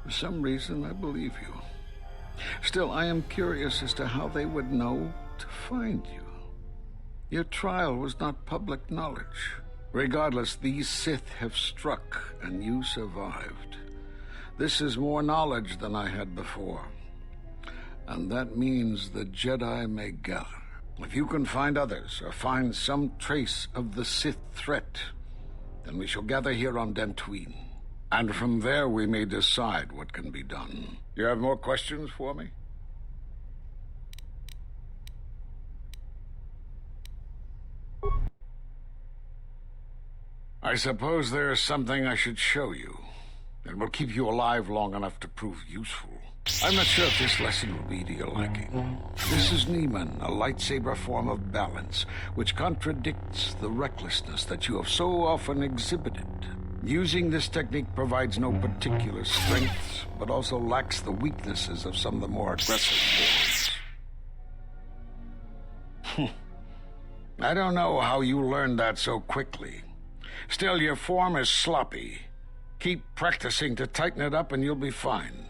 For some reason, I believe you. Still, I am curious as to how they would know to find you. Your trial was not public knowledge. Regardless, these Sith have struck, and you survived. This is more knowledge than I had before. And that means the Jedi may gather. If you can find others, or find some trace of the Sith threat, then we shall gather here on Dantooine. And from there we may decide what can be done. You have more questions for me? I suppose there is something I should show you. It will keep you alive long enough to prove useful. I'm not sure if this lesson will be to your liking. This is Neiman, a lightsaber form of balance, which contradicts the recklessness that you have so often exhibited. Using this technique provides no particular strengths, but also lacks the weaknesses of some of the more aggressive forms. I don't know how you learned that so quickly. Still, your form is sloppy. Keep practicing to tighten it up and you'll be fine.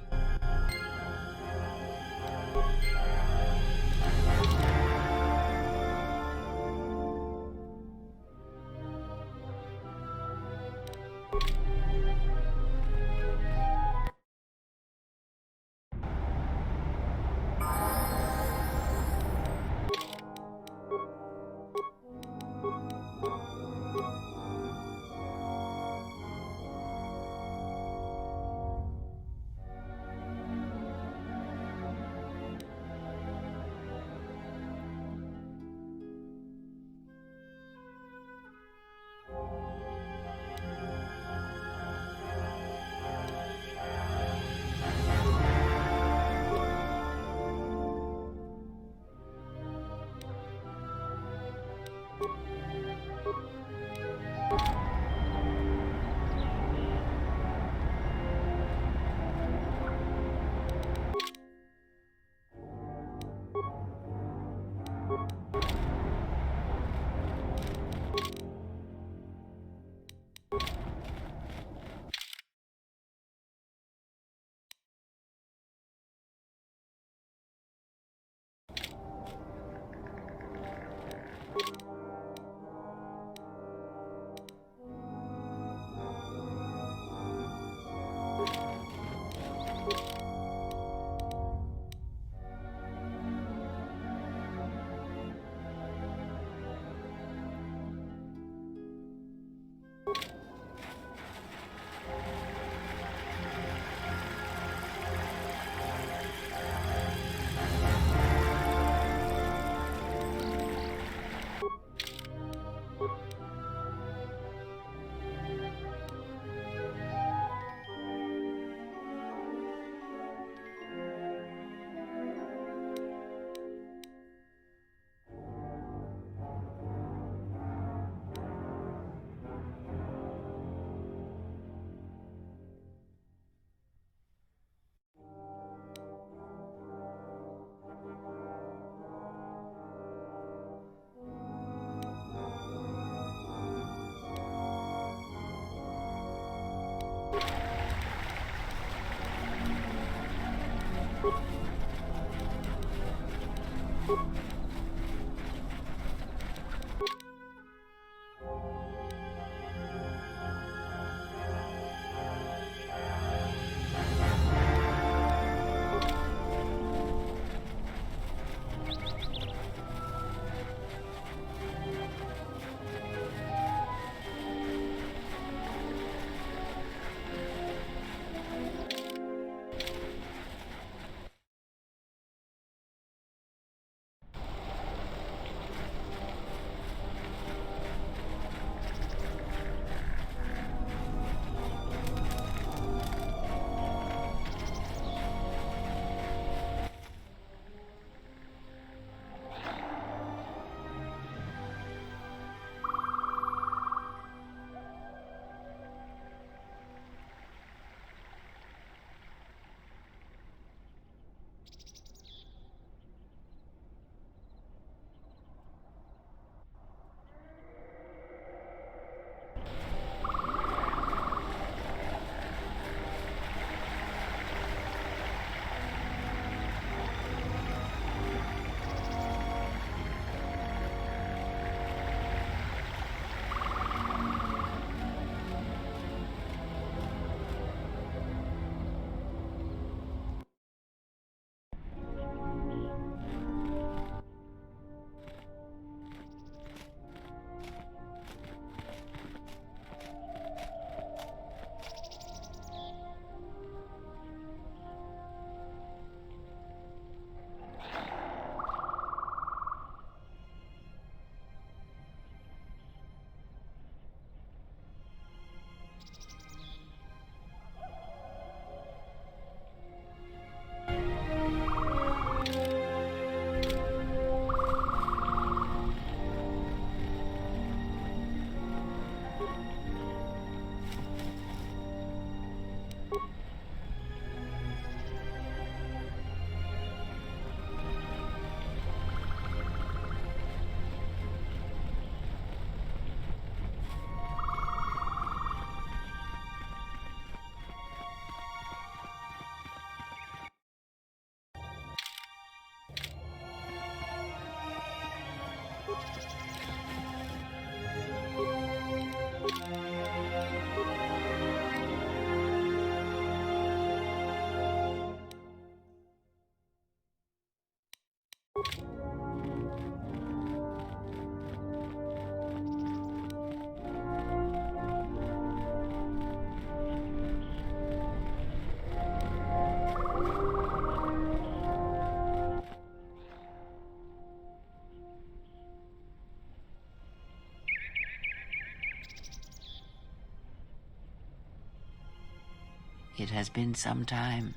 It has been some time.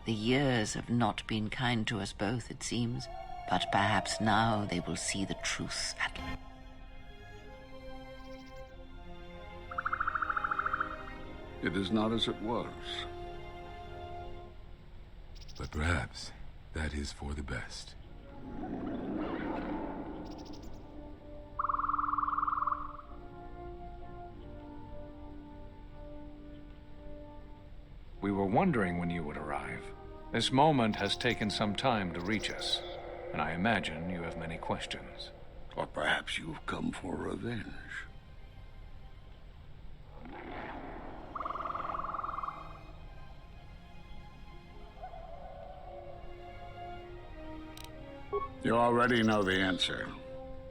The years have not been kind to us both, it seems, but perhaps now they will see the truth at last. It is not as it was. But perhaps that is for the best. We were wondering when you would arrive. This moment has taken some time to reach us, and I imagine you have many questions. Or perhaps you've come for revenge. You already know the answer.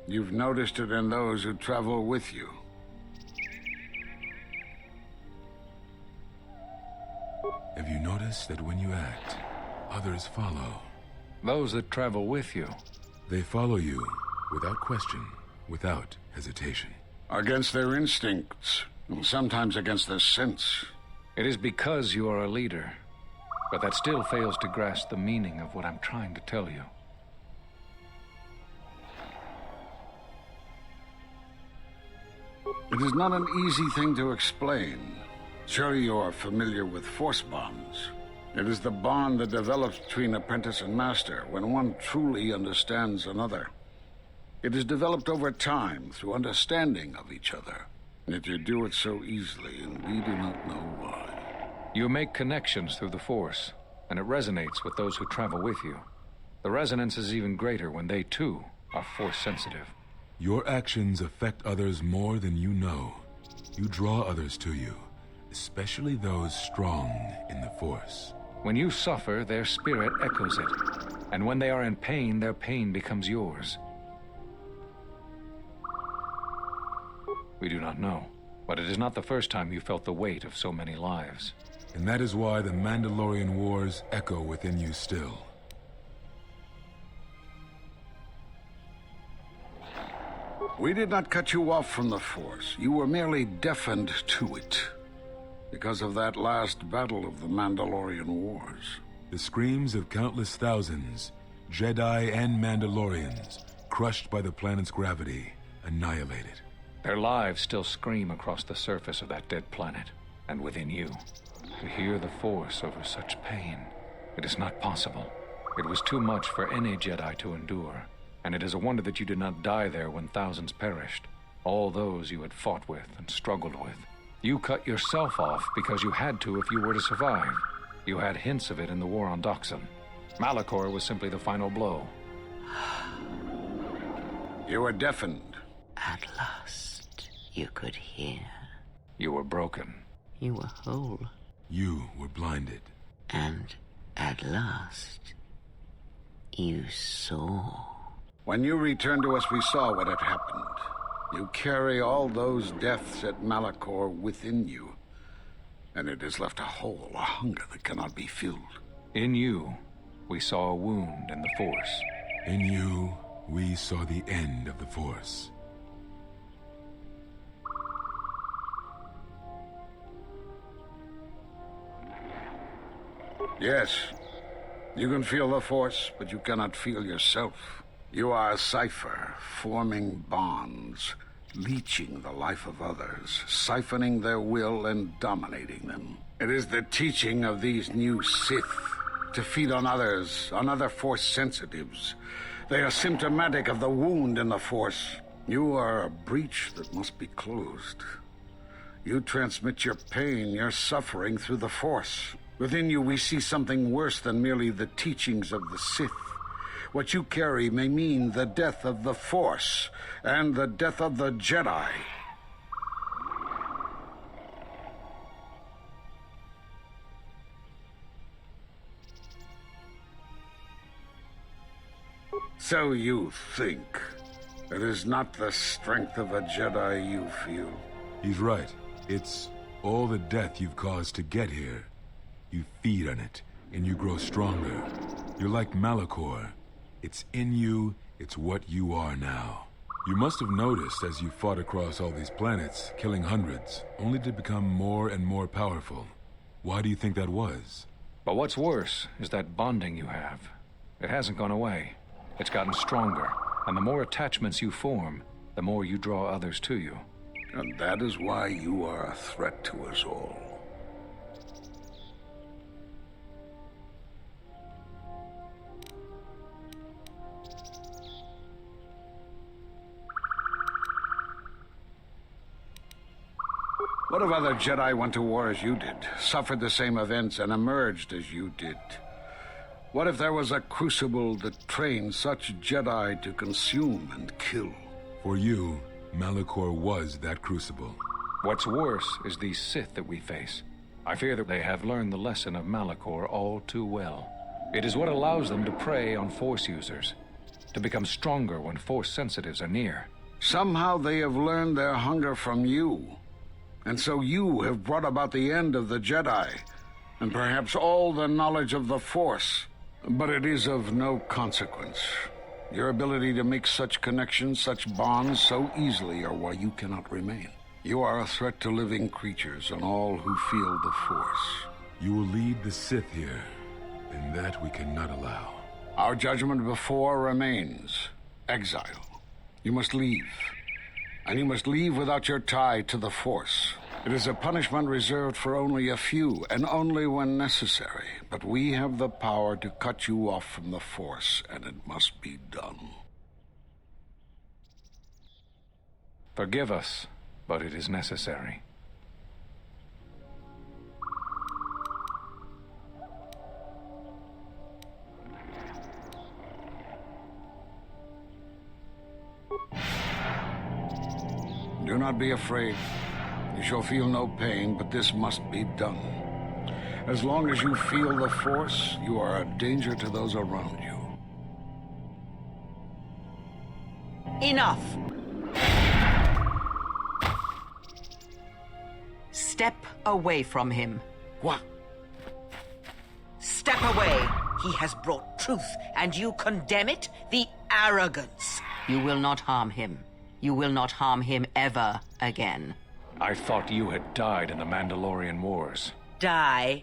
You've noticed it in those who travel with you. Have you noticed that when you act, others follow? Those that travel with you. They follow you without question, without hesitation. Against their instincts, and sometimes against their sense. It is because you are a leader, but that still fails to grasp the meaning of what I'm trying to tell you. It is not an easy thing to explain. Surely you are familiar with force bonds. It is the bond that develops between apprentice and master when one truly understands another. It is developed over time through understanding of each other. Yet you do it so easily, and we do not know why. You make connections through the Force, and it resonates with those who travel with you. The resonance is even greater when they, too, are Force-sensitive. Your actions affect others more than you know. You draw others to you, especially those strong in the Force. When you suffer, their spirit echoes it. And when they are in pain, their pain becomes yours. We do not know, but it is not the first time you felt the weight of so many lives. And that is why the Mandalorian Wars echo within you still. We did not cut you off from the Force. You were merely deafened to it. Because of that last battle of the Mandalorian Wars. The screams of countless thousands, Jedi and Mandalorians, crushed by the planet's gravity, annihilated. Their lives still scream across the surface of that dead planet, and within you. To hear the Force over such pain, it is not possible. It was too much for any Jedi to endure, and it is a wonder that you did not die there when thousands perished. All those you had fought with and struggled with. You cut yourself off because you had to if you were to survive. You had hints of it in the war on Doxon. Malachor was simply the final blow. You were deafened. At last, you could hear. You were broken. You were whole. You were blinded. And at last, you saw. When you returned to us, we saw what had happened. You carry all those deaths at Malachor within you. And it has left a hole, a hunger that cannot be filled. In you, we saw a wound in the Force. In you, we saw the end of the Force. Yes, you can feel the Force, but you cannot feel yourself. You are a cipher, forming bonds, leeching the life of others, siphoning their will and dominating them. It is the teaching of these new Sith to feed on others, on other Force sensitives. They are symptomatic of the wound in the Force. You are a breach that must be closed. You transmit your pain, your suffering through the Force. Within you, we see something worse than merely the teachings of the Sith. What you carry may mean the death of the Force and the death of the Jedi. So you think. It is not the strength of a Jedi you feel. He's right. It's all the death you've caused to get here. You feed on it, and you grow stronger. You're like Malachor. It's in you, it's what you are now. You must have noticed as you fought across all these planets, killing hundreds, only to become more and more powerful. Why do you think that was? But what's worse is that bonding you have. It hasn't gone away. It's gotten stronger, and the more attachments you form, the more you draw others to you. And that is why you are a threat to us all. What if other Jedi went to war as you did, suffered the same events, and emerged as you did? What if there was a crucible that trained such Jedi to consume and kill? For you, Malachor was that crucible. What's worse is these Sith that we face. I fear that they have learned the lesson of Malachor all too well. It is what allows them to prey on Force users, to become stronger when Force sensitives are near. Somehow they have learned their hunger from you. And so you have brought about the end of the Jedi, and perhaps all the knowledge of the Force. But it is of no consequence. Your ability to make such connections, such bonds so easily are why you cannot remain. You are a threat to living creatures and all who feel the Force. You will lead the Sith here, and that we cannot allow. Our judgment before remains. Exile. You must leave. And you must leave without your tie to the Force. It is a punishment reserved for only a few, and only when necessary. But we have the power to cut you off from the Force, and it must be done. Forgive us, but it is necessary. Do not be afraid. You shall feel no pain, but this must be done. As long as you feel the Force, you are a danger to those around you. Enough! Step away from him. What? Step away! He has brought truth, and you condemn it? The arrogance! You will not harm him. You will not harm him ever again. I thought you had died in the Mandalorian Wars. Die?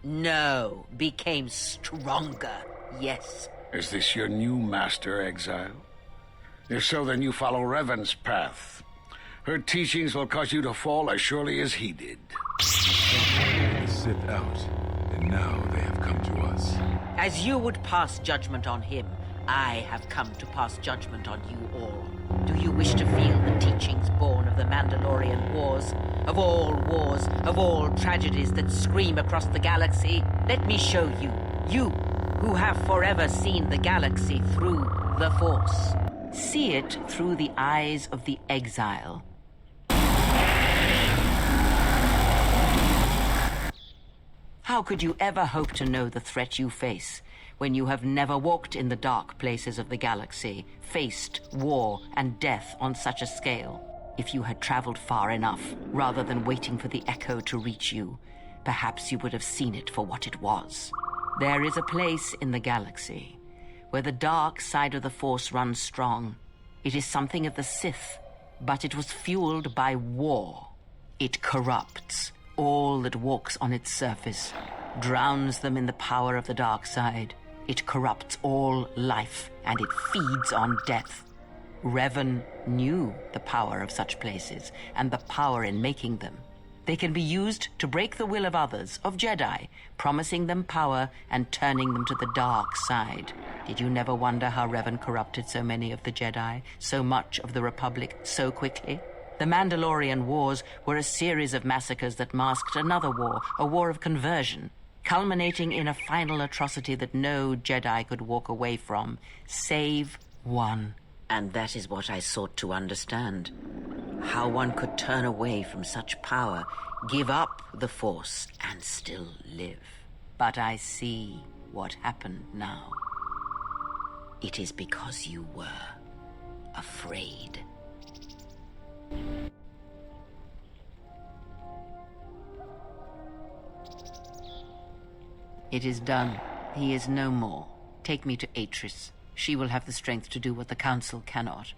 No. Became stronger, yes. Is this your new master, Exile? If so, then you follow Revan's path. Her teachings will cause you to fall as surely as he did. The Sith out, and now they have come to us. As you would pass judgment on him, I have come to pass judgment on you all. Do you wish to feel the teachings born of the Mandalorian Wars? Of all tragedies that scream across the galaxy? Let me show you. You, who have forever seen the galaxy through the Force. See it through the eyes of the Exile. How could you ever hope to know the threat you face when you have never walked in the dark places of the galaxy, faced war and death on such a scale? If you had traveled far enough, rather than waiting for the echo to reach you, perhaps you would have seen it for what it was. There is a place in the galaxy where the dark side of the Force runs strong. It is something of the Sith, but it was fueled by war. It corrupts all that walks on its surface, drowns them in the power of the dark side. It corrupts all life, and it feeds on death. Revan knew the power of such places, and the power in making them. They can be used to break the will of others, of Jedi, promising them power and turning them to the dark side. Did you never wonder how Revan corrupted so many of the Jedi, so much of the Republic, so quickly? The Mandalorian Wars were a series of massacres that masked another war, a war of conversion, culminating in a final atrocity that no Jedi could walk away from, save one. And that is what I sought to understand. How one could turn away from such power, give up the Force, and still live. But I see what happened now. It is because you were afraid. It is done. He is no more. Take me to Atris. She will have the strength to do what the Council cannot.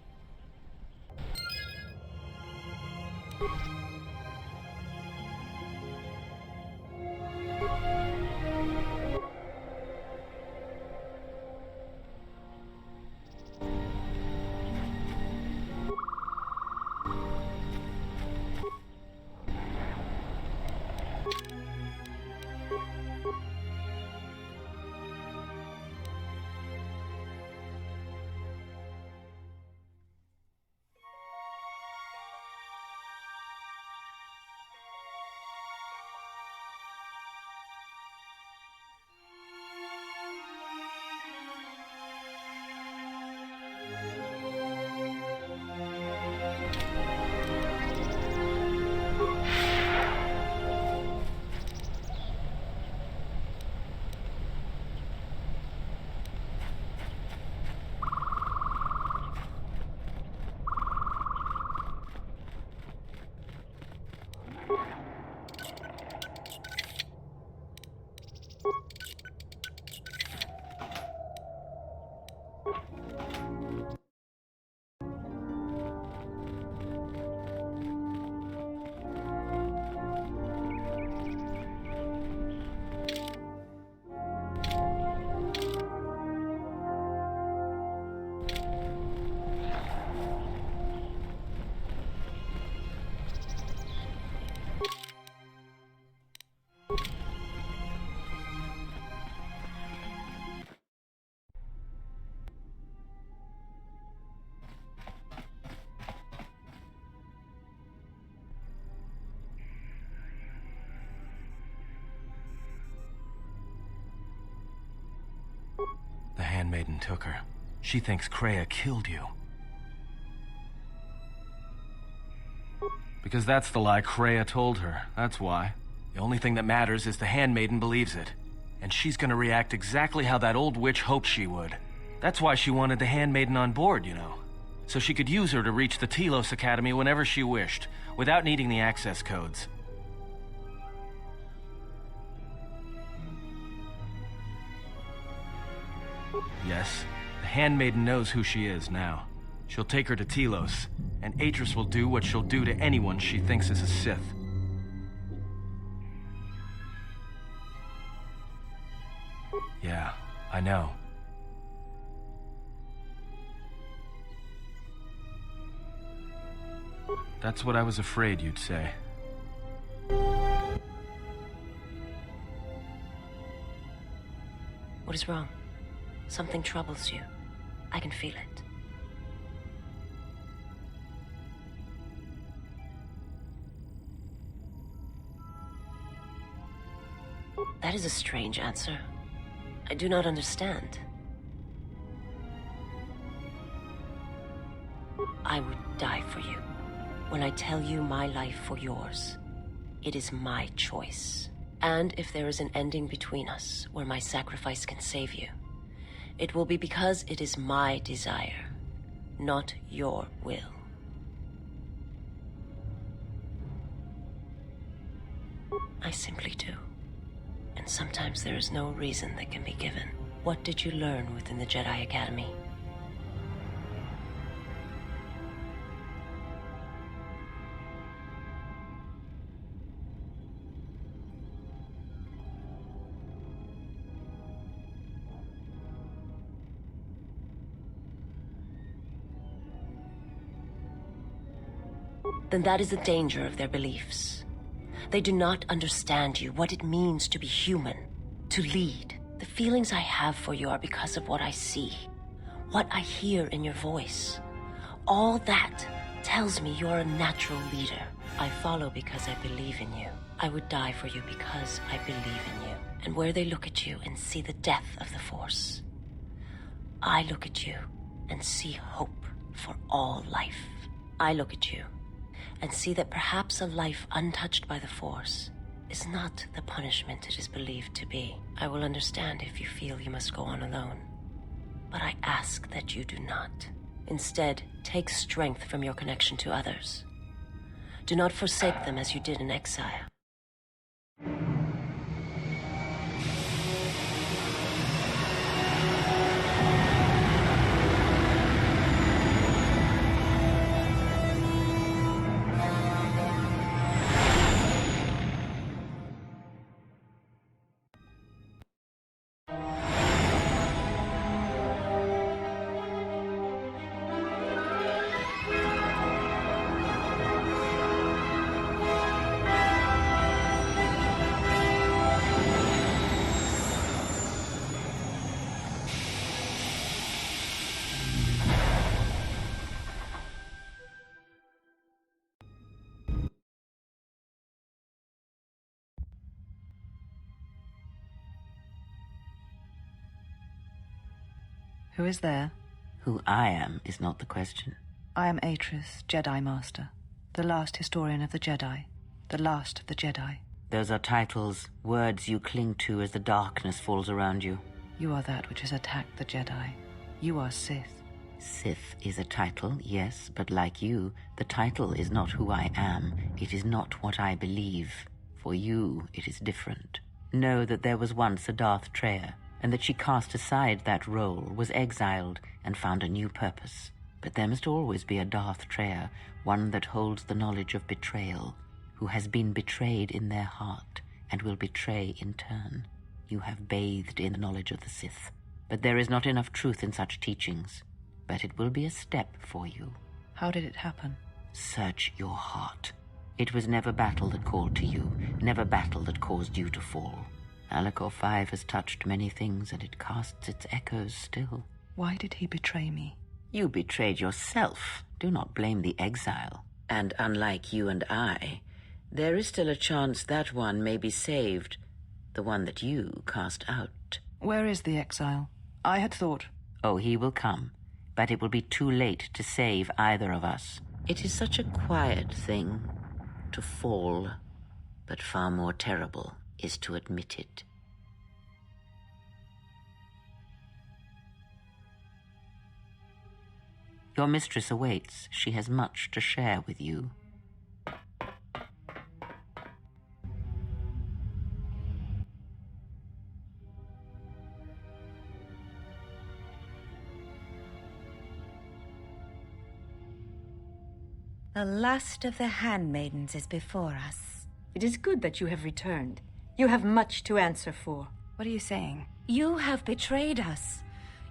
The handmaiden took her. She thinks Kreia killed you. Because that's the lie Kreia told her, that's why. The only thing that matters is the handmaiden believes it. And she's gonna react exactly how that old witch hoped she would. That's why she wanted the handmaiden on board, you know. So she could use her to reach the Telos Academy whenever she wished, without needing the access codes. Yes, the handmaiden knows who she is now. She'll take her to Telos, and Atris will do what she'll do to anyone she thinks is a Sith. Yeah, I know. That's what I was afraid you'd say. What is wrong? Something troubles you. I can feel it. That is a strange answer. I do not understand. I would die for you. When I tell you my life for yours, it is my choice. And if there is an ending between us where my sacrifice can save you, it will be because it is my desire, not your will. I simply do. And sometimes there is no reason that can be given. What did you learn within the Jedi Academy? Then that is the danger of their beliefs. They do not understand you, what it means to be human, to lead. The feelings I have for you are because of what I see, what I hear in your voice. All that tells me you're a natural leader. I follow because I believe in you. I would die for you because I believe in you. And where they look at you and see the death of the Force, I look at you and see hope for all life. I look at you and see that perhaps a life untouched by the Force is not the punishment it is believed to be. I will understand if you feel you must go on alone. But I ask that you do not. Instead, take strength from your connection to others. Do not forsake them as you did in exile. Who is there? Who I am is not the question. I am Atris, Jedi Master, the last historian of the Jedi, the last of the Jedi. Those are titles, words you cling to as the darkness falls around you. You are that which has attacked the Jedi. You are Sith. Sith is a title, yes, but like you, the title is not who I am. It is not what I believe. For you, it is different. Know that there was once a Darth Treya, and that she cast aside that role, was exiled, and found a new purpose. But there must always be a Darth Treya, one that holds the knowledge of betrayal, who has been betrayed in their heart, and will betray in turn. You have bathed in the knowledge of the Sith. But there is not enough truth in such teachings. But it will be a step for you. How did it happen? Search your heart. It was never battle that called to you, never battle that caused you to fall. Alacor 5 has touched many things, and it casts its echoes still. Why did he betray me? You betrayed yourself. Do not blame the exile. And unlike you and I, there is still a chance that one may be saved. The one that you cast out. Where is the exile? I had thought... Oh, he will come. But it will be too late to save either of us. It is such a quiet thing to fall, but far more terrible is to admit it. Your mistress awaits. She has much to share with you. The last of the handmaidens is before us. It is good that you have returned. You have much to answer for. What are you saying? You have betrayed us.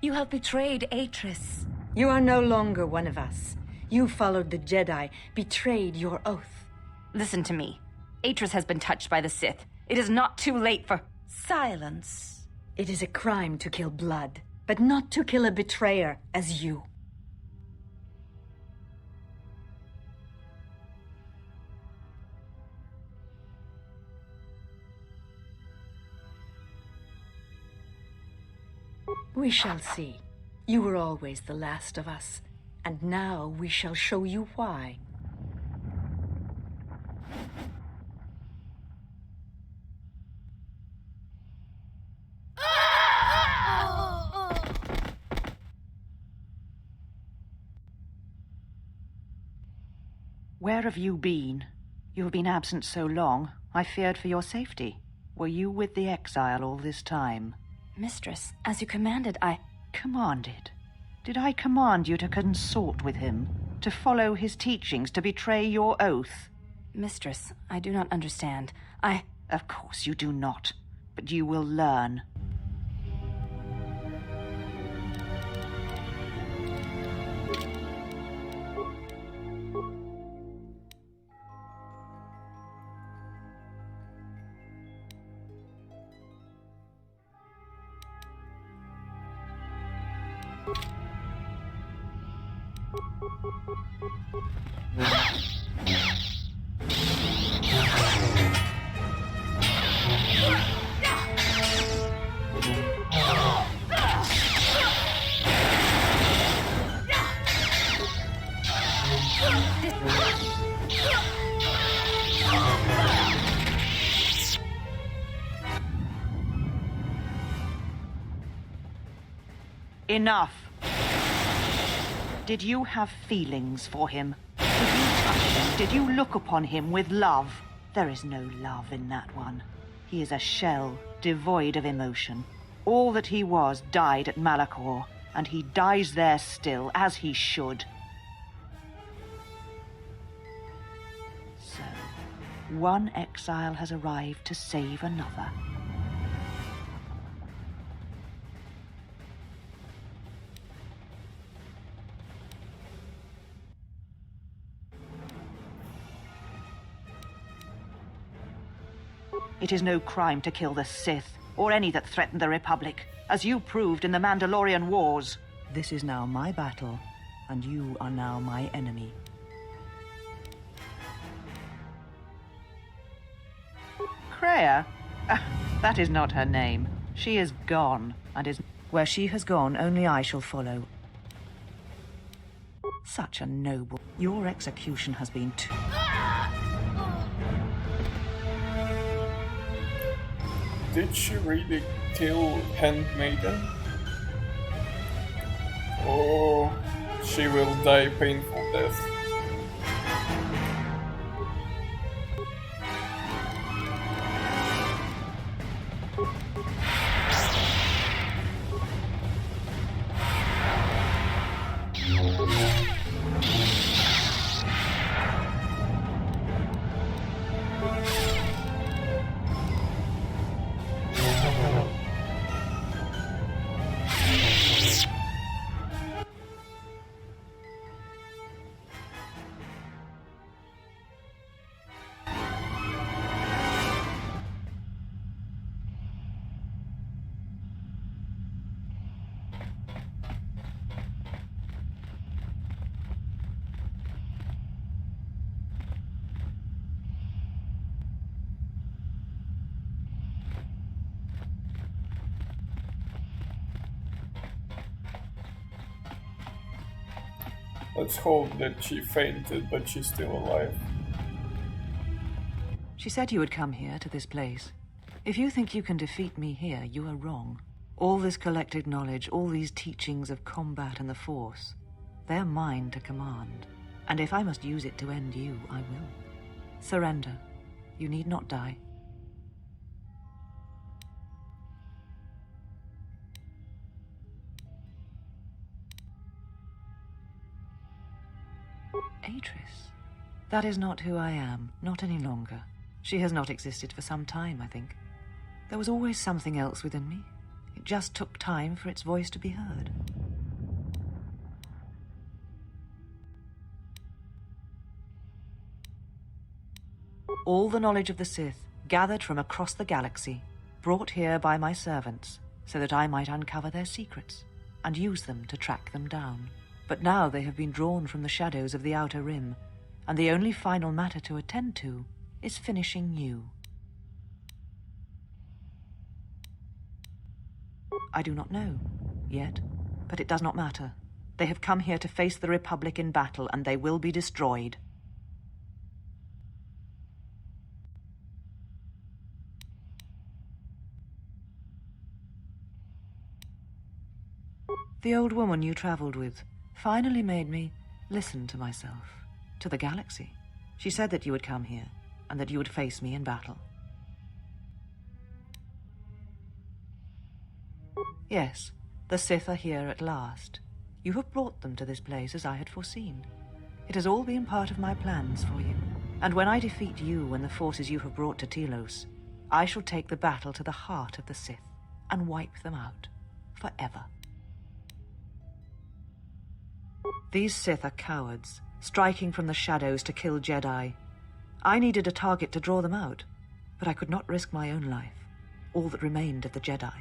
You have betrayed Atris. You are no longer one of us. You followed the Jedi, betrayed your oath. Listen to me. Atris has been touched by the Sith. It is not too late for... Silence. It is a crime to kill blood, but not to kill a betrayer as you. We shall see. You were always the last of us, and now we shall show you why. Where have you been? You have been absent so long, I feared for your safety. Were you with the exile all this time? Mistress, as you commanded, I... Commanded? Did I command you to consort with him? To follow his teachings, to betray your oath? Mistress, I do not understand. Of course you do not. But you will learn. Enough. Did you have feelings for him? Did you touch him? Did you look upon him with love? There is no love in that one. He is a shell, devoid of emotion. All that he was died at Malachor, and he dies there still, as he should. So, one exile has arrived to save another. It is no crime to kill the Sith, or any that threaten the Republic, as you proved in the Mandalorian Wars. This is now my battle, and you are now my enemy. Kreia? That is not her name. She is gone, and is... Where she has gone, only I shall follow. Such a noble... Your execution has been too... Did she really kill Handmaiden? Or she will die a painful death? Let's hope that she fainted, but she's still alive. She said you would come here to this place. If you think you can defeat me here, you are wrong. All this collected knowledge, all these teachings of combat and the Force, they're mine to command. And if I must use it to end you, I will. Surrender. You need not die. Atris? That is not who I am, not any longer. She has not existed for some time, I think. There was always something else within me. It just took time for its voice to be heard. All the knowledge of the Sith, gathered from across the galaxy, brought here by my servants, so that I might uncover their secrets, and use them to track them down. But now they have been drawn from the shadows of the Outer Rim, and the only final matter to attend to is finishing you. I do not know, yet, but it does not matter. They have come here to face the Republic in battle, and they will be destroyed. The old woman you traveled with finally made me listen to myself, to the galaxy. She said that you would come here, and that you would face me in battle. Yes, the Sith are here at last. You have brought them to this place as I had foreseen. It has all been part of my plans for you. And when I defeat you and the forces you have brought to Telos, I shall take the battle to the heart of the Sith and wipe them out forever. These Sith are cowards, striking from the shadows to kill Jedi. I needed a target to draw them out, but I could not risk my own life, all that remained of the Jedi.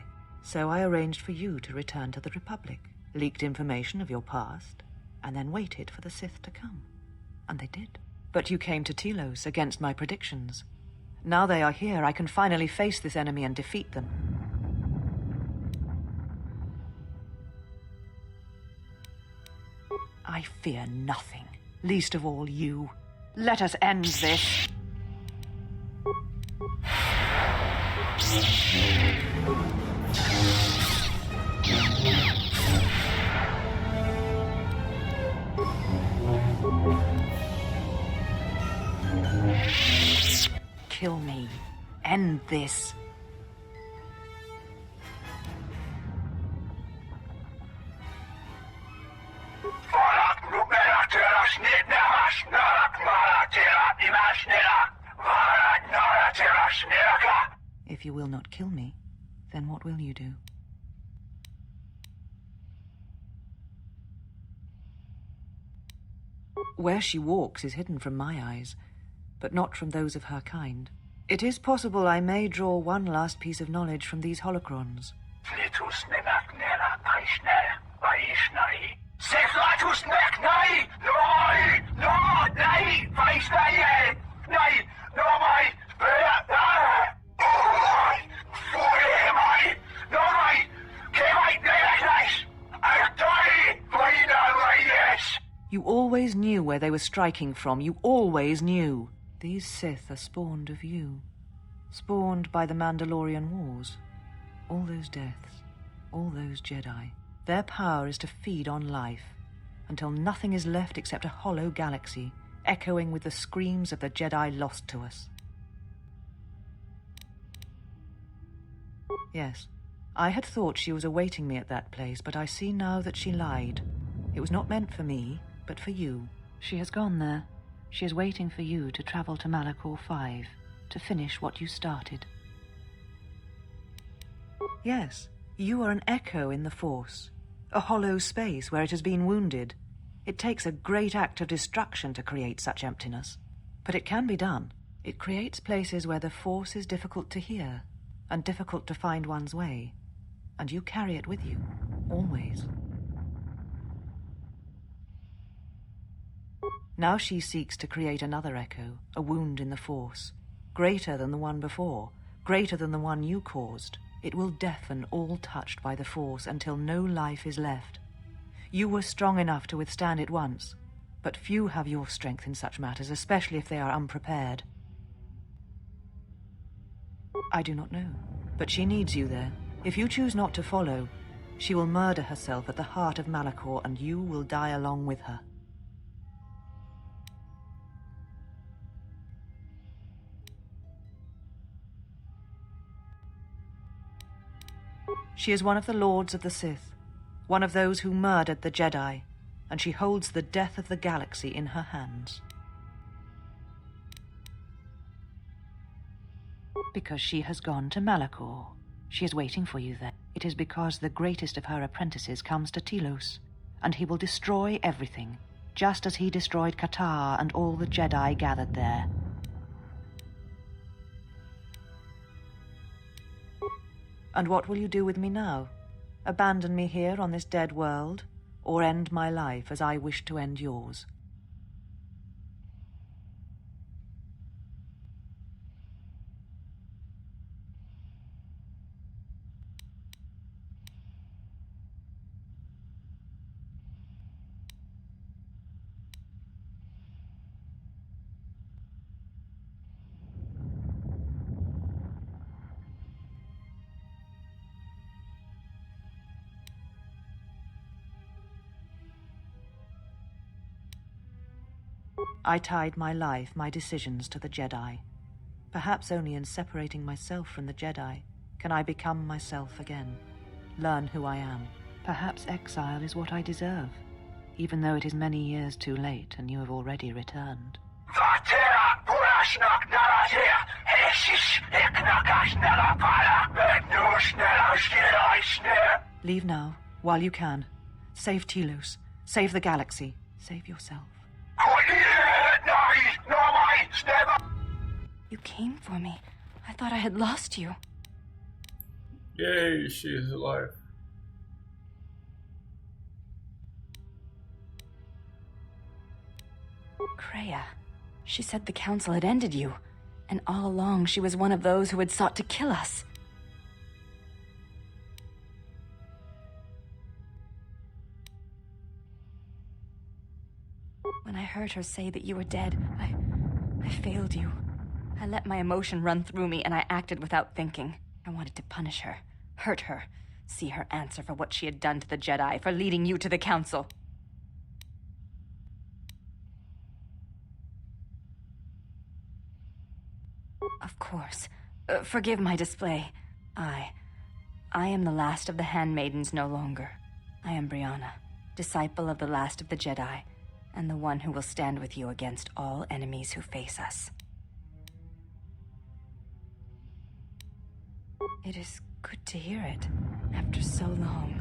So I arranged for you to return to the Republic, leaked information of your past, and then waited for the Sith to come. And they did. But you came to Telos against my predictions. Now they are here, I can finally face this enemy and defeat them. I fear nothing, least of all you. Let us end this. kill me. End this. If you will not kill me, then what will you do? Where she walks is hidden from my eyes, but not from those of her kind. It is possible I may draw one last piece of knowledge from these holocrons. You always knew where they were striking from. You always knew. These Sith are spawned of you. Spawned by the Mandalorian Wars. All those deaths. All those Jedi. Their power is to feed on life, until nothing is left except a hollow galaxy, echoing with the screams of the Jedi lost to us. Yes, I had thought she was awaiting me at that place, but I see now that she lied. It was not meant for me, but for you. She has gone there. She is waiting for you to travel to Malachor 5, to finish what you started. Yes, you are an echo in the Force, a hollow space where it has been wounded. It takes a great act of destruction to create such emptiness, but it can be done. It creates places where the Force is difficult to hear, and difficult to find one's way, and you carry it with you, always. Now she seeks to create another echo, a wound in the Force, greater than the one before, greater than the one you caused. It will deafen all touched by the Force until no life is left. You were strong enough to withstand it once, but few have your strength in such matters, especially if they are unprepared. I do not know, but she needs you there. If you choose not to follow, she will murder herself at the heart of Malachor, and you will die along with her. She is one of the Lords of the Sith, one of those who murdered the Jedi, and she holds the death of the galaxy in her hands. Because she has gone to Malachor. She is waiting for you there. It is because the greatest of her apprentices comes to Telos, and he will destroy everything, just as he destroyed KOTOR and all the Jedi gathered there. And what will you do with me now? Abandon me here on this dead world, or end my life as I wish to end yours? I tied my life, my decisions to the Jedi. Perhaps only in separating myself from the Jedi can I become myself again, learn who I am. Perhaps exile is what I deserve, even though it is many years too late and you have already returned. Leave now, while you can. Save Telos. Save the galaxy. Save yourself. You came for me. I thought I had lost you. Yay, she is alive. Kreia. She said the council had ended you, and all along she was one of those who had sought to kill us. When I heard her say that you were dead, I failed you. I let my emotion run through me, and I acted without thinking. I wanted to punish her, hurt her, see her answer for what she had done to the Jedi, for leading you to the council. Of course. Forgive my display. I am the last of the handmaidens no longer. I am Brianna, disciple of the last of the Jedi, and the one who will stand with you against all enemies who face us. It is good to hear it, after so long.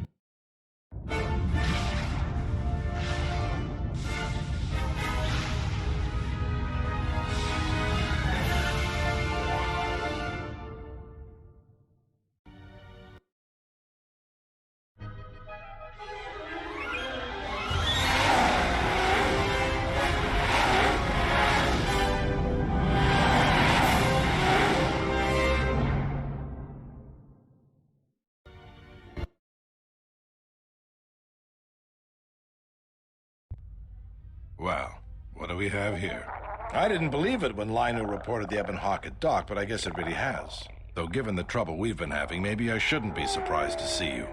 Well, what do we have here? I didn't believe it when Lino reported the Ebon Hawk at dock, but I guess it really has. Though given the trouble we've been having, maybe I shouldn't be surprised to see you.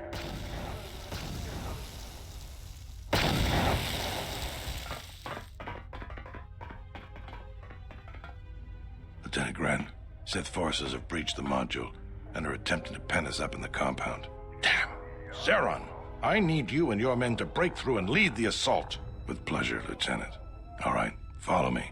Lieutenant Grant, Sith forces have breached the module and are attempting to pen us up in the compound. Damn! Zeron, I need you and your men to break through and lead the assault. With pleasure, Lieutenant. All right, follow me.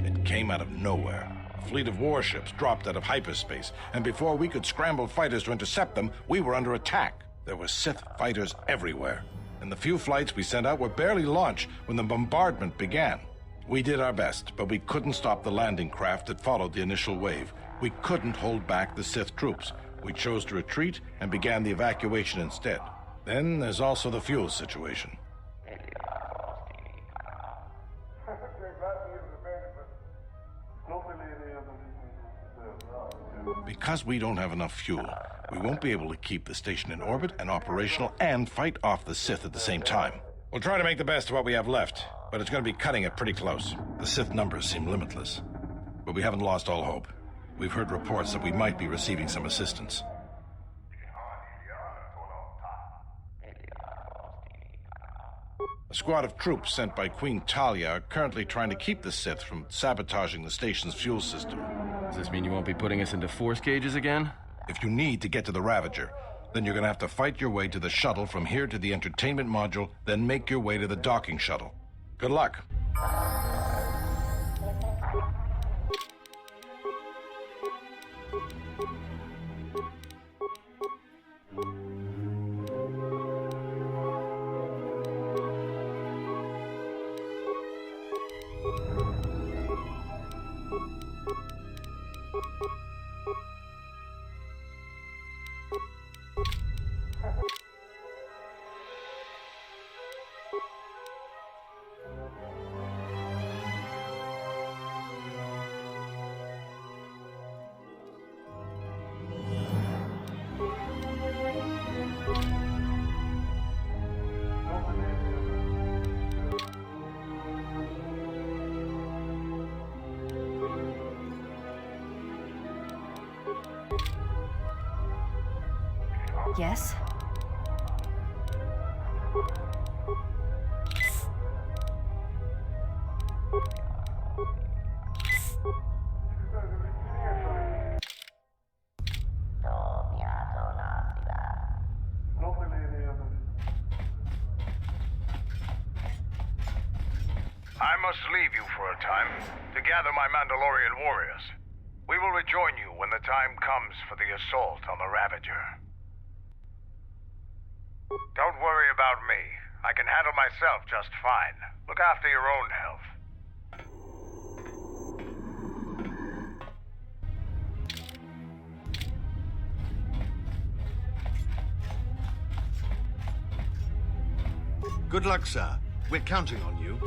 It came out of nowhere. A fleet of warships dropped out of hyperspace, and before we could scramble fighters to intercept them, we were under attack. There were Sith fighters everywhere, and the few flights we sent out were barely launched when the bombardment began. We did our best, but we couldn't stop the landing craft that followed the initial wave. We couldn't hold back the Sith troops. We chose to retreat and began the evacuation instead. Then there's also the fuel situation. Because we don't have enough fuel, we won't be able to keep the station in orbit and operational and fight off the Sith at the same time. We'll try to make the best of what we have left, but it's going to be cutting it pretty close. The Sith numbers seem limitless, but we haven't lost all hope. We've heard reports that we might be receiving some assistance. A squad of troops sent by Queen Talia are currently trying to keep the Sith from sabotaging the station's fuel system. Does this mean you won't be putting us into force cages again? If you need to get to the Ravager, then you're going to have to fight your way to the shuttle from here to the entertainment module, then make your way to the docking shuttle. Good luck. Yes? I must leave you for a time to gather my Mandalorian warriors. We will rejoin you when the time comes for the assault on the Ravager. Don't worry about me. I can handle myself just fine. Look after your own health. Good luck, sir. We're counting on you.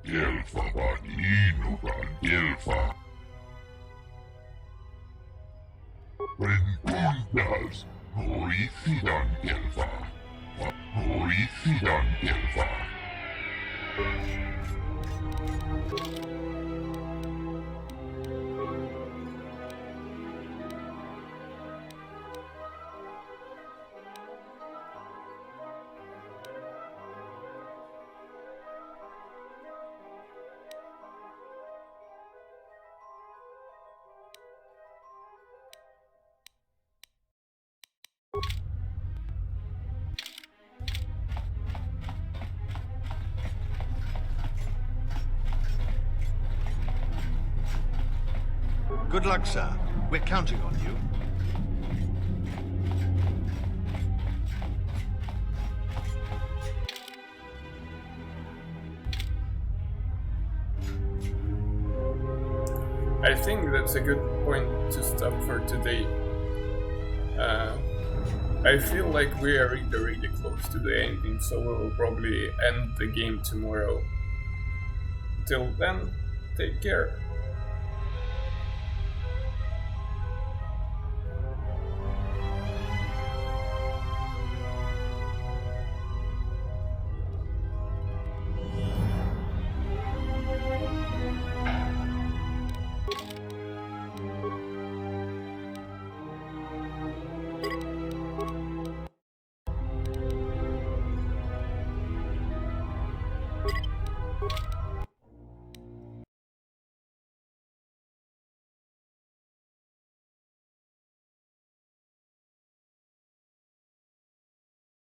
Gelfa vaan iinukaan gelfa. Renkundas, noi fidan gelfa. Noi fidan gelfa. Good luck, sir. We're counting on you. I think that's a good point to stop for today. I feel like we are really close to the ending, so we'll probably end the game tomorrow. Till then, take care.